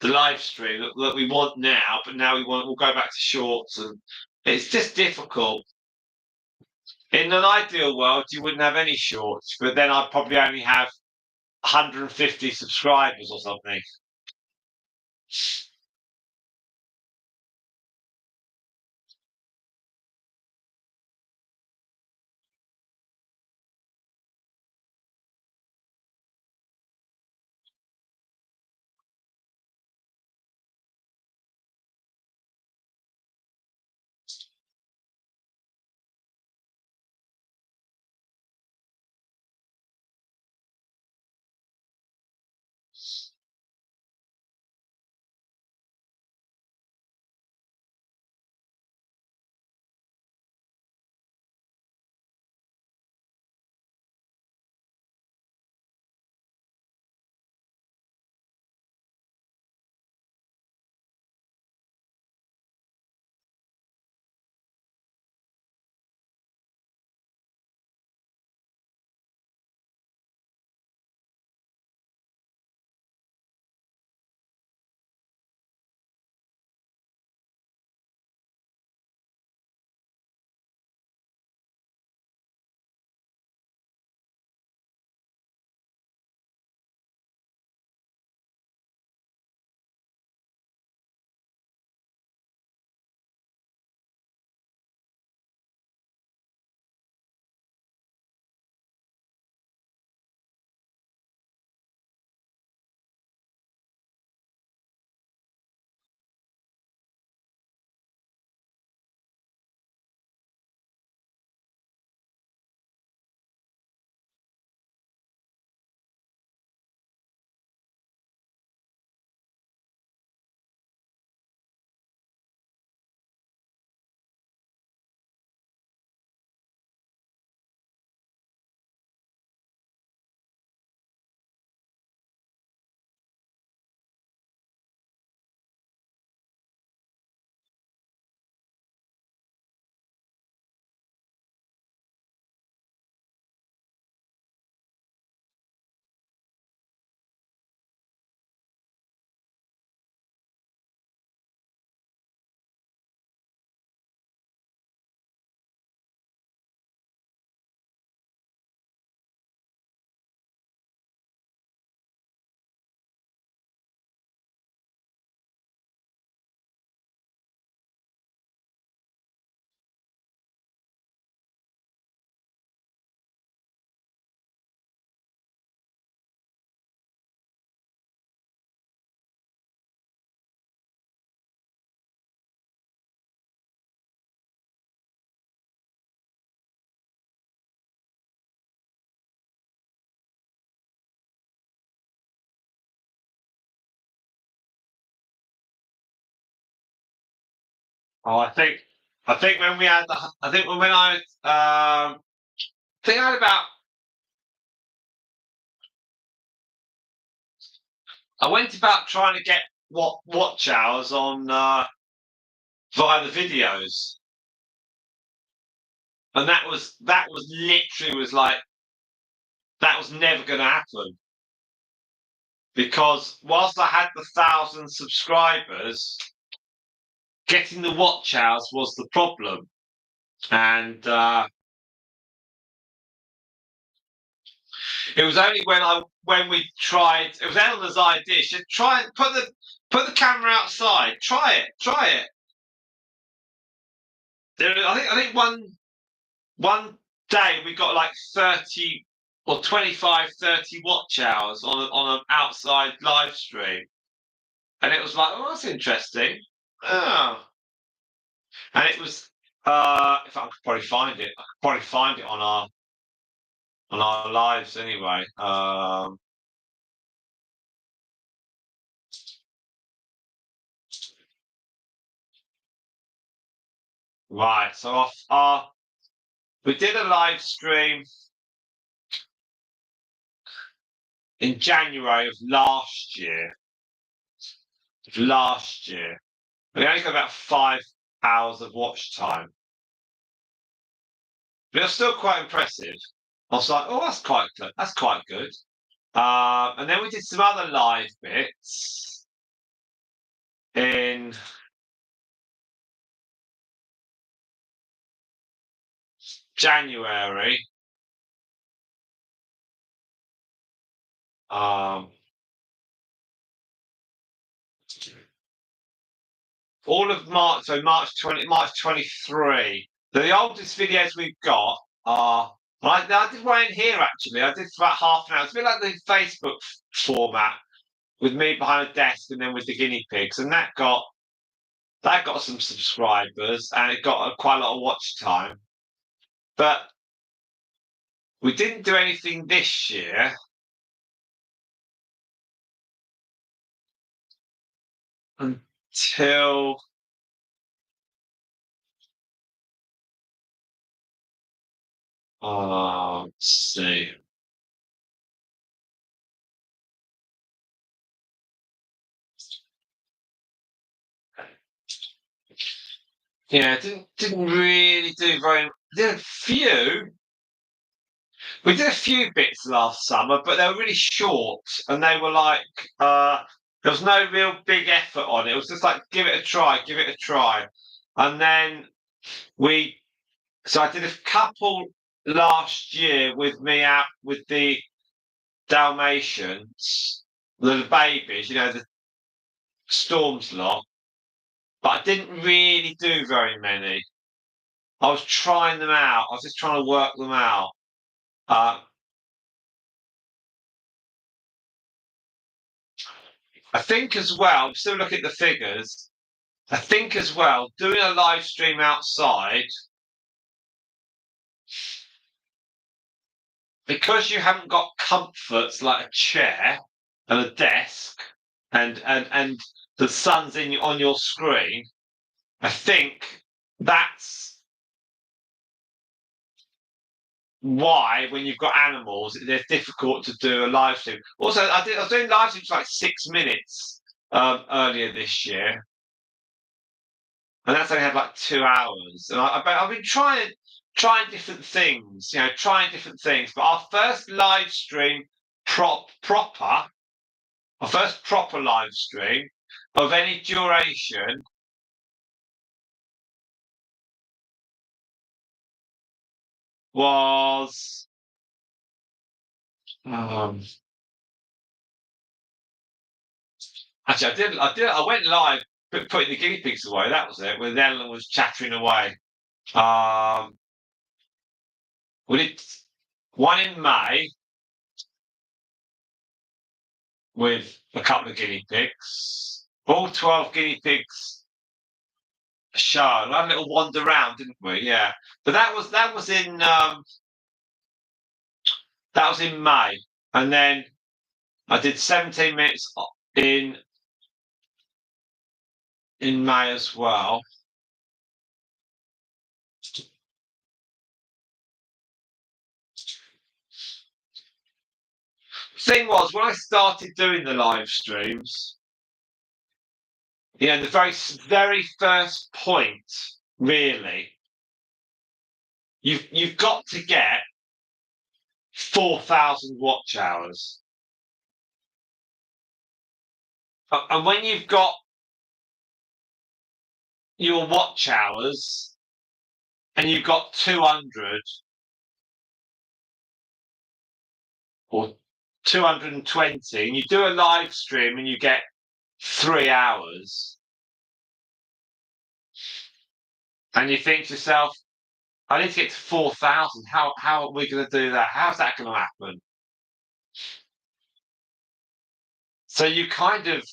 S1: live stream that we want now. But now we'll go back to shorts, and it's just difficult. In an ideal world, you wouldn't have any shorts, but then I'd probably only have 150 subscribers or something. Oh, I think when we had I think when I think I had about I went about trying to get watch hours on via the videos, and that was literally was like that was never going to happen, because whilst I had the 1,000 subscribers, getting the watch hours was the problem, and it was only when we tried. It was Eleanor's idea. She said, "Try and put the camera outside. Try it." I think one day we got like 30 or 25, 30 watch hours on an outside live stream, and it was like, oh, that's interesting. Oh, and it was. If I could probably find it, I could probably find it on our on our lives anyway. Right. So we did a live stream in January of last year. We only got about 5 hours of watch time. But it was still quite impressive. I was like, oh, that's quite good. That's quite good. And then we did some other live bits in January. Um, all of March, so March 23. The oldest videos we've got are. I did one in here actually. I did for about half an hour. It's a bit like the Facebook format with me behind a desk and then with the guinea pigs, and that got some subscribers and it got quite a lot of watch time. But we didn't do anything this year until let's see. Yeah, didn't really do very. Did a few. We did a few bits last summer, but they were really short, and they were like there was no real big effort on it. It was just like give it a try, give it a try, and then we. So I did a couple last year with me out with the Dalmatians, the babies, the Storms lot, but I didn't really do very many. I was trying them out. I was just trying to work them out. Uh, I think as well, I'm still looking at the figures. I think as well, doing a live stream outside, because you haven't got comforts like a chair and a desk and the sun's on your screen, I think that's why when you've got animals, they're difficult to do a live stream. Also, I was doing live streams for like 6 minutes earlier this year, and that's only had like 2 hours. And I've been trying different things, trying different things. But our first live stream proper, our first proper live stream of any duration was um, actually I went live putting the guinea pigs away. That was it. When Ellen was chattering away. Um, we did one in May with a couple of guinea pigs. All 12 guinea pigs show. We had a little wander around, didn't we? Yeah. But that was in May. And then I did 17 minutes in May as well. Thing was, when I started doing the live streams, the very very first point, really, you've got to get 4,000 watch hours. And when you've got your watch hours and you've got 200 or 220 and you do a live stream and you get 3 hours and you think to yourself, I need to get to 4,000. How are we going to do that? How's that going to happen? So you kind of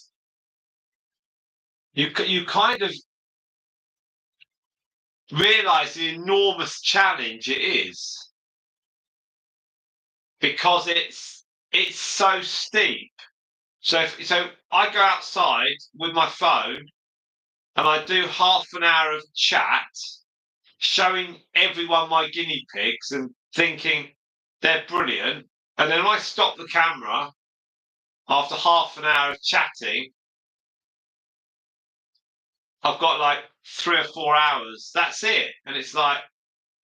S1: realise the enormous challenge it is. because it's so steep. So I go outside with my phone and I do half an hour of chat, showing everyone my guinea pigs and thinking they're brilliant. And then I stop the camera after half an hour of chatting. I've got like 3 or 4 hours. That's it. And it's like,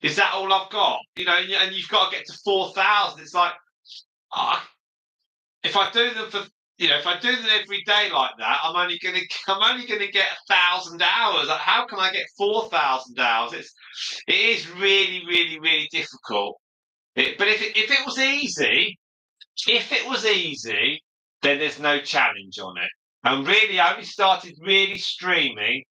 S1: is that all I've got? And you've got to get to 4,000. It's like, ah, if I do them if I do them every day like that, I'm only going to get 1,000 hours. Like, how can I get 4,000 hours? It is really, really, really difficult. But if it was easy, then there's no challenge on it. And really, I only started really streaming.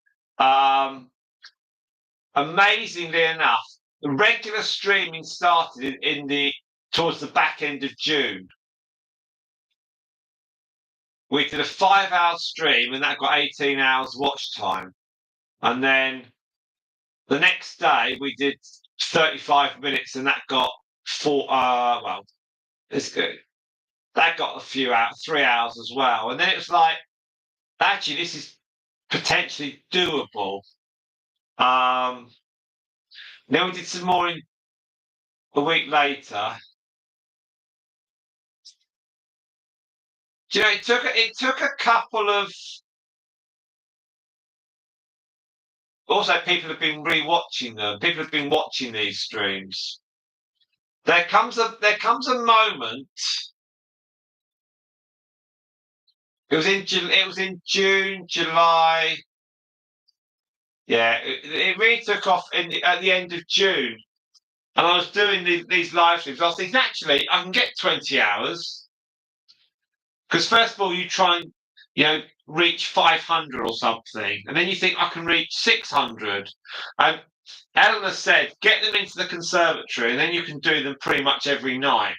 S1: Amazingly enough, the regular streaming started towards the back end of June. We did a 5-hour stream, and that got 18 hours watch time. And then the next day we did 35 minutes, and that got it's good. That got a few hours, 3 hours as well. And then it was like, actually, this is potentially doable. Then we did some more a week later. Do you know, it took a couple of. Also, people have been rewatching them. People have been watching these streams. There comes a moment. It was in June, July. Yeah, it really took off at the end of June. And I was doing these live streams. I was thinking, actually, I can get 20 hours. Because first of all, you try and, reach 500 or something. And then you think, I can reach 600. And Eleanor said, get them into the conservatory, and then you can do them pretty much every night.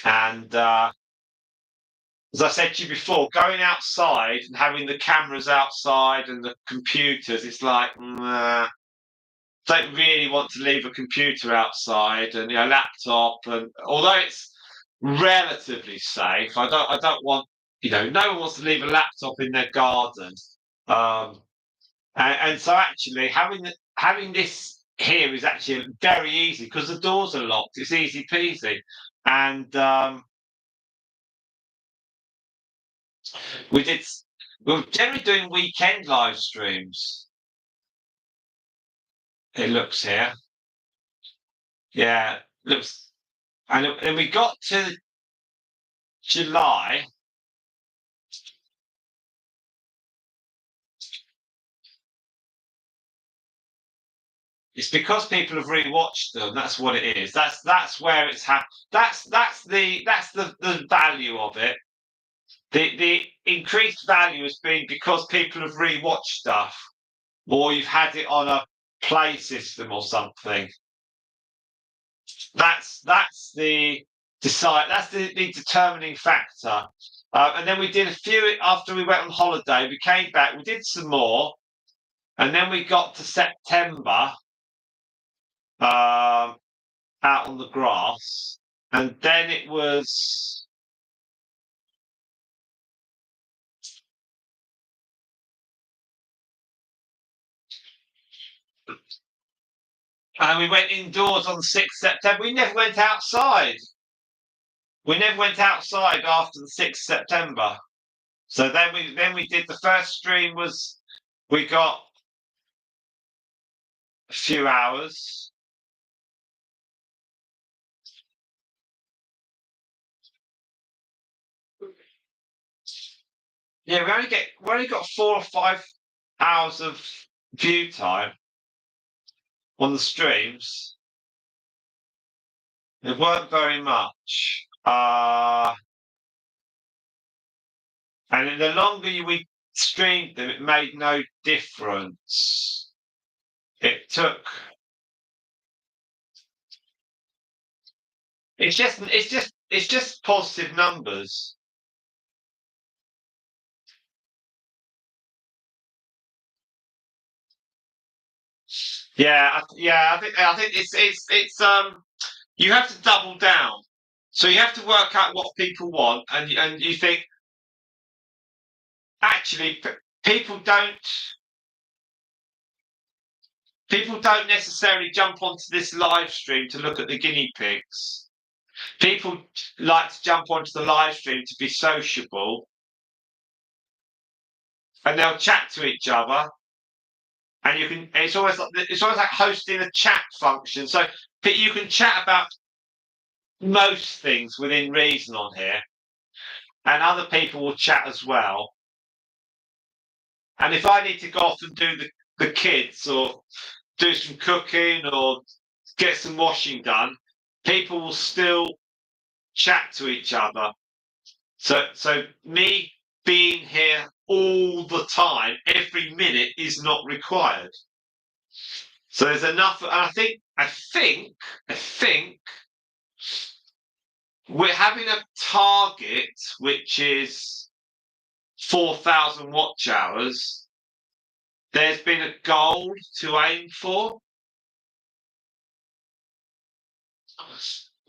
S1: And as I said to you before, going outside and having the cameras outside and the computers, it's like, don't really want to leave a computer outside and laptop. And although it's relatively safe, I don't want, no one wants to leave a laptop in their garden. And so actually having this here is actually very easy because the doors are locked. It's easy peasy. And we were generally doing weekend live streams. It looks here. Yeah, looks. And we got to July. It's because people have rewatched them. That's what it is. That's where it's happened. That's the value of it. The increased value has been because people have rewatched stuff, or you've had it on a play system or something. That's the determining factor. And then we did a few after we went on holiday. We came back. We did some more, and then we got to September. Out on the grass, and then it was. And we went indoors on the 6th September. We never went outside. We never went outside after the 6th September. So then we did the first stream we got a few hours. Yeah, we only got 4 or 5 hours of view time on the streams. It weren't very much. And the longer we streamed them, it made no difference. It took. It's just positive numbers. Yeah, I think it's you have to double down. So you have to work out what people want, and you think actually people don't necessarily jump onto this live stream to look at the guinea pigs. People like to jump onto the live stream to be sociable, and they'll chat to each other. And you can. It's almost like hosting a chat function. So you can chat about most things within reason on here, and other people will chat as well. And if I need to go off and do the kids or do some cooking or get some washing done, people will still chat to each other. So me being here all the time, every minute is not required. So there's enough. And I think we're having a target which is 4,000 watch hours. There's been a goal to aim for.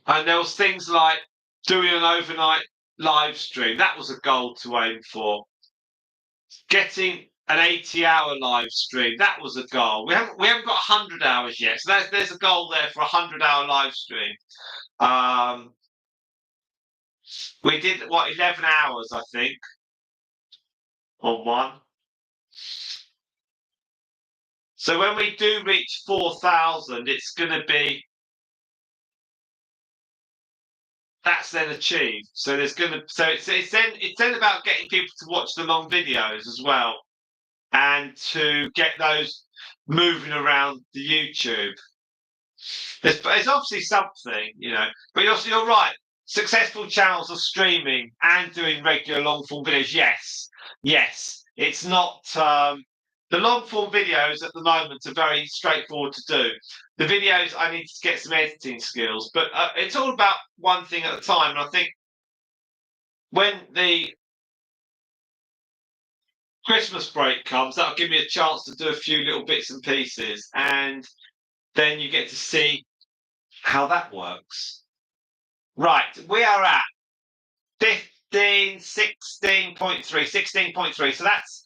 S1: And there was things like doing an overnight live stream. That was a goal to aim for. Getting an 80-hour live stream. That was a goal. We haven't got 100 hours yet. So there's a goal there for a 100-hour live stream. We did 11 hours, I think, on one. So when we do reach 4,000, it's going to be that's then achieved. So there's going to it's then about getting people to watch the long videos as well, and to get those moving around the YouTube. It's obviously something, but you're right. Successful channels are streaming and doing regular long form videos. Yes. It's not the long form videos at the moment are very straightforward to do. The videos I need to get some editing skills, but it's all about one thing at a time. And I think when the Christmas break comes, that'll give me a chance to do a few little bits and pieces, and then you get to see how that works. Right, we are at 16.3. So that's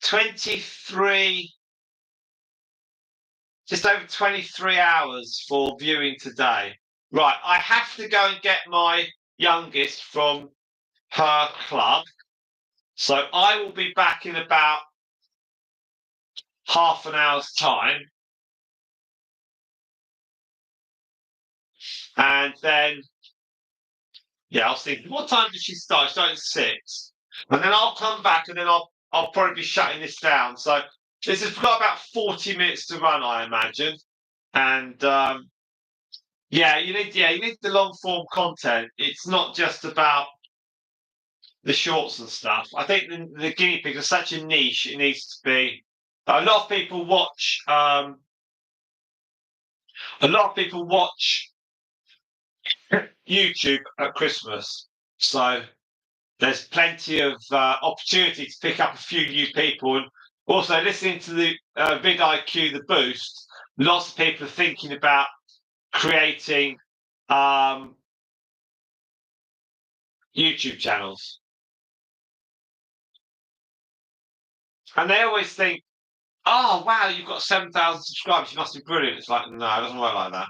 S1: 23, just over 23 hours for viewing today. Right, I have to go and get my youngest from her club. So I will be back in about half an hour's time. And then, I was thinking, what time did she start? She started at 6. And then I'll come back, and then I'll probably be shutting this down. So this has got about 40 minutes to run, I imagine. And you need the long form content. It's not just about the shorts and stuff. I think the guinea pigs are such a niche. It needs to be. A lot of people watch. YouTube at Christmas, so there's plenty of opportunity to pick up a few new people. And also listening to the vidIQ, the boost, lots of people are thinking about creating YouTube channels. And they always think, oh, wow, you've got 7,000 subscribers. You must be brilliant. It's like, no, it doesn't work like that.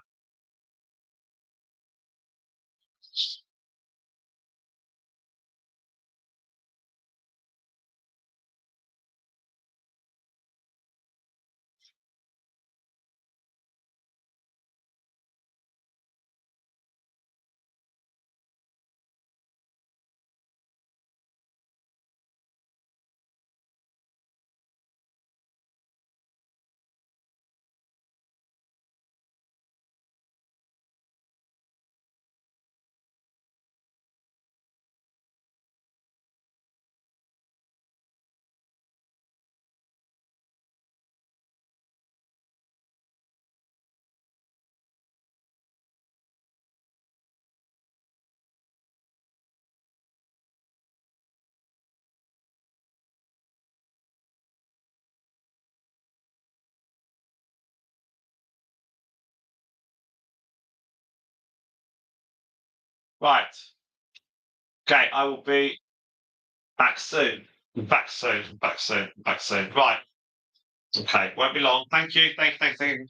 S1: Right. Okay, I will be back soon. Back soon. Back soon. Back soon. Right. Okay, won't be long. Thank you. Thank you.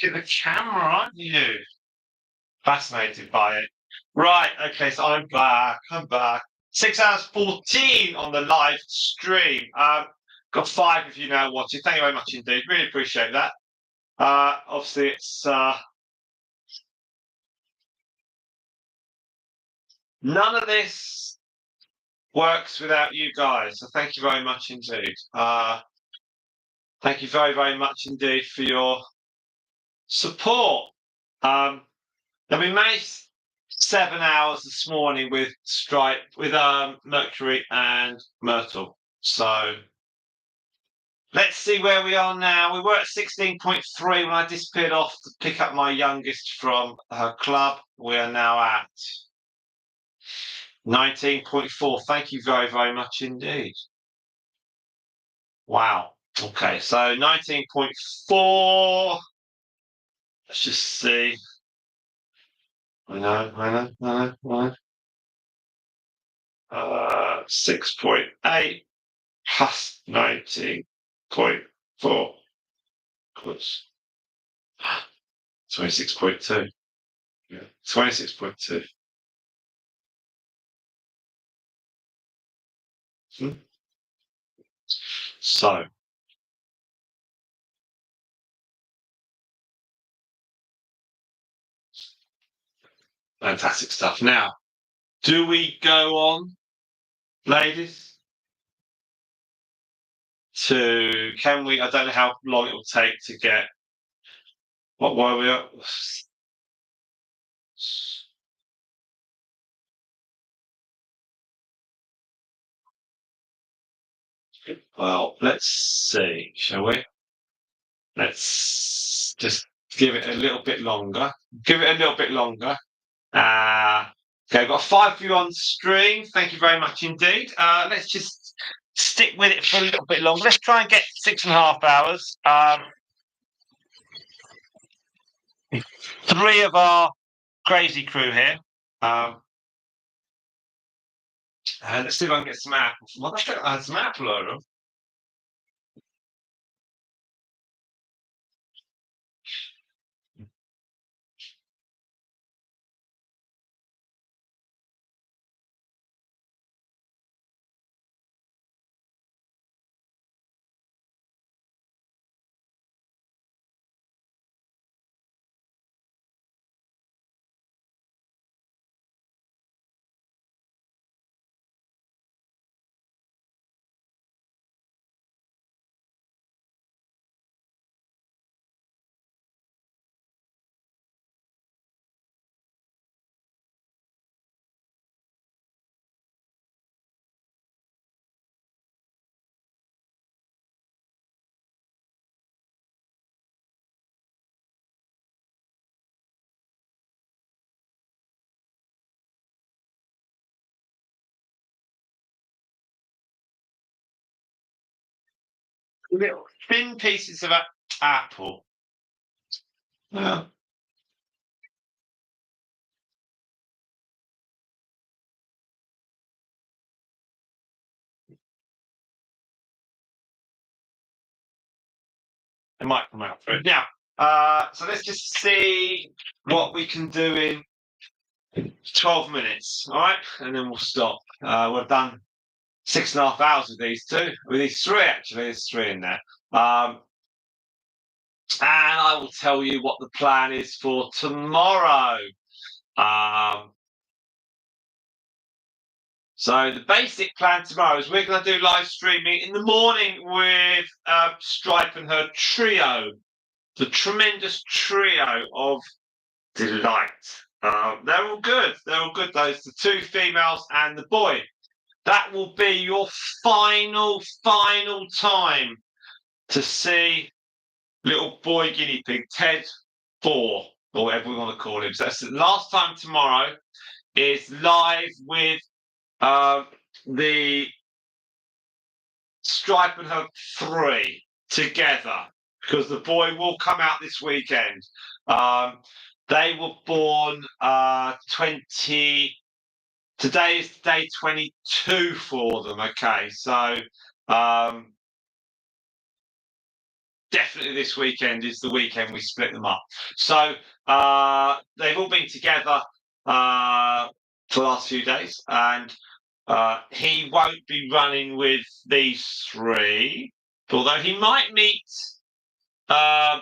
S1: at the camera, aren't you? Fascinated by it. Right, okay, so I'm back. 6 hours 14 on the live stream. Got 5 of you now watching. Thank you very much indeed. Really appreciate that. Obviously, it's none of this works without you guys. So thank you very much indeed. Thank you very, very much indeed for your support. We managed 7 hours this morning with Mercury and Myrtle. So let's see where we are now. We were at 16.3 when I disappeared off to pick up my youngest from her club. We are now at 19.4. Thank you very, very much indeed. Wow. Okay, so 19.4. Let's just see. I know. 6.8 plus 19.4 equals 26.2. Yeah, 26.2. So fantastic stuff. Now, do we go on, ladies? Can we? I don't know how long it will take to get. Where are we at? Well, let's see, shall we? Let's just give it a little bit longer. Okay, I've got 5 of you on stream. Thank you very much indeed. Let's just stick with it for a little bit longer. Let's try and get 6.5 hours. 3 of our crazy crew here. And let's see if I can get some apples. Well, I had some apple over. Little thin pieces of apple. Yeah. It might come out for it. Now, so let's just see what we can do in 12 minutes, all right? And then we'll stop. We've done 6.5 hours with these 2. With these 3, actually. There's 3 in there. And I will tell you what the plan is for tomorrow. So the basic plan tomorrow is we're going to do live streaming in the morning with Stripe and her trio, the tremendous trio of delight. They're all good. Those the 2 females and the boy. That will be your final time to see little boy guinea pig Ted 4, or whatever we want to call him. So that's the last time tomorrow is live with the Stripe and her 3 together, because the boy will come out this weekend. They were born 20. Today is day 22 for them. Okay, so definitely this weekend is the weekend we split them up. So they've all been together for the last few days, and he won't be running with these three, although he might meet. Uh,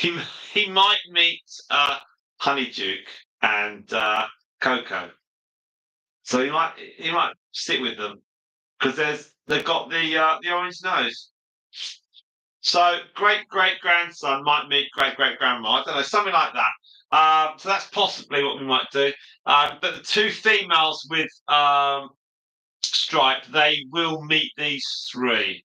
S1: he, he might meet Honeyduke and Coco, so he might stick with them because they've got the orange nose. So great great grandson might meet great great grandma. I don't know, something like that. So that's possibly what we might do. But the two females with Stripe, they will meet these three.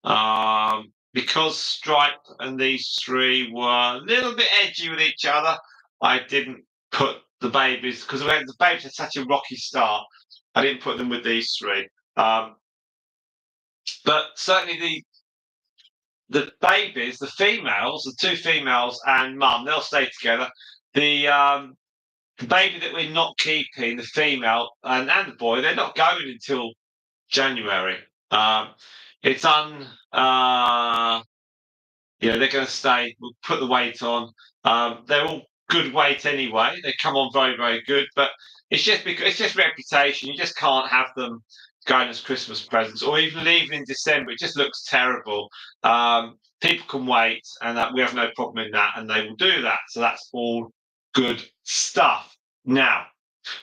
S1: Because Stripe and these three were a little bit edgy with each other, I didn't put the babies because the babies had such a rocky start. I didn't put them with these three. But certainly the babies, the females, the two females and mum, they'll stay together. The baby that we're not keeping, the female and the boy, they're not going until January. It's they're going to stay. We'll put the weight on. They're all good weight anyway. They come on very, very good, but it's just reputation. You just can't have them going as Christmas presents or even leaving in December. It just looks terrible. People can wait, and we have no problem in that, and they will do that. So that's all good stuff. Now,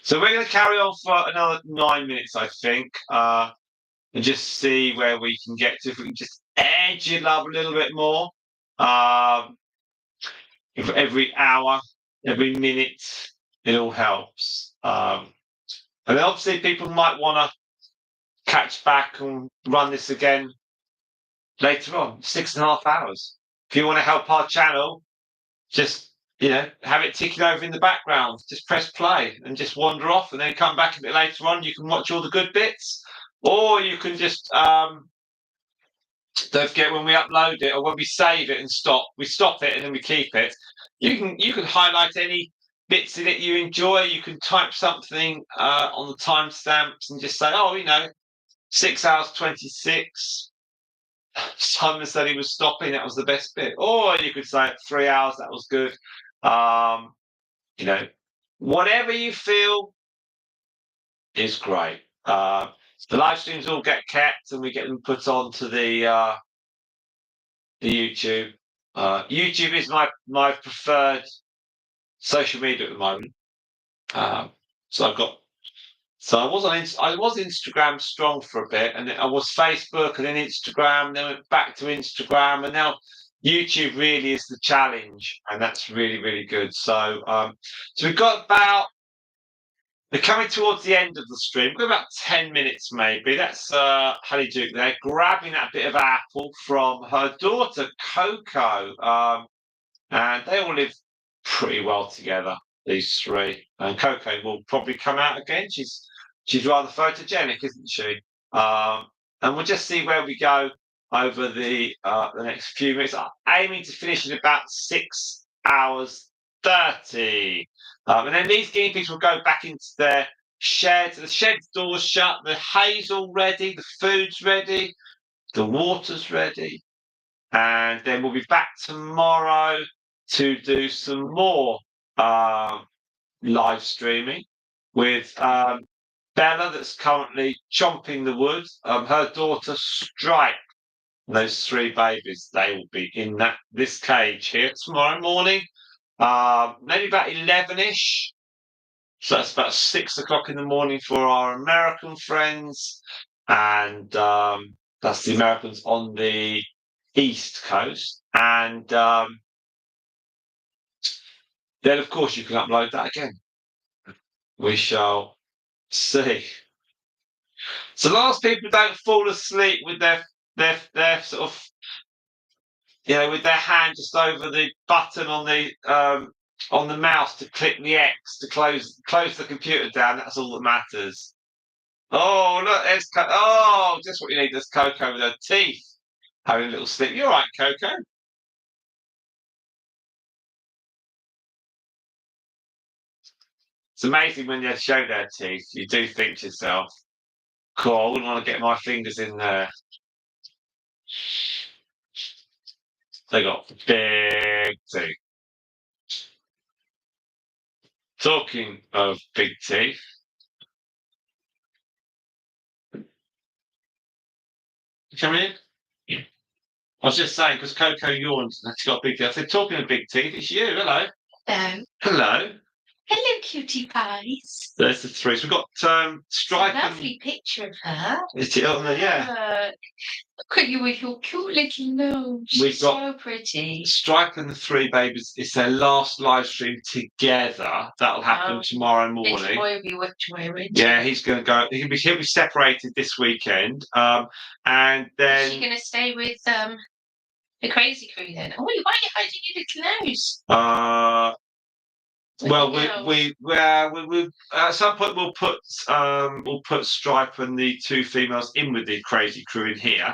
S1: so we're going to carry on for another 9 minutes, I think, and just see where we can get to. If we can just edge it up a little bit more. If every hour, every minute, it all helps. And then obviously people might want to catch back and run this again later on, 6.5 hours. If you want to help our channel, just have it ticking over in the background. Just press play and just wander off, and then come back a bit later on. You can watch all the good bits, or you can just don't forget when we upload it or when we save it and we stop it and then we keep it. You can highlight any bits in it you enjoy. You can type something on the timestamps and just say, 6 hours 26. Simon said he was stopping. That was the best bit. Or you could say 3 hours. That was good. Whatever you feel is great. The live streams all get kept and we get them put onto the YouTube. YouTube is my preferred social media at the moment. So I was Instagram strong for a bit, and I was Facebook, and then Instagram, then went back to Instagram, and now YouTube really is the challenge, and that's really really good. So we've got we're coming towards the end of the stream. We've got about 10 minutes maybe. That's Honeyduke there, grabbing that bit of apple from her daughter, Coco. And they all live pretty well together, these three. And Coco will probably come out again. She's rather photogenic, isn't she? And we'll just see where we go over the next few minutes. I'm aiming to finish in about 6 hours 30. And then these guinea pigs will go back into their shed. The shed's door's shut. The hay's all ready. The food's ready. The water's ready. And then we'll be back tomorrow to do some more live streaming with Bella, that's currently chomping the wood. Her daughter Stripe. Those three babies, they will be in this cage here tomorrow morning. Maybe about 11ish. So that's about 6 o'clock in the morning for our American friends. And that's the Americans on the East Coast. And then, of course, you can upload that again. We shall see. So long as people don't fall asleep with their sort of, with their hand just over the button on the mouse to click the X to close the computer down, that's all that matters. Oh, look, there's just what you need. There's Coco with her teeth having a little sleep. You're right, Coco. It's amazing when they show their teeth. You do think to yourself, cool, I wouldn't want to get my fingers in there. They got big teeth. Talking of big teeth. Come in. I was just saying, because Coco yawned and she's got big teeth. I said, talking of big teeth, it's you. Hello. Hello.
S2: Hello, cutie pies.
S1: There's the three. So we've got Stripe.
S2: Lovely picture of her.
S1: Is it on there? Yeah.
S2: Look at you with your cute little nose.
S1: We've got
S2: so pretty.
S1: Stripe and the three babies. It's their last live stream together. That'll happen tomorrow morning.
S2: Little boy will be watching tomorrow.
S1: Yeah, he's going to go. He'll be separated this weekend. And then.
S2: Is she going to stay with the crazy crew then? Oh, why are you hiding your little nose?
S1: Well, we at some point we'll put Stripe and the two females in with the crazy crew in here,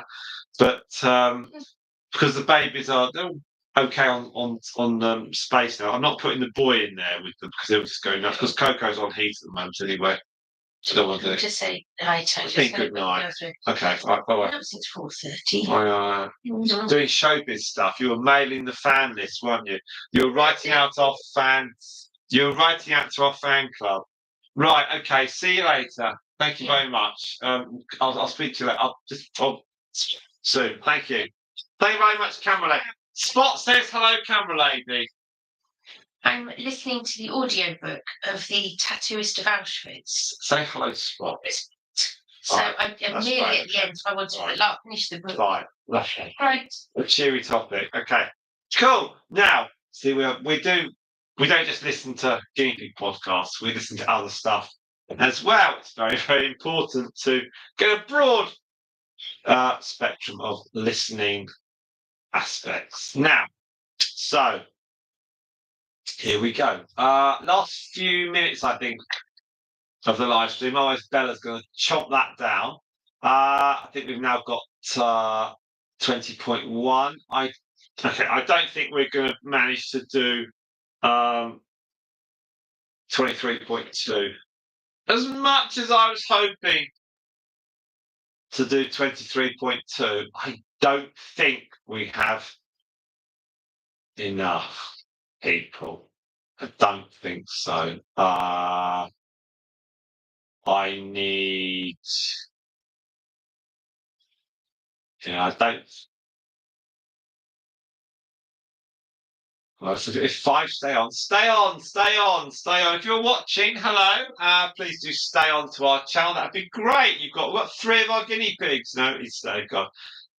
S1: but because the babies they're okay on space now. I'm not putting the boy in there with them because they'll just go nuts. Because Coco's on heat at the moment anyway. So I don't want to
S2: just say hi,
S1: think good night. Okay, bye bye.
S2: Since 4:30.
S1: Doing showbiz stuff. You were mailing the fan list, weren't you? You were writing out our fans. You're writing out to our fan club. Right, okay, see you later. Thank you very much. I'll speak to you later. Soon. Thank you. Thank you very much, camera lady. Spot says hello, camera lady.
S2: I'm listening to the audiobook of The Tattooist of Auschwitz.
S1: Say hello, Spot.
S2: So I'm nearly at the end, so I want to finish the book.
S1: Fine. Lovely.
S2: Right.
S1: A cheery topic. Okay. Cool. Now, see, we don't just listen to Guinea Pig podcasts, we listen to other stuff as well. It's very, very important to get a broad spectrum of listening aspects. Now, so here we go. Last few minutes, I think, of the live stream. Otherwise, Bella's going to chop that down. I think we've now got 20.1. I don't think we're going to manage to do 23.2. As much as I was hoping to do 23.2, I don't think we have enough people. I don't think so. I need. I don't. Well, so if 5 stay on. If you're watching, hello. Please do stay on to our channel. That'd be great. We've got 3 of our guinea pigs. No, it's God.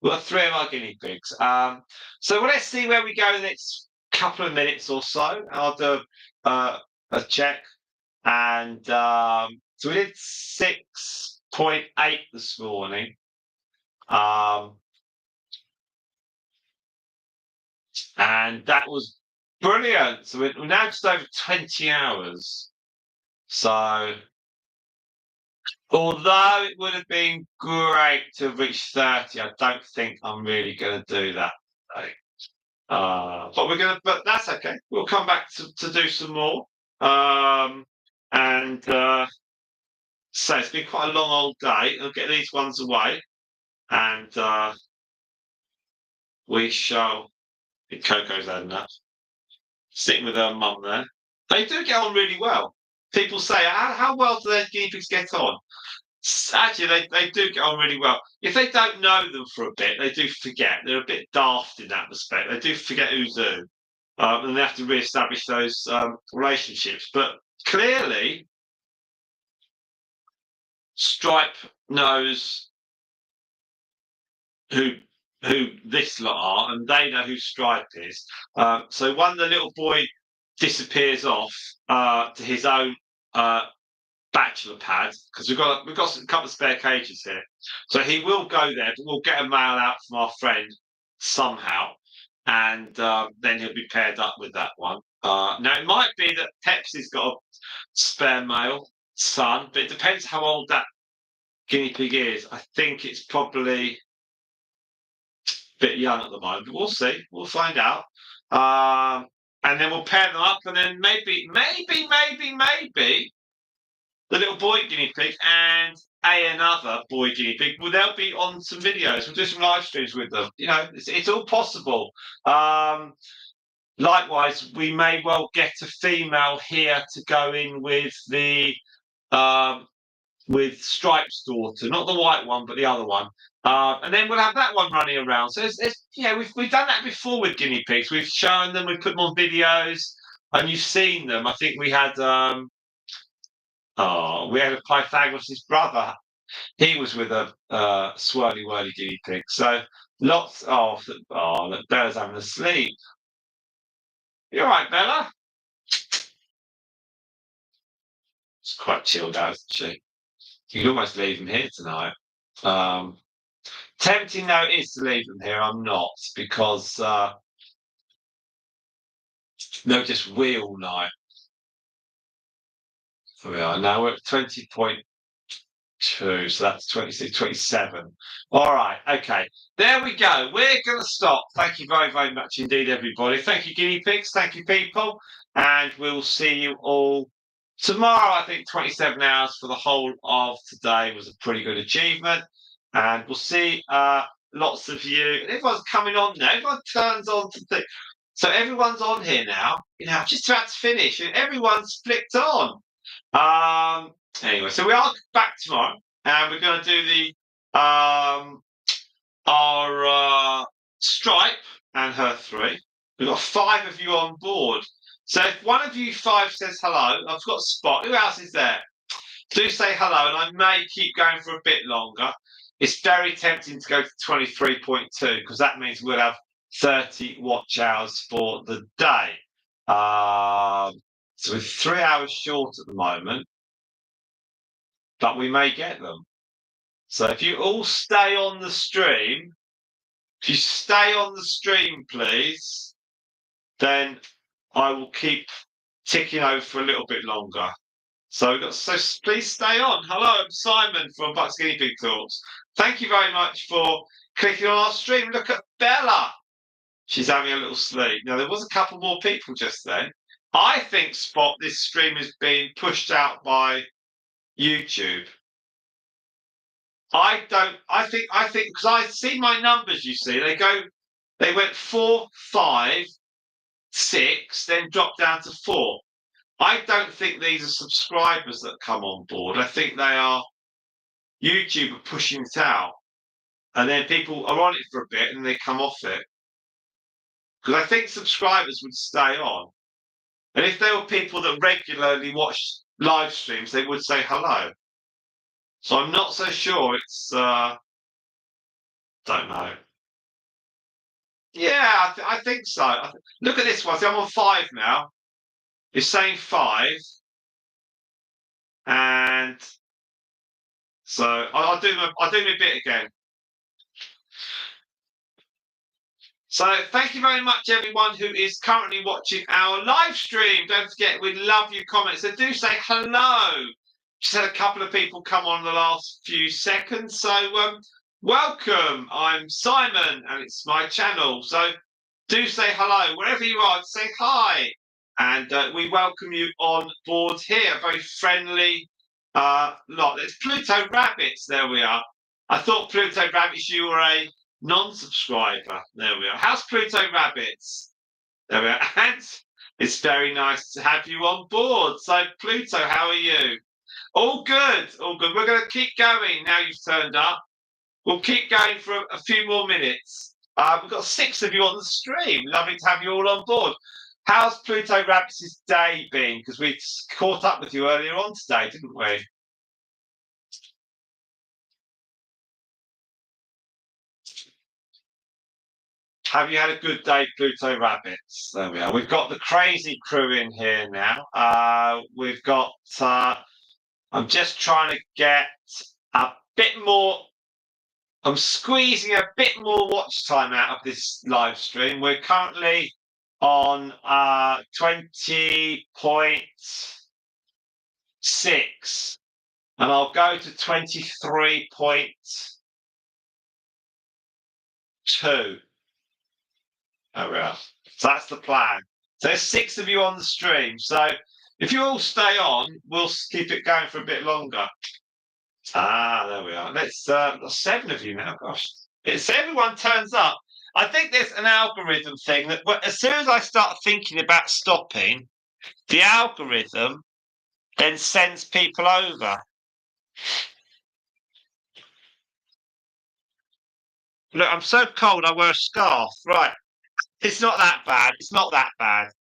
S1: We've got 3 of our guinea pigs. So let's see where we go the next couple of minutes or so. I'll do a check. And so we did 6.8 this morning. And that was brilliant. So we're now just over 20 hours. So, although it would have been great to have reached 30, I don't think I'm really going to do that today. But that's okay. We'll come back to do some more. So it's been quite a long old day. I'll get these ones away, and we shall. Coco's had enough. Sitting with her mum there. They do get on really well. People say, how well do their guinea pigs get on? Actually, they do get on really well. If they don't know them for a bit, they do forget. They're a bit daft in that respect. They do forget who's who. And they have to re-establish those relationships. But clearly, Stripe knows who this lot are, and they know who Stripe is. So when the little boy disappears off to his own bachelor pad, because we've got a couple of spare cages here, so he will go there, but we'll get a mail out from our friend somehow, and then he'll be paired up with that one. Now it might be that Pepsi's got a spare male son, but it depends how old that guinea pig is. I think it's probably bit young at the moment, but we'll see. We'll find out. And then we'll pair them up, and then maybe the little boy guinea pig and another boy guinea pig, well, they'll be on some videos. We'll do some live streams with them. You know, it's all possible. Likewise, we may well get a female here to go in with the with Stripe's daughter, not the white one, but the other one. And then we'll have that one running around. So we've done that before with guinea pigs. We've shown them, we've put them on videos, and you've seen them. I think we had a Pythagoras' brother. He was with a swirly whirly guinea pig. So lots of look, Bella's having a sleep. You all right, Bella? It's quite chilled out, isn't she? You can almost leave him here tonight. Tempting though it is to leave them here. I'm not, because they'll just wheel all night. So we are now. We're at 20.2, so that's 26, 27. All right, okay. There we go. We're going to stop. Thank you very, very much indeed, everybody. Thank you, guinea pigs. Thank you, people. And we'll see you all tomorrow. I think 27 hours for the whole of today was a pretty good achievement. And we'll see lots of you. Everyone's coming on now. Everyone turns on to the. So everyone's on here now. You know, I'm just about to finish, and everyone's flicked on. Anyway, so we are back tomorrow, and we're going to do the our Stripe and her 3. We've got 5 of you on board. So if one of you 5 says hello, I've got Spot. Who else is there? Do say hello, and I may keep going for a bit longer. It's very tempting to go to 23.2 because that means we'll have 30 watch hours for the day. So we're 3 hours short at the moment, but we may get them. So if you all stay on the stream, please, then I will keep ticking over for a little bit longer. So please stay on. Hello, I'm Simon from Guinea Pig Talks. Thank you very much for clicking on our stream. Look at Bella. She's having a little sleep. Now, there was a couple more people just then. I think, Spot, this stream is being pushed out by YouTube. I think, because I see my numbers, you see, they went 4, 5, 6, then dropped down to 4. I don't think these are subscribers that come on board. I think they are YouTube are pushing it out. And then people are on it for a bit and they come off it. Because I think subscribers would stay on. And if there were people that regularly watch live streams, they would say hello. So I'm not so sure it's, don't know. Yeah, I think so. Look at this one. See, I'm on 5 now. It's saying 5. And so I'll do my bit again. So thank you very much, everyone who is currently watching our live stream. Don't forget, we love your comments. So do say hello. Just had a couple of people come on the last few seconds. So welcome. I'm Simon, and it's my channel. So do say hello. Wherever you are, say hi. And we welcome you on board here. Very friendly lot. There's Pluto Rabbits. There we are. I thought Pluto Rabbits, you were a non-subscriber. There we are. How's Pluto Rabbits? There we are. And it's very nice to have you on board. So Pluto, how are you? All good. All good. We're going to keep going now you've turned up. We'll keep going for a few more minutes. We've got 6 of you on the stream. Lovely to have you all on board. How's Pluto Rabbits' day been? Because we caught up with you earlier on today, didn't we? Have you had a good day, Pluto Rabbits? There we are. We've got the crazy crew in here now. We've got... I'm just trying to get a bit more... I'm squeezing a bit more watch time out of this live stream. We're currently on 20.6. And I'll go to 23.2. There we are. So that's the plan. So there's 6 of you on the stream. So If you all stay on, we'll keep it going for a bit longer. Ah, there we are. Let's 7 of you now. Gosh, it's everyone turns up. I think there's an algorithm thing that as soon as I start thinking about stopping, the algorithm then sends people over. Look, I'm so cold. I wear a scarf. Right, it's not that bad. It's not that bad.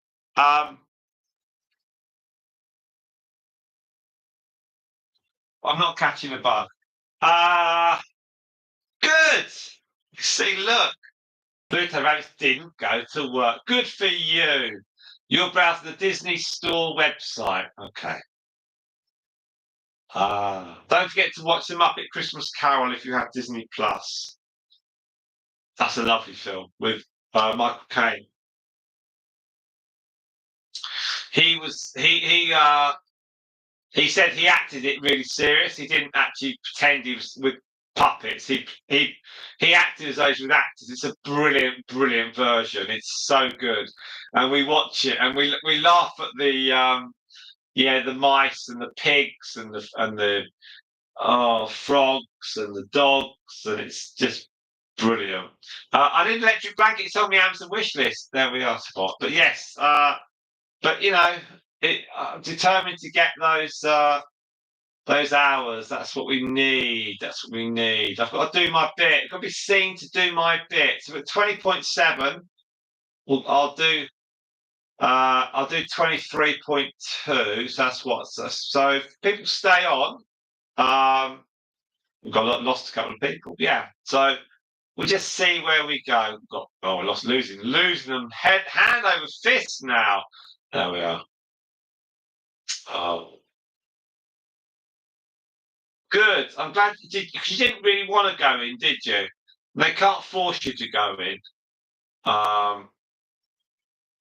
S1: I'm not catching a bug. Good. See, look. Pluto Rabbit didn't go to work. Good for you. You're browsing the Disney Store website. Okay. Don't forget to watch the Muppet Christmas Carol if you have Disney Plus. That's a lovely film with Michael Caine. He said he acted it really serious. He didn't actually pretend he was with puppets. He acted as though he was with actors. It's a brilliant version. It's so good, and we watch it and we laugh at the mice and the pigs and the frogs and the dogs, and it's just brilliant. I need an electric blanket. It's on my Amazon wish list. There we are, Spot. But yes, but I'm determined to get those hours. That's what we need. That's what we need. I've got to do my bit. I've got to be seen to do my bit. So at 20.7, I'll do 23.2. So that's what. So if people stay on. We've got lost a couple of people. Yeah. So we'll just see where we go. We lost losing them hand over fist now. There we are. Oh. Good. I'm glad you didn't really want to go in, did you? They can't force you to go in.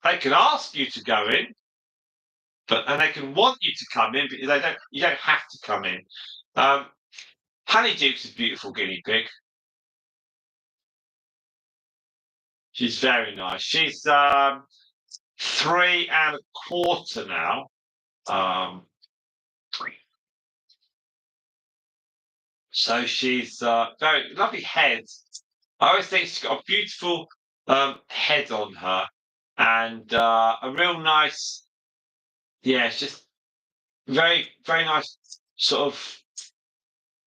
S1: They can ask you to go in, and they can want you to come in, but they don't. You don't have to come in. Honeyduke's a beautiful guinea pig. She's very nice. She's 3 1/4 now. So she's very lovely head. I always think she's got a beautiful head on her, and a real nice. Yeah, it's just very nice sort of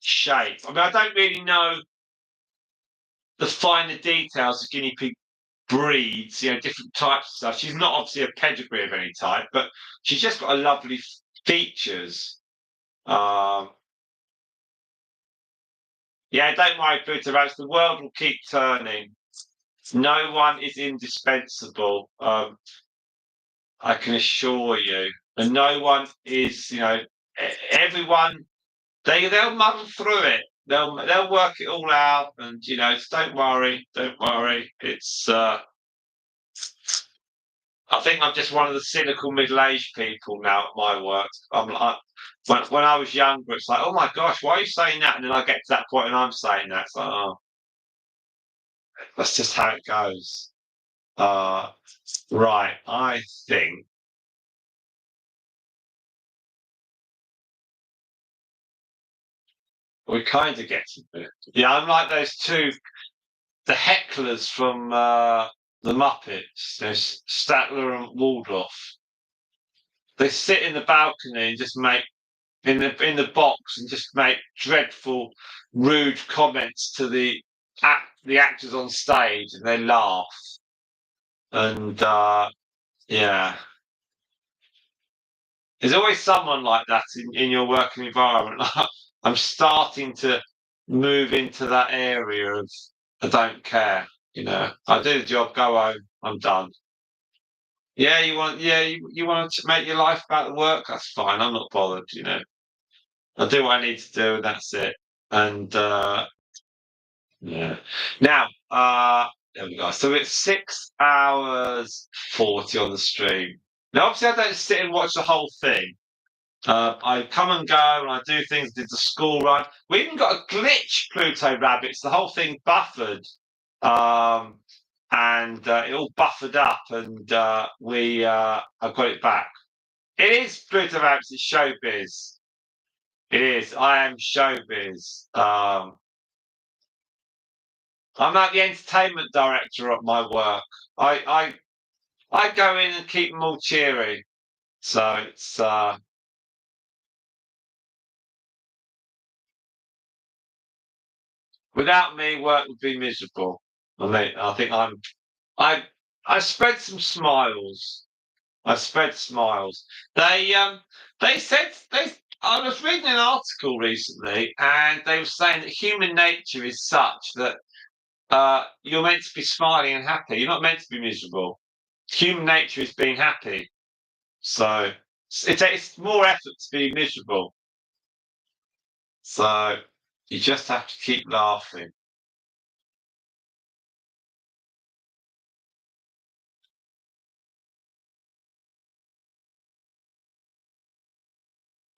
S1: shape. I mean, I don't really know the finer details of guinea pig breeds, different types of stuff. She's not obviously a pedigree of any type, but she's just got a lovely features. Yeah, don't worry, Pluto Rabbit. The world will keep turning. No one is indispensable. I can assure you, and no one is. Everyone. They'll muddle through it. They'll work it all out, and don't worry. It's. I think I'm just one of the cynical middle-aged people now at my work. I'm like, when I was younger, it's like, oh my gosh, why are you saying that? And then I get to that point and I'm saying that. It's like, oh, that's just how it goes. Right, I think. We kind of get to it. Yeah, I'm like those two, the hecklers from the Muppets. There's Statler and Waldorf. They sit in the balcony and just make in the box and just make dreadful, rude comments to the actors on stage, and they laugh. And yeah, there's always someone like that in your working environment. I'm starting to move into that area of I don't care. I do the job, go home, I'm done. Yeah, you want to make your life about the work. That's fine. I'm not bothered. I do what I need to do, and that's it. And yeah. Now, there we go. So it's 6 hours 40 on the stream. Now, obviously, I don't sit and watch the whole thing. I come and go, and I do things. Did the school run? We even got a glitch, Pluto Rabbits. The whole thing buffered, and it all buffered up, and I got it back. It is Pluto Maps, it's showbiz. It is. I am showbiz. I'm like the entertainment director at my work. I go in and keep them all cheery. So it's without me, work would be miserable. I think I I spread some smiles. I spread smiles. They said they. I was reading an article recently, and they were saying that human nature is such that you're meant to be smiling and happy. You're not meant to be miserable. Human nature is being happy. So it's more effort to be miserable. So you just have to keep laughing.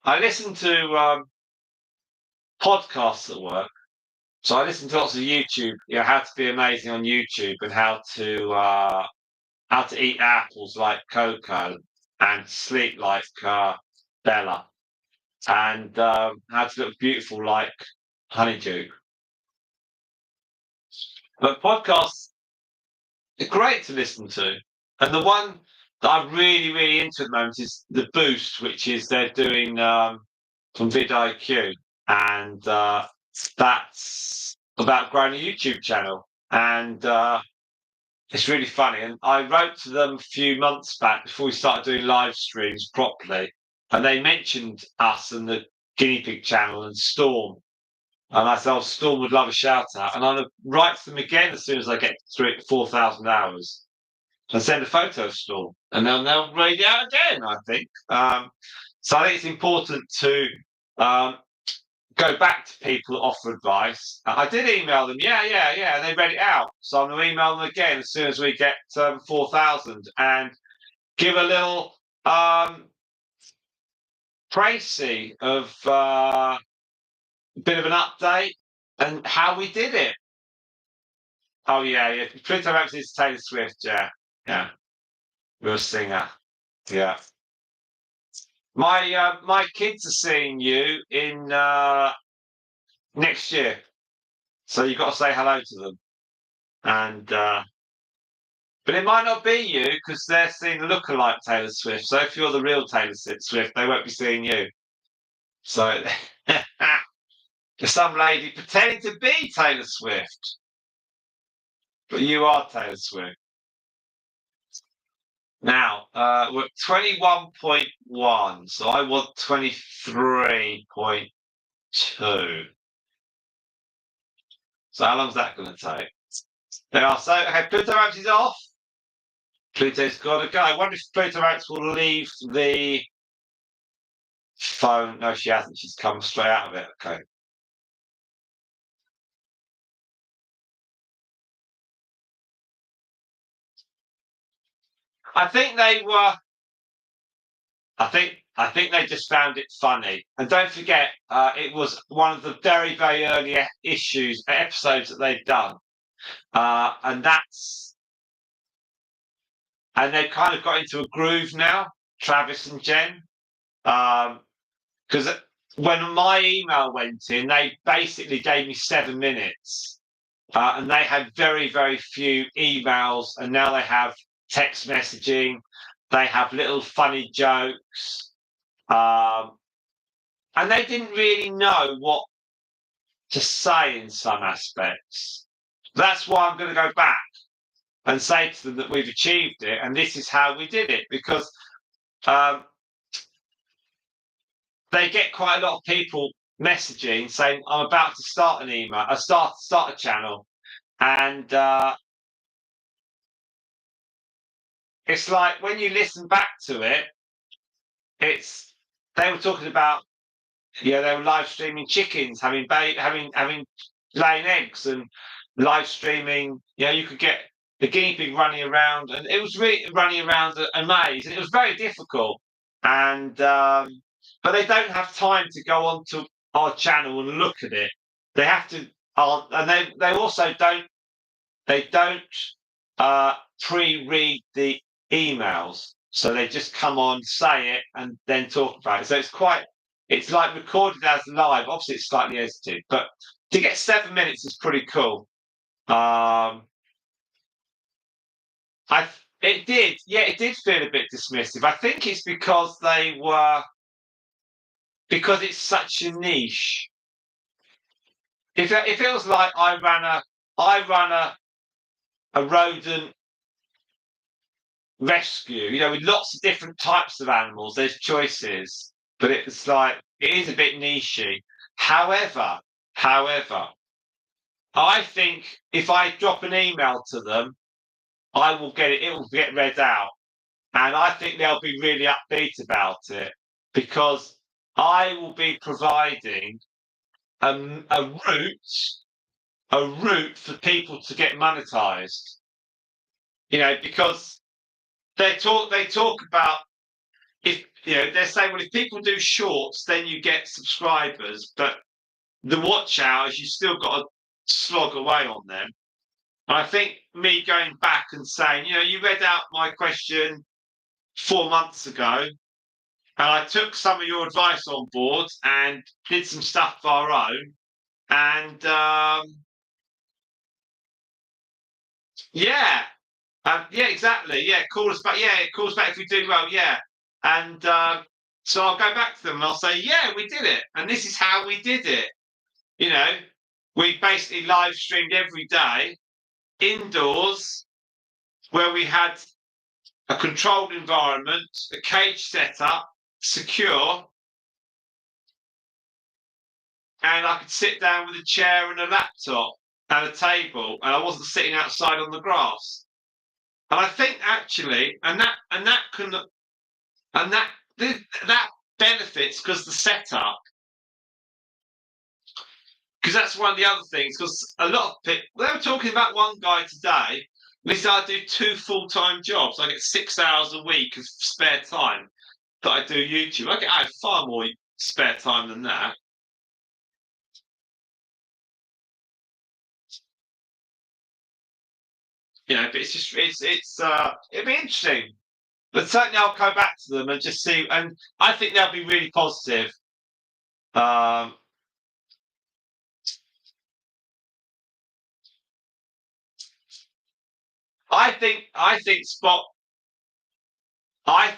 S1: I listen to podcasts at work. So I listen to lots of YouTube, how to be amazing on YouTube and how to eat apples like Coco and sleep like Bella and how to look beautiful like Honeyduke. But podcasts are great to listen to. And the one that I'm really, really into at the moment is The Boost, which is they're doing from vidIQ. And that's about growing a YouTube channel. And it's really funny. And I wrote to them a few months back before we started doing live streams properly. And they mentioned us and the Guinea Pig channel and Storm. And I said, oh, Storm would love a shout out. And I'll write to them again as soon as I get through 4,000 hours and send a photo of Storm. And then they'll read it out again, I think. So I think it's important to go back to people that offer advice. I did email them, and they read it out. So I'm going to email them again as soon as we get 4,000 and give a little précis of a bit of an update and how we did it. Oh, yeah. Pluto Maps is Taylor Swift, yeah. We're a singer, yeah. My kids are seeing you in next year, so you've got to say hello to them. And but it might not be you because they're seeing a lookalike Taylor Swift. So if you're the real Taylor Swift, they won't be seeing you. So there's some lady pretending to be Taylor Swift, but you are Taylor Swift. Now we're at 21.1, so I want 23.2. So how long's that going to take? There are so okay, Pluto Maps is off. Pluto's got to go. I wonder if Pluto Maps will leave the phone. No, she hasn't. She's come straight out of it. Okay. I think they were. I think they just found it funny. And don't forget, it was one of the very, very early episodes that they've done, and they've kind of got into a groove now, Travis and Jen, because when my email went in, they basically gave me 7 minutes, and they had very, very few emails, and now they have text messaging. They have little funny jokes. And they didn't really know what to say in some aspects. That's why I'm going to go back and say to them that we've achieved it and this is how we did it, because they get quite a lot of people messaging saying, I'm about to start an email, start a channel. And it's like when you listen back to it, they were talking about, they were live streaming chickens, having laying eggs and live streaming. You could get the guinea pig running around, and it was really running around a maze, and it was very difficult. And but they don't have time to go onto our channel and look at it. They have to, and they also don't pre-read the emails. So they just come on, say it, and then talk about it. So it's like recorded as live. Obviously, it's slightly edited, but to get 7 minutes is pretty cool. It did feel a bit dismissive. I think it's because because it's such a niche. It feels like I run a rodent rescue, with lots of different types of animals. There's choices, but it's like it is a bit nichey. However, I think if I drop an email to them, I will get it. It will get read out, and I think they'll be really upbeat about it because I will be providing a route for people to get monetized. Because they talk about if they're saying, well, if people do shorts, then you get subscribers, but the watch hours you still got to slog away on them. And I think me going back and saying, you read out my question 4 months ago, and I took some of your advice on board and did some stuff of our own, and yeah. Yeah, exactly. Yeah, call us back. Yeah, call us back if we do well. Yeah, and so I'll go back to them and I'll say, yeah, we did it, and this is how we did it. We basically live streamed every day indoors, where we had a controlled environment, a cage set up, secure, and I could sit down with a chair and a laptop and a table, and I wasn't sitting outside on the grass. And I think actually, that benefits because the setup, because that's one of the other things. Because a lot of people, they were talking about one guy today. He said, I do 2 full-time jobs. I get 6 hours a week of spare time that I do YouTube. I have far more spare time than that. But it'd be interesting. But certainly I'll go back to them and just see, and I think they'll be really positive. I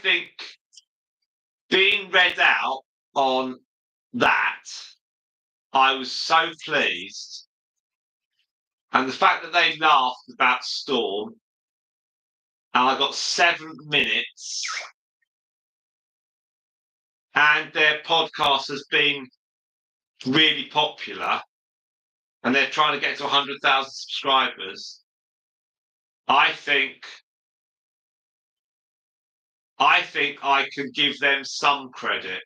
S1: think being read out on that, I was so pleased. And the fact that they laughed about Storm, and I got 7 minutes, and their podcast has been really popular, and they're trying to get to 100,000 subscribers. I think I can give them some credit.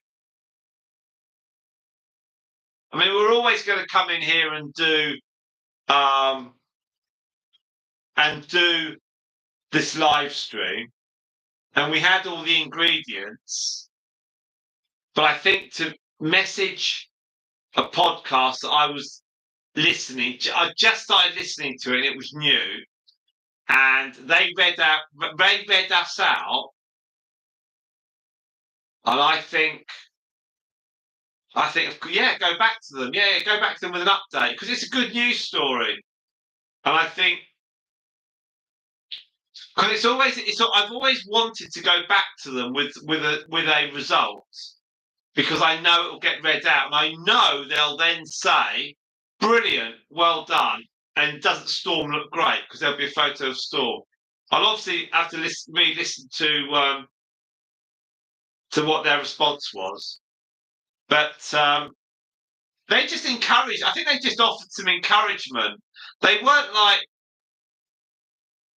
S1: I mean, we're always going to come in here and do this live stream, and we had all the ingredients, but I think to message a podcast that I was listening to, I just started listening to it, and it was new, and they read us out, and I think yeah, go back to them. Yeah, go back to them with an update because it's a good news story, and I think because I've always wanted to go back to them with a result because I know it will get read out, and I know they'll then say, "Brilliant, well done," and doesn't Storm look great? Because there'll be a photo of Storm. I'll obviously have to re-listen to what their response was, but they just encouraged. I think they just offered some encouragement. They weren't like.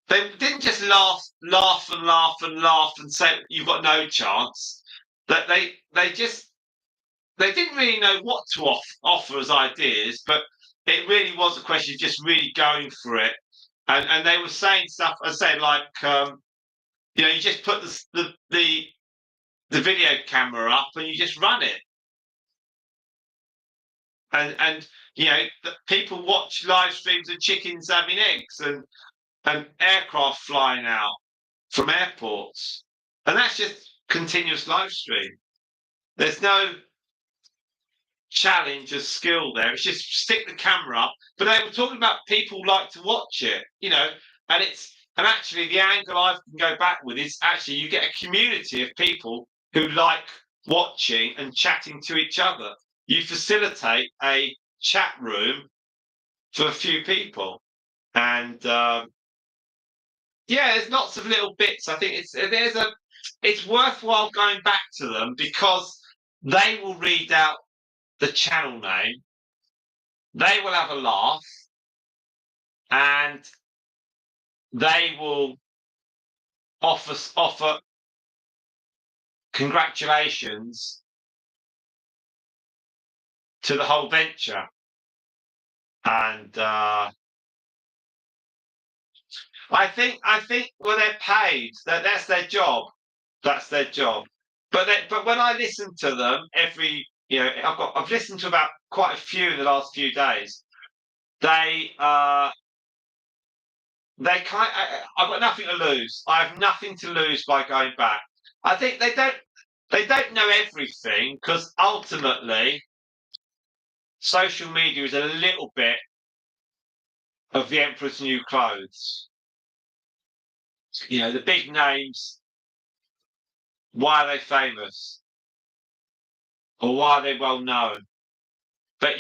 S1: They didn't just laugh and say you've got no chance. That they didn't really know what to offer as ideas, but it really was a question of just really going for it. And they were saying stuff. I say like you just put the video camera up and you just run it, and people watch live streams of chickens having eggs and aircraft flying out from airports. And that's just continuous live stream. There's no challenge of skill there. It's just stick the camera up. But they were talking about people like to watch it, and actually the angle I can go back with is actually you get a community of people who like watching and chatting to each other. You facilitate a chat room for a few people. And there's lots of little bits. I think it's worthwhile going back to them because they will read out the channel name, they will have a laugh, and they will offer congratulations to the whole venture. And I think well, they're paid. That's their job. That's their job. But when I listen to them I've listened to about quite a few in the last few days. I've got nothing to lose. I have nothing to lose by going back. I think they don't know everything because ultimately social media is a little bit of the emperor's new clothes. The big names, why are they famous? Or why are they well known? But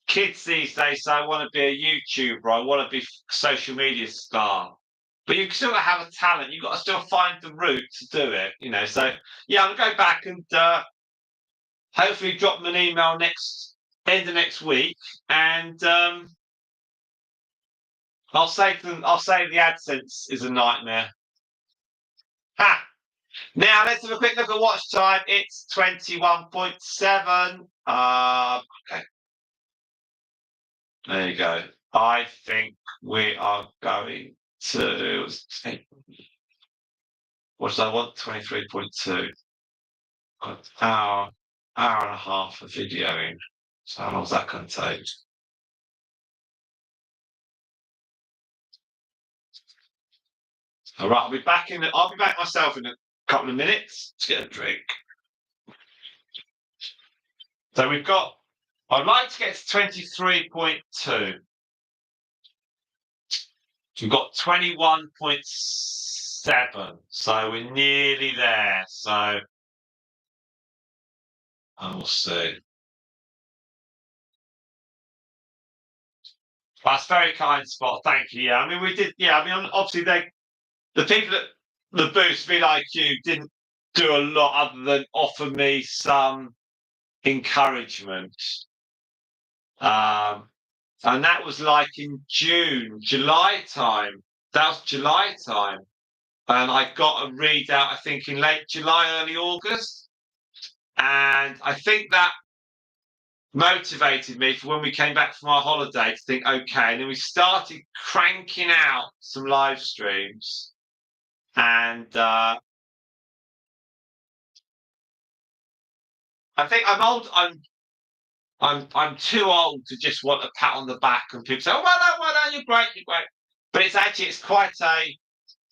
S1: kids these days say, I want to be a YouTuber, I want to be a social media star. But you've still got to have a talent. You've got to still find the route to do it, So, I'm going to go back and hopefully drop them an email end of next week. And I'll say to them, the AdSense is a nightmare. Ha! Now, let's have a quick look at watch time. It's 21.7. Okay. There you go. I think we are going to... What did I want? 23.2. Got an hour and a half of videoing. So how long is that going to take? All right, I'll be back myself in a couple of minutes to get a drink. So I'd like to get to 23.2. We've got 21.7. So we're nearly there. So we'll see. That's very kind, Spot. Thank you. Yeah, I mean, we did. Yeah, I mean, obviously, the people at the booth, VLIQ, didn't do a lot other than offer me some encouragement. And that was like in July time. That was July time. And I got a readout, I think, in late July, early August. And I think that motivated me for when we came back from our holiday to think, okay. And then we started cranking out some live streams. And I think I'm old. I'm too old to just want a pat on the back and people say, "Oh, well done, you're great, you're great." But it's quite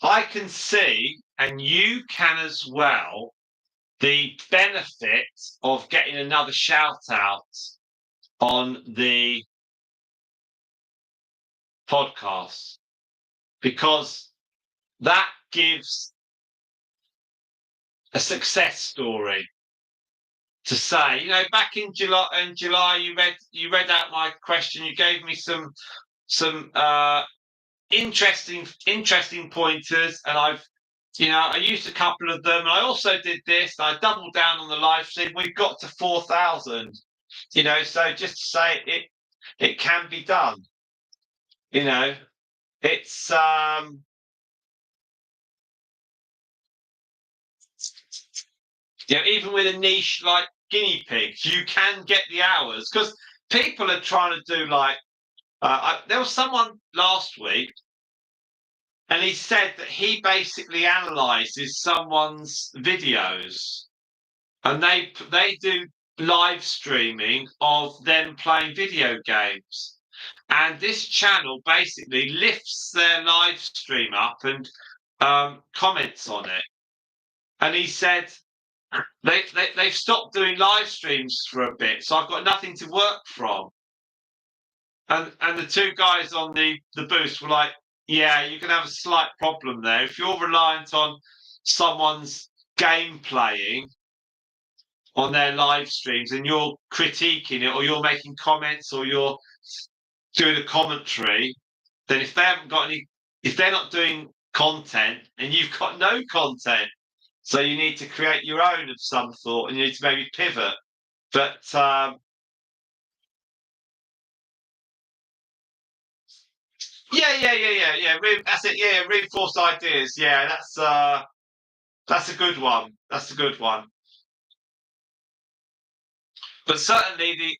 S1: I can see, and you can as well, the benefit of getting another shout out on the podcast, because that gives a success story to say. Back in July, you read out my question. You gave me some interesting pointers, and I used a couple of them. And I also did this. I doubled down on the live stream. We've got to 4,000. So just to say it can be done. It's even with a niche like guinea pigs, you can get the hours because people are trying to do like. There was someone last week, and he said that he basically analyzes someone's videos, and they do live streaming of them playing video games. And this channel basically lifts their live stream up and comments on it, and he said they've stopped doing live streams for a bit, so I've got nothing to work from. And the two guys on the boost were like, yeah, you can have a slight problem there. If you're reliant on someone's game playing on their live streams and you're critiquing it, or you're making comments, or you're doing a commentary, then if they're not doing content, and you've got no content, so you need to create your own of some sort, and you need to maybe pivot. But yeah. That's it. Yeah, reinforced ideas. Yeah, that's a good one. That's a good one. But certainly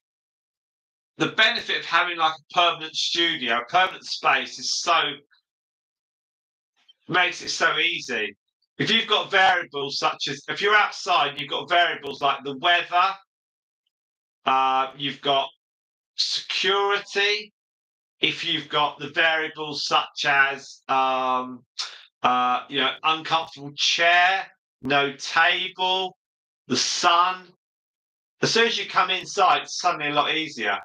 S1: the benefit of having like a permanent studio, a permanent space, makes it so easy. If you've got variables such as, if you're outside, you've got variables like the weather, you've got security. If you've got the variables such as uncomfortable chair, no table, the sun. As soon as you come inside, it's suddenly a lot easier.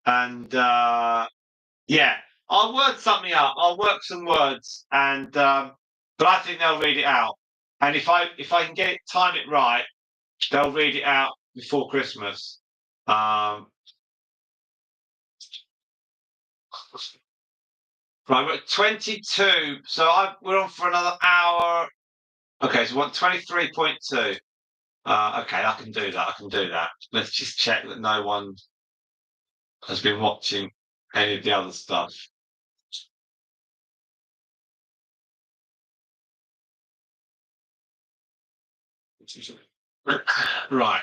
S1: And yeah, I'll word something up. I'll work some words, and but I think they'll read it out. And if I can time it right, they'll read it out before Christmas. Right, we're at 22. So we're on for another hour. Okay, so 23.2. Okay, I can do that. I can do that. Let's just check that no one has been watching any of the other stuff. Right,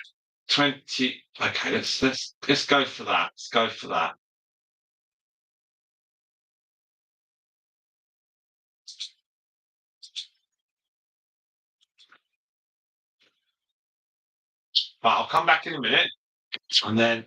S1: 20. Okay, let's go for that. Let's go for that. Right, I'll come back in a minute, and then.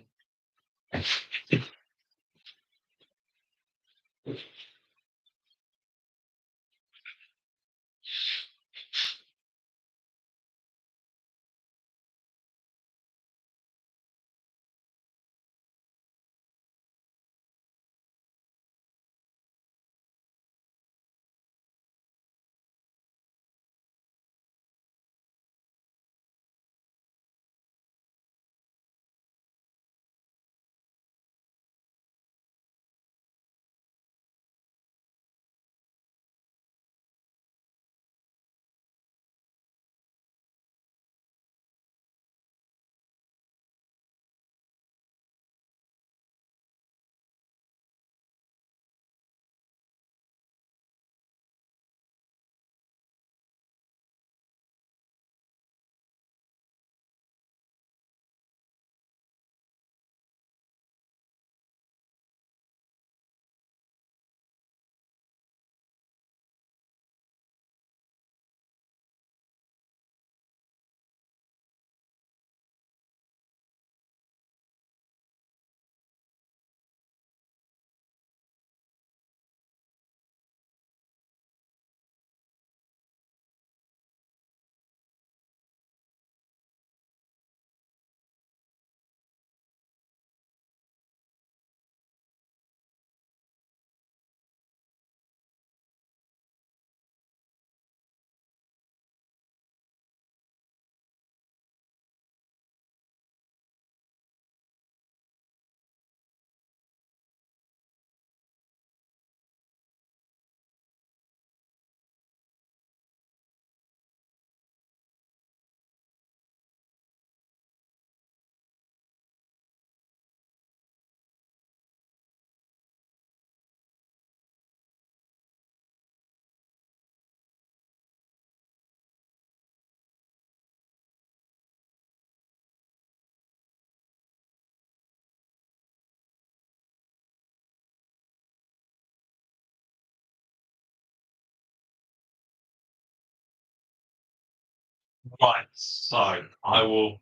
S1: Right, so I will.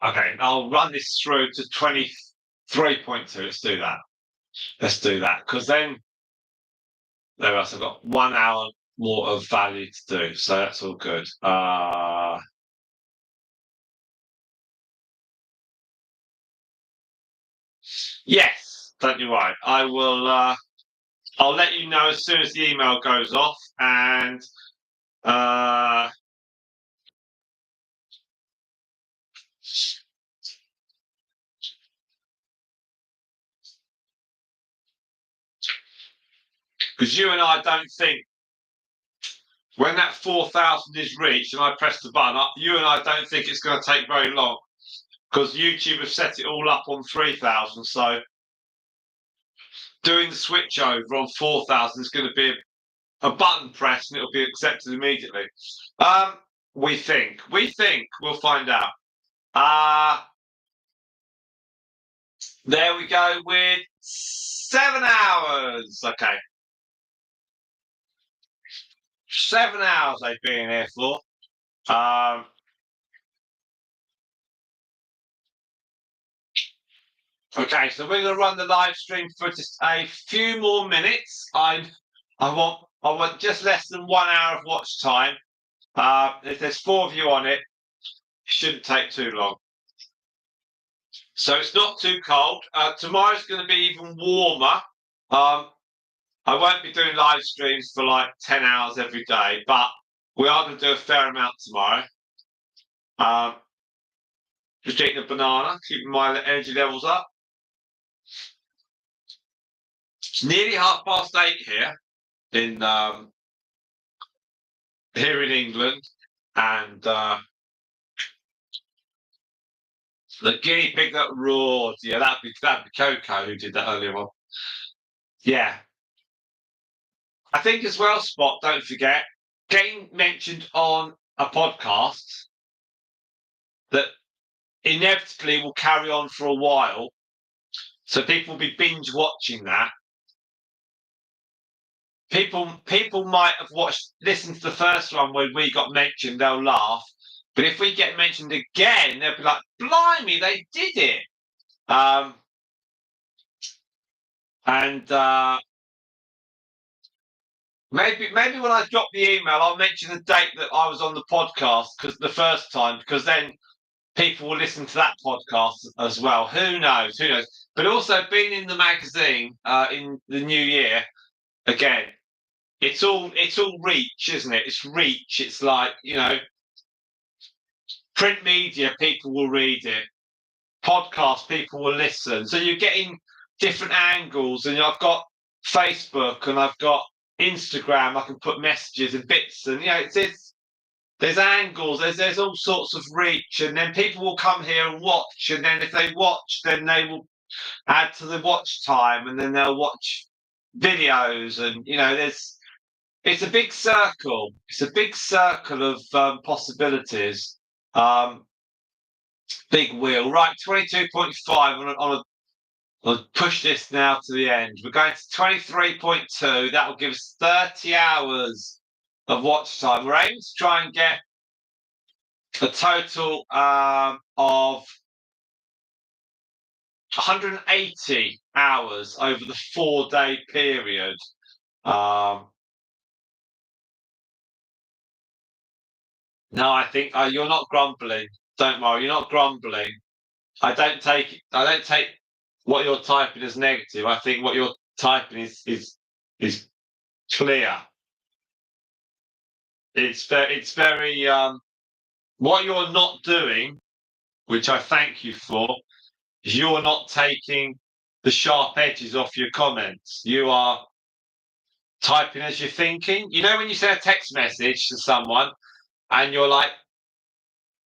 S1: Okay, I'll run this through to 23.2. Let's do that. Let's do that, because then there else I've got 1 hour more of value to do. So that's all good. Yes, don't you worry. I will. I'll let you know as soon as the email goes off, and because you and I don't think when that 4,000 is reached and I press the button up, you and I don't think it's going to take very long because YouTube have set it all up on 3,000. So doing the switch over on 4,000 is going to be a button press and it'll be accepted immediately. We think we'll find out. There we go with 7 hours. Okay. 7 hours they've been here for. Okay, so we're going to run the live stream for just a few more minutes. I want just less than 1 hour of watch time. If there's 4 of you on it, it shouldn't take too long. So it's not too cold. Tomorrow's going to be even warmer. I won't be doing live streams for like 10 hours every day, but we are going to do a fair amount tomorrow. Just eating a banana, keeping my energy levels up. It's nearly 8:30 here in England, and the guinea pig that roared. Yeah, that'd be Coco who did that earlier on. Yeah, I think as well, Spot. Don't forget, getting mentioned on a podcast that inevitably will carry on for a while, so people will be binge watching that. People might have listened to the first one when we got mentioned, they'll laugh. But if we get mentioned again, they'll be like, blimey, they did it. Maybe when I drop the email, I'll mention the date that I was on the podcast the first time, because then people will listen to that podcast as well. Who knows? But also being in the magazine in the new year, again, it's all reach, isn't it? It's reach. It's like, print media, people will read it. Podcast, people will listen. So you're getting different angles, and I've got Facebook and I've got Instagram. I can put messages and bits, and there's angles. There's all sorts of reach, and then people will come here and watch, and then if they watch, then they will add to the watch time, and then they'll watch videos, and it's a big circle. It's a big circle of possibilities. Big wheel, right? 22.5 I'll push this now to the end. We're going to 23.2. That will give us 30 hours of watch time. We're aiming to try and get a total of 180 hours over the 4-day period. No, I think you're not grumbling. Don't worry, you're not grumbling. I don't take what you're typing as negative. I think what you're typing is clear. It's very what you're not doing, which I thank you for, is you're not taking the sharp edges off your comments. You are typing as you're thinking. When you send a text message to someone and you're like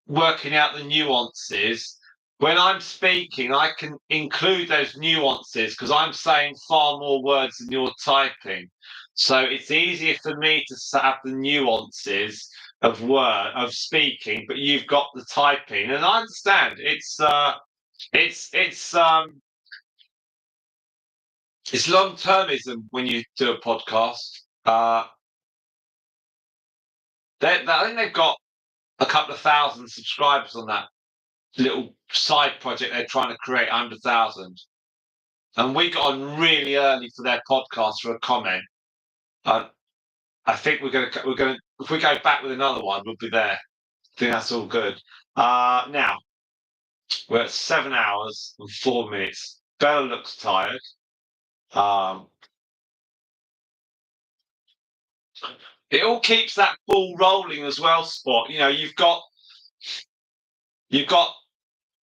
S1: working out the nuances, when I'm speaking, I can include those nuances because I'm saying far more words than you're typing. So it's easier for me to have the nuances of speaking, but you've got the typing, and I understand it's long-termism when you do a podcast. I think they've got a couple of thousand subscribers on that little side project they're trying to create, 100,000. And we got on really early for their podcast for a comment. I think we're gonna if we go back with another one, we'll be there. I think that's all good. Now we're at 7 hours and 4 minutes. Bella looks tired. It all keeps that ball rolling as well, Spot. You know, you've got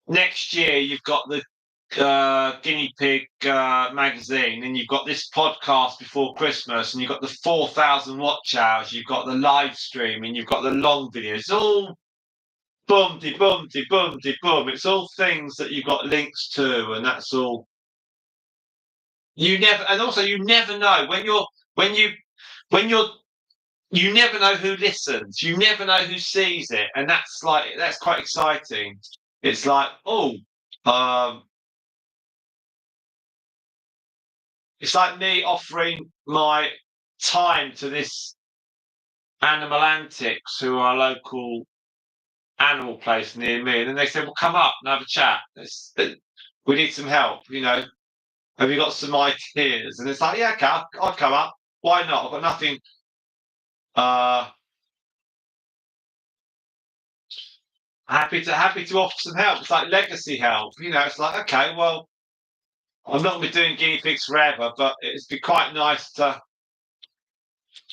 S1: next year. You've got the Guinea Pig magazine, and you've got this podcast before Christmas, and you've got the 4,000 watch hours. You've got the live stream, and you've got the long videos. It's all boom, de boom, de boom, de boom. It's all things that you've got links to, and that's all. You never, and also you never know when you're you never know who listens. You never know who sees it, and that's quite exciting. It's like, oh, um, it's like me offering my time to this Animal Antics, who are a local animal place near me, and then they said, "Well, come up and have a chat. We need some help. You know, have you got some ideas?" And it's like, "Yeah, okay, I'll come up. Why not? I've got nothing." Uh, happy to offer some help. It's like legacy help. You know, it's like, okay, well, I'm not going to be doing guinea pigs forever, but it'd be quite nice to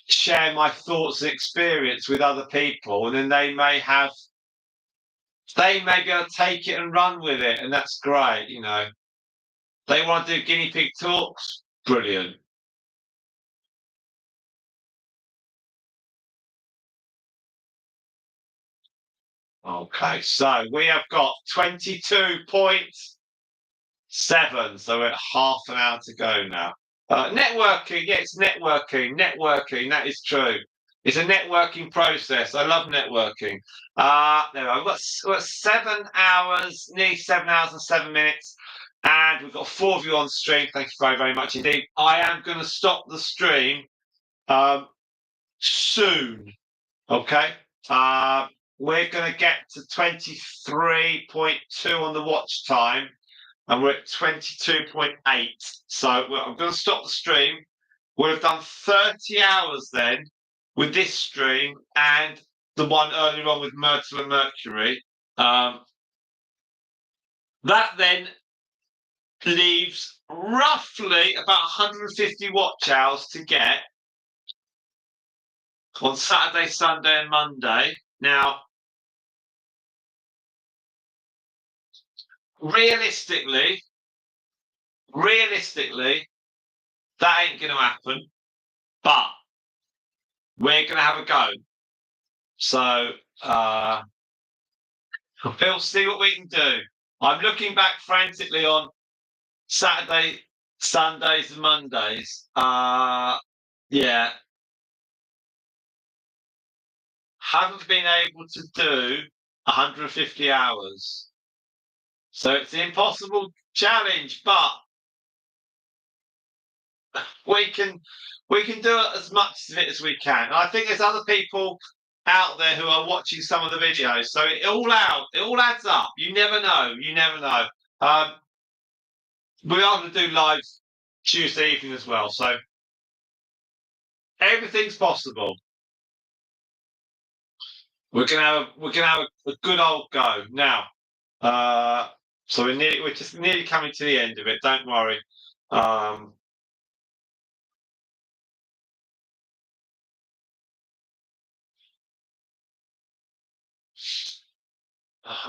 S1: share my thoughts and experience with other people, and then they may be able to take it and run with it, and that's great. You know, they want to do guinea pig talks, brilliant. Okay, so we have got 22.7, so we're at half an hour to go now. Networking, yeah, it's networking. Networking, that is true. It's a networking process. I love networking. There we are. We've got 7 hours, nearly 7 hours and 7 minutes, and we've got 4 of you on stream. Thank you very, very much indeed. I am going to stop the stream soon. Okay. We're going to get to 23.2 on the watch time, and we're at 22.8. So I'm going to stop the stream. We'll have done 30 hours then with this stream and the one earlier on with Myrtle and Mercury. That then leaves roughly about 150 watch hours to get on Saturday, Sunday, and Monday. Now, realistically, that ain't going to happen, but we're going to have a go. So we'll see what we can do. I'm looking back frantically on Saturday, Sundays, and Mondays. Yeah. Haven't been able to do 150 hours. So it's an impossible challenge, but we can do as much of it as we can. And I think there's other people out there who are watching some of the videos. So it all adds up. You never know. We are going to do live Tuesday evening as well. So everything's possible. We're gonna have a good old go now. So we're just nearly coming to the end of it. Don't worry. I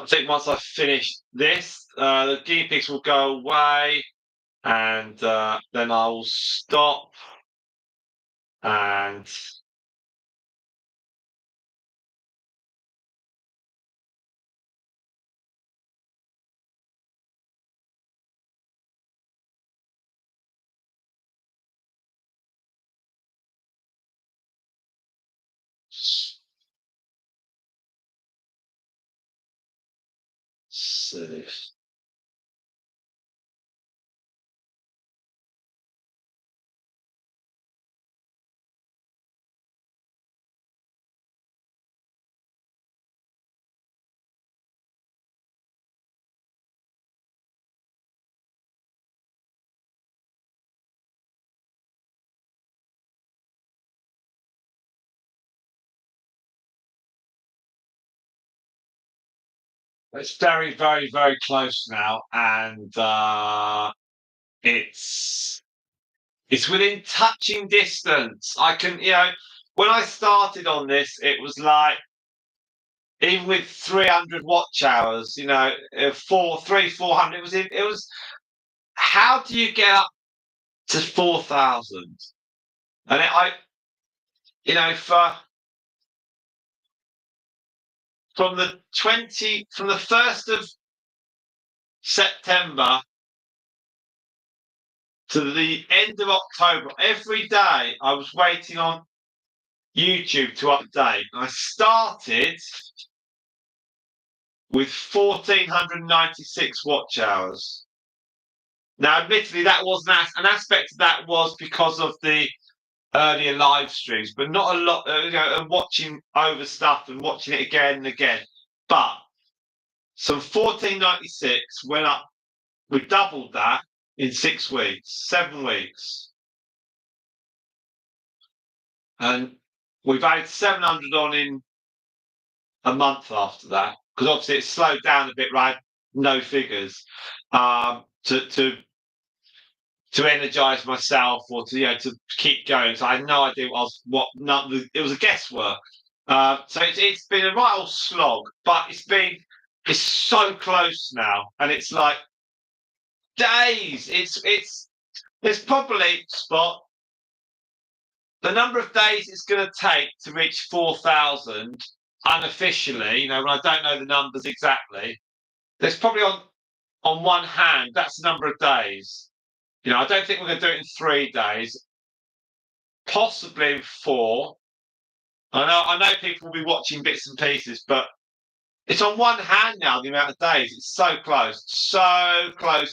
S1: think once I've finished this, the guinea pigs will go away, and then I'll stop and see. It's very, very, very close now, and it's within touching distance. I can, when I started on this, it was like even with 300 watch hours, 400. It was. How do you get up to 4,000? And from the 1st of September to the end of October, every day I was waiting on YouTube to update. I started with 1,496 watch hours. Now, admittedly, that wasn't an aspect of that was because of the earlier live streams, but not a lot, and watching over stuff and watching it again and again. But some 1,496 went up. We doubled that in 6 weeks, 7 weeks. And we've added 700 on in a month after that, because obviously it's slowed down a bit, right? No figures. To energize myself or to keep going. So I had no idea it was a guesswork. So it's been a right old slog, but it's so close now, and it's like days. There's probably Spot the number of days it's going to take to reach 4,000 unofficially. When I don't know the numbers exactly, there's probably on one hand that's the number of days. I don't think we're going to do it in 3 days, possibly in 4. I know people will be watching bits and pieces, but it's on one hand now, the amount of days. It's so close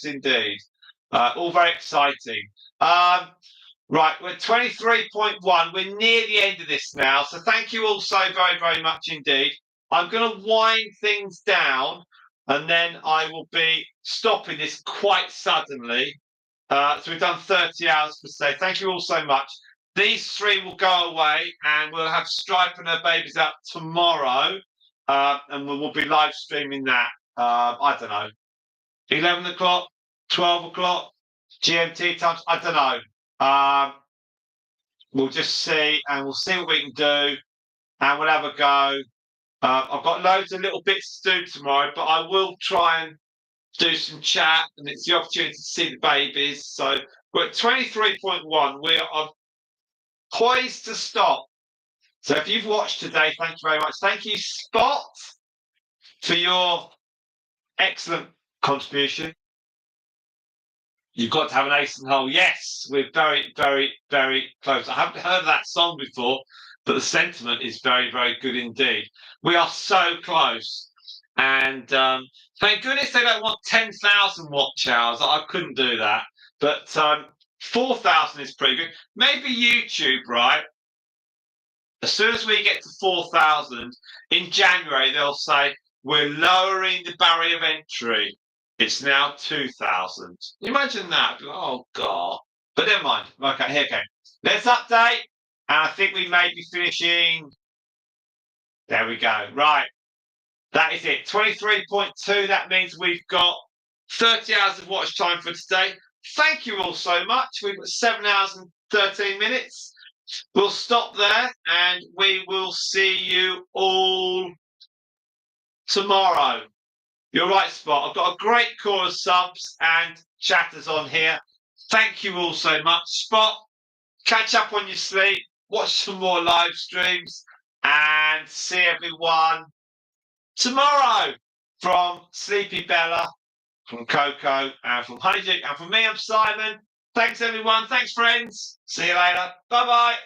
S1: indeed. All very exciting. Right, we're 23.1. We're near the end of this now, so thank you all so very, very much indeed. I'm going to wind things down, and then I will be stopping this quite suddenly. So we've done 30 hours for today. Thank you all so much. These 3 will go away, and we'll have Stripe and her babies up tomorrow, and we'll be live streaming that. I don't know, 11 o'clock, 12 o'clock, GMT times. I don't know. We'll just see, and we'll see what we can do, and we'll have a go. I've got loads of little bits to do tomorrow, but I will try and do some chat, and it's the opportunity to see the babies. So we're at 23.1. We are poised to stop. So if you've watched today, thank you very much. Thank you, Spot, for your excellent contribution. You've got to have an ace in the hole. Yes, we're very, very, very close. I haven't heard that song before, but the sentiment is very, very good indeed. We are so close. And thank goodness they don't want 10,000 watch hours. I couldn't do that. But 4,000 is pretty good. Maybe YouTube, right? As soon as we get to 4,000, in January, they'll say, we're lowering the barrier of entry. It's now 2,000. Imagine that. Oh, God. But never mind. Okay, here we go. Let's update. And I think we may be finishing. There we go. Right. That is it. 23.2. That means we've got 30 hours of watch time for today. Thank you all so much. We've got 7 hours and 13 minutes. We'll stop there, and we will see you all tomorrow. You're right, Spot. I've got a great core of subs and chatters on here. Thank you all so much. Spot, catch up on your sleep, watch some more live streams, and see everyone tomorrow from Sleepy Bella, from Coco, and from Honeyduke, and from me, I'm Simon. Thanks, everyone. Thanks, friends. See you later. Bye-bye.